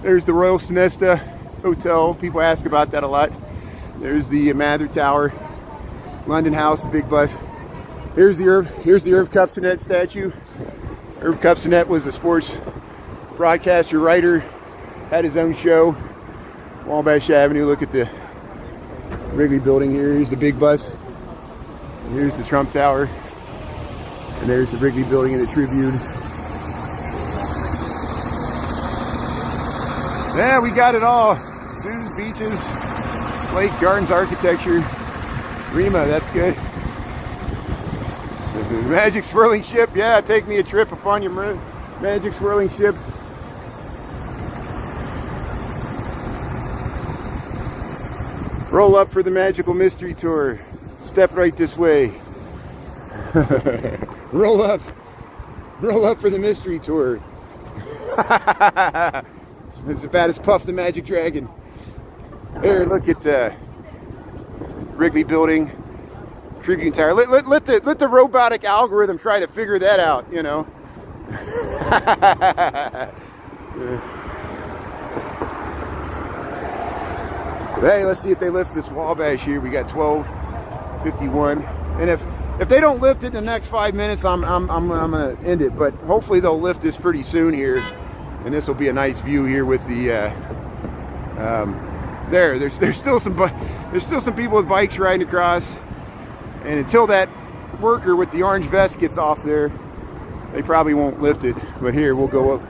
There's the Royal Sonesta Hotel. People ask about that a lot. There's the Mather Tower, London House, the big bus. Here's the Irv Kupcinet statue. Irv Kupcinet was a sports broadcaster, writer, had his own show. Wabash Avenue. Look at the Wrigley building here. Here's the big bus. And here's the Trump Tower. And there's the Wrigley building and the Tribune. Yeah, we got it all. Zoos, beaches, lake gardens, architecture. Rima, that's good. The magic swirling ship. Yeah, take me a trip upon your magic swirling ship. Roll up for the magical mystery tour. Step right this way. Roll up for the mystery tour. It's about as Puff the Magic Dragon. There, look at the Wrigley building, Tribune Tower. Let the robotic algorithm try to figure that out, you know. Hey, let's see if they lift this Wabash here. We got 12:51, and if they don't lift it in the next 5 minutes, I'm gonna end it. But hopefully they'll lift this pretty soon here, and this will be a nice view here with the. There's still some people with bikes riding across, and until that worker with the orange vest gets off there, they probably won't lift it. But here we'll go up.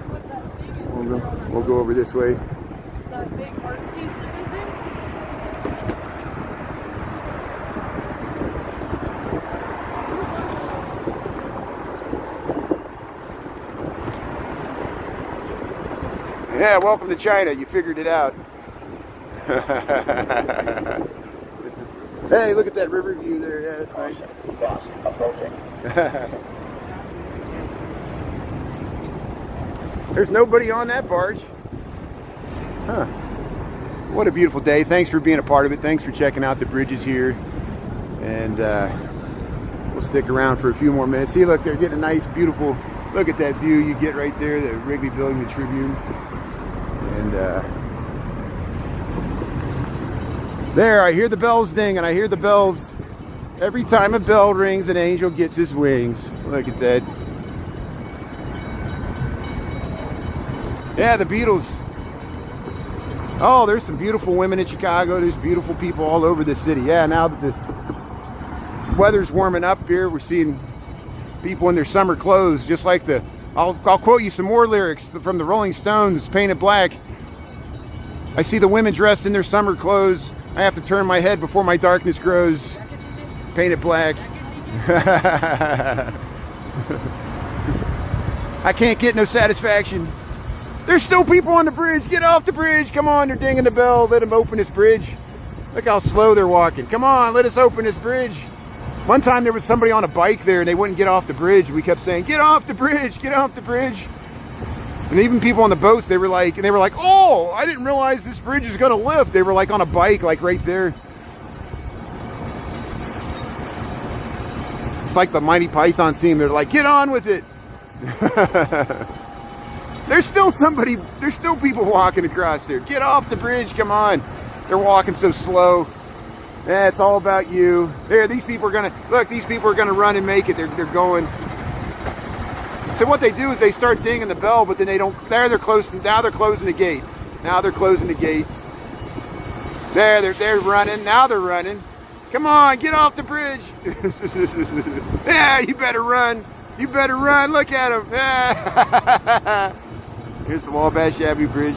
We'll go over this way. Yeah, welcome to China. You figured it out. Hey, look at that river view there. Yeah, that's nice. Bus approaching. There's nobody on that barge. Huh. What a beautiful day. Thanks for being a part of it. Thanks for checking out the bridges here. And we'll stick around for a few more minutes. See, look, they're getting a nice, beautiful, look at that view you get right there, the Wrigley building, the Tribune. And there, I hear the bells ding, and I hear the bells. Every time a bell rings, an angel gets his wings. Look at that. Yeah, the Beatles. Oh, there's some beautiful women in Chicago. There's beautiful people all over the city. Yeah, now that the weather's warming up here, we're seeing people in their summer clothes, just like the... I'll quote you some more lyrics from the Rolling Stones, Painted Black. I see the women dressed in their summer clothes. I have to turn my head before my darkness grows. Painted black. I can't get no satisfaction. There's still people on the bridge. Get off the bridge. Come on, they're dinging the bell. Let them open this bridge. Look how slow they're walking. Come on, let us open this bridge. One time there was somebody on a bike there and they wouldn't get off the bridge. We kept saying, get off the bridge, get off the bridge. And even people on the boats, they were like, oh, I didn't realize this bridge is gonna lift. They were like on a bike, like right there. It's like the Mighty Python scene. They're like, get on with it. There's still people walking across there. Get off the bridge, come on. They're walking so slow. Yeah, it's all about you. There, these people are gonna run and make it. They're going. So what they do is they start dinging the bell, but then they don't. There, they're closing. Now they're closing the gate. Now they're closing the gate. There, they're running. Now they're running. Come on, get off the bridge. Yeah, you better run. You better run. Look at him. Yeah. Here's the Wabash Avenue Bridge.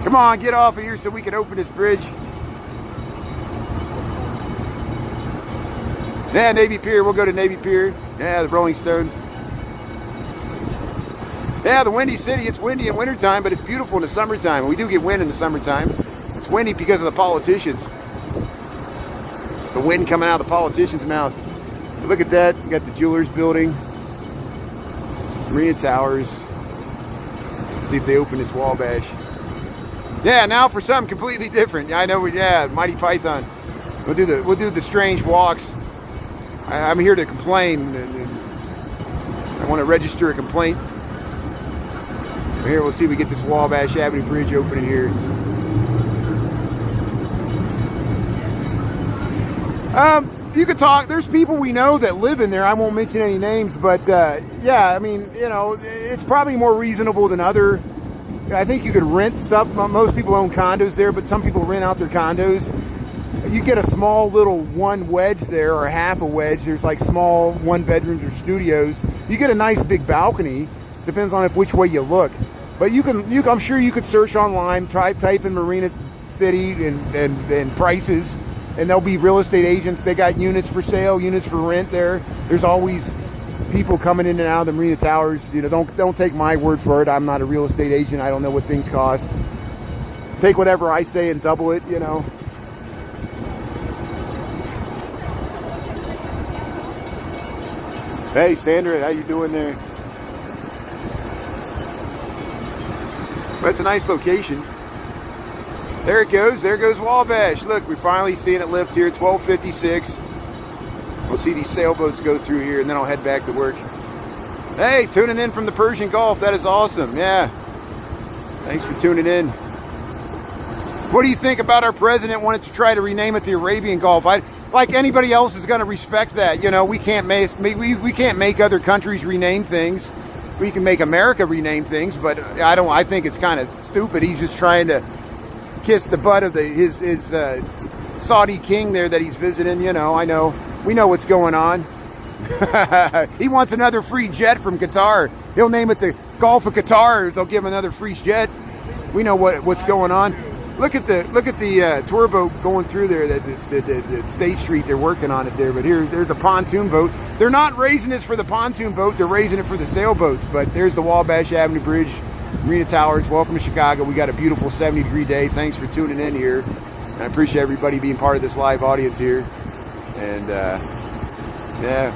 Come on, get off of here so we can open this bridge. Yeah, Navy Pier. We'll go to Navy Pier. Yeah, the Rolling Stones. Yeah, the Windy City. It's windy in wintertime, but it's beautiful in the summertime. We do get wind in the summertime. It's windy because of the politicians. It's the wind coming out of the politicians' mouth. But look at that. You got the Jewelers Building. Marina Towers. Let's see if they open this Wabash. Yeah, now for something completely different. Yeah, I know. Yeah, Mighty Python. We'll do the strange walks. I'm here to complain. I want to register a complaint. Here, we'll see if we get this Wabash Avenue Bridge opening here. You could talk. There's people we know that live in there. I won't mention any names, but yeah, I mean, you know, it's probably more reasonable than other. I think you could rent stuff. Most people own condos there, but some people rent out their condos. You get a small little one wedge there, or half a wedge. There's like small one bedrooms or studios. You get a nice big balcony. Depends on which way you look. But I'm sure you could search online, type in Marina City and prices, and there'll be real estate agents. They got units for sale, units for rent there. There's always people coming in and out of the Marina Towers. You know, don't take my word for it. I'm not a real estate agent. I don't know what things cost. Take whatever I say and double it, you know. Hey, Sandra, how you doing there? But it's a nice location. There it goes. There goes Wabash. Look, we're finally seeing it lift here. 12:56. We'll see these sailboats go through here, and then I'll head back to work. Hey, tuning in from the Persian Gulf. That is awesome. Yeah. Thanks for tuning in. What do you think about our president wanting to try to rename it the Arabian Gulf? Like anybody else is going to respect that. You know, we can't make other countries rename things. We can make America rename things, but I think it's kind of stupid. He's just trying to kiss the butt of his Saudi king there that he's visiting. You know, I know. We know what's going on. He wants another free jet from Qatar. He'll name it the Gulf of Qatar. They'll give him another free jet. We know what's going on. Look at the tour boat going through there. That State Street. They're working on it there. But there's a pontoon boat. They're not raising this for the pontoon boat. They're raising it for the sailboats. But there's the Wabash Avenue Bridge, Marina Towers. Welcome to Chicago. We got a beautiful 70-degree day. Thanks for tuning in here. And I appreciate everybody being part of this live audience here. And yeah.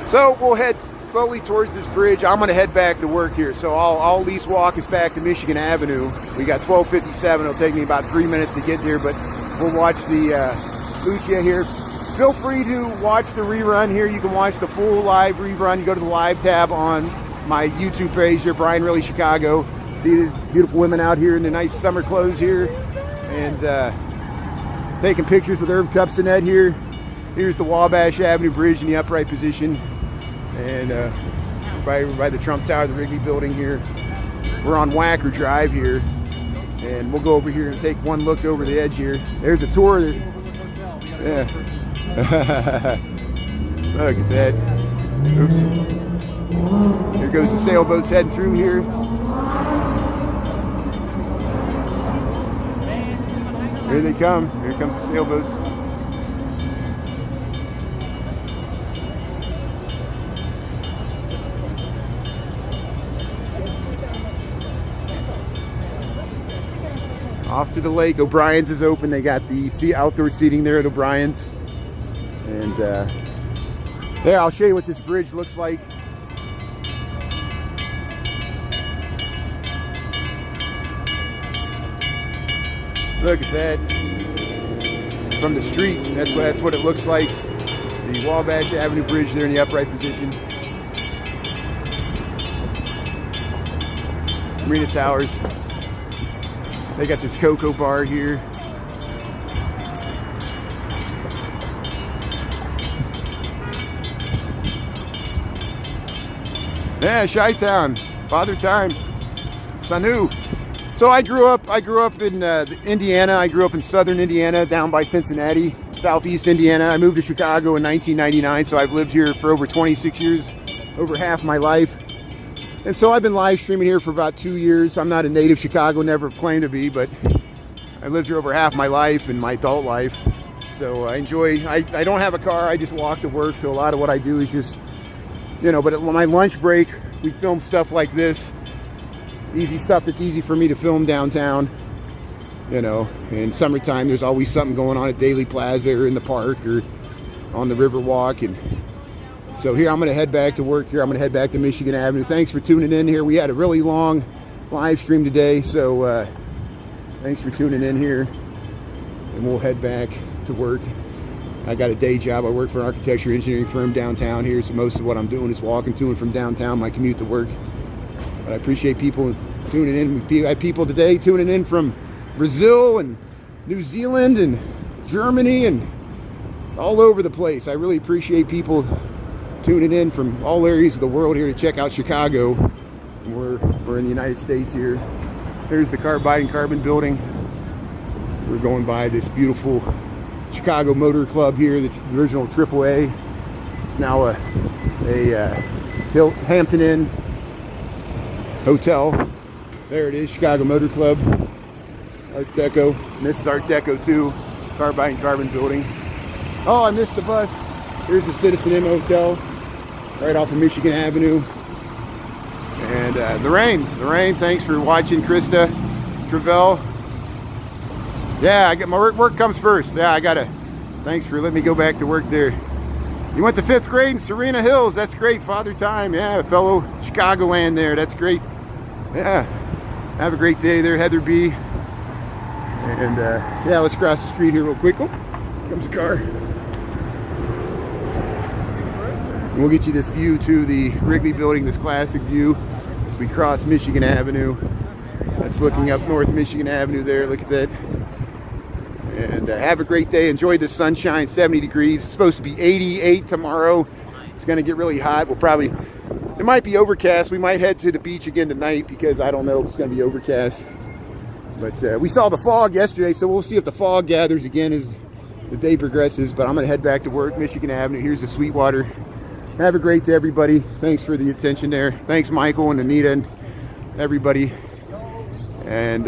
So we'll head slowly towards this bridge. I'm going to head back to work here. So I'll at least walk us back to Michigan Avenue. We got 12:57. It'll take me about 3 minutes to get there, but we'll watch the Lucia here. Feel free to watch the rerun here. You can watch the full live rerun. You go to the live tab on my YouTube page here, Brian Really Chicago. See the beautiful women out here in their nice summer clothes here. And taking pictures with Herb Cupsonet here. Here's the Wabash Avenue Bridge in the upright position. And by the Trump Tower, the Wrigley Building here. We're on Wacker Drive here. And we'll go over here and take one look over the edge here. There's a tour. Yeah. Look at that. Oops. Here goes the sailboats heading through here. Here they come. Here comes the sailboats. Off to the lake. O'Brien's is open. They got the outdoor seating there at O'Brien's. And yeah, I'll show you what this bridge looks like. Look at that. From the street, that's what it looks like. The Wabash Avenue Bridge there in the upright position. Marina Towers. They got this cocoa bar here. Yeah, Chi-Town. Father Time. Sanu. So I grew up in Indiana. I grew up in southern Indiana, down by Cincinnati, southeast Indiana. I moved to Chicago in 1999, so I've lived here for over 26 years, over half my life. And so I've been live streaming here for about 2 years. I'm not a native Chicago, never claimed to be, but I lived here over half my life in my adult life. So I enjoy, I don't have a car, I just walk to work. So a lot of what I do is just, you know, but at my lunch break, we film stuff like this. Easy stuff that's easy for me to film downtown. You know, in summertime, there's always something going on at Daily Plaza or in the park or on the Riverwalk. And so here, I'm going to head back to work here. I'm going to head back to Michigan Avenue. Thanks for tuning in here. We had a really long live stream today. So thanks for tuning in here. And we'll head back to work. I got a day job. I work for an architecture engineering firm downtown here. So most of what I'm doing is walking to and from downtown, my commute to work. But I appreciate people tuning in. We had people today tuning in from Brazil and New Zealand and Germany and all over the place. I really appreciate people tuning in from all areas of the world here to check out Chicago. We're in the United States here. There's the Carbide and Carbon building. We're going by this beautiful Chicago Motor Club here, the original AAA. It's now a Hampton Inn hotel. There it is, Chicago Motor Club. Art Deco. And this is Art Deco too. Carbide and Carbon building. Oh, I missed the bus. Here's the Citizen M Hotel, right off of Michigan Avenue. And the rain. Thanks for watching, Krista Travell. Yeah, I got my work comes first. Yeah, thanks for letting me go back to work there. You went to 5th grade in Serena Hills. That's great, Father Time. Yeah, a fellow Chicagoland there. That's great. Yeah, have a great day there, Heather B. And yeah, let's cross the street here real quick. Oh, comes a car. And we'll get you this view to the Wrigley building, this classic view as we cross Michigan Avenue. That's looking up North Michigan Avenue there. Look at that. And have a great day. Enjoy the sunshine, 70 degrees. It's supposed to be 88 tomorrow. It's going to get really hot. It might be overcast. We might head to the beach again tonight because I don't know if it's going to be overcast. But we saw the fog yesterday, so we'll see if the fog gathers again as the day progresses. But I'm going to head back to work, Michigan Avenue. Here's the Sweetwater. Have a great day, everybody. Thanks for the attention there. Thanks, Michael and Anita and everybody. And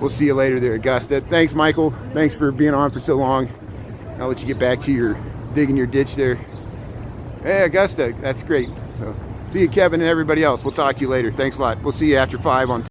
we'll see you later there, Augusta. Thanks, Michael. Thanks for being on for so long. I'll let you get back to your digging your ditch there. Hey, Augusta, that's great. So, see you, Kevin, and everybody else. We'll talk to you later. Thanks a lot. We'll see you after 5 on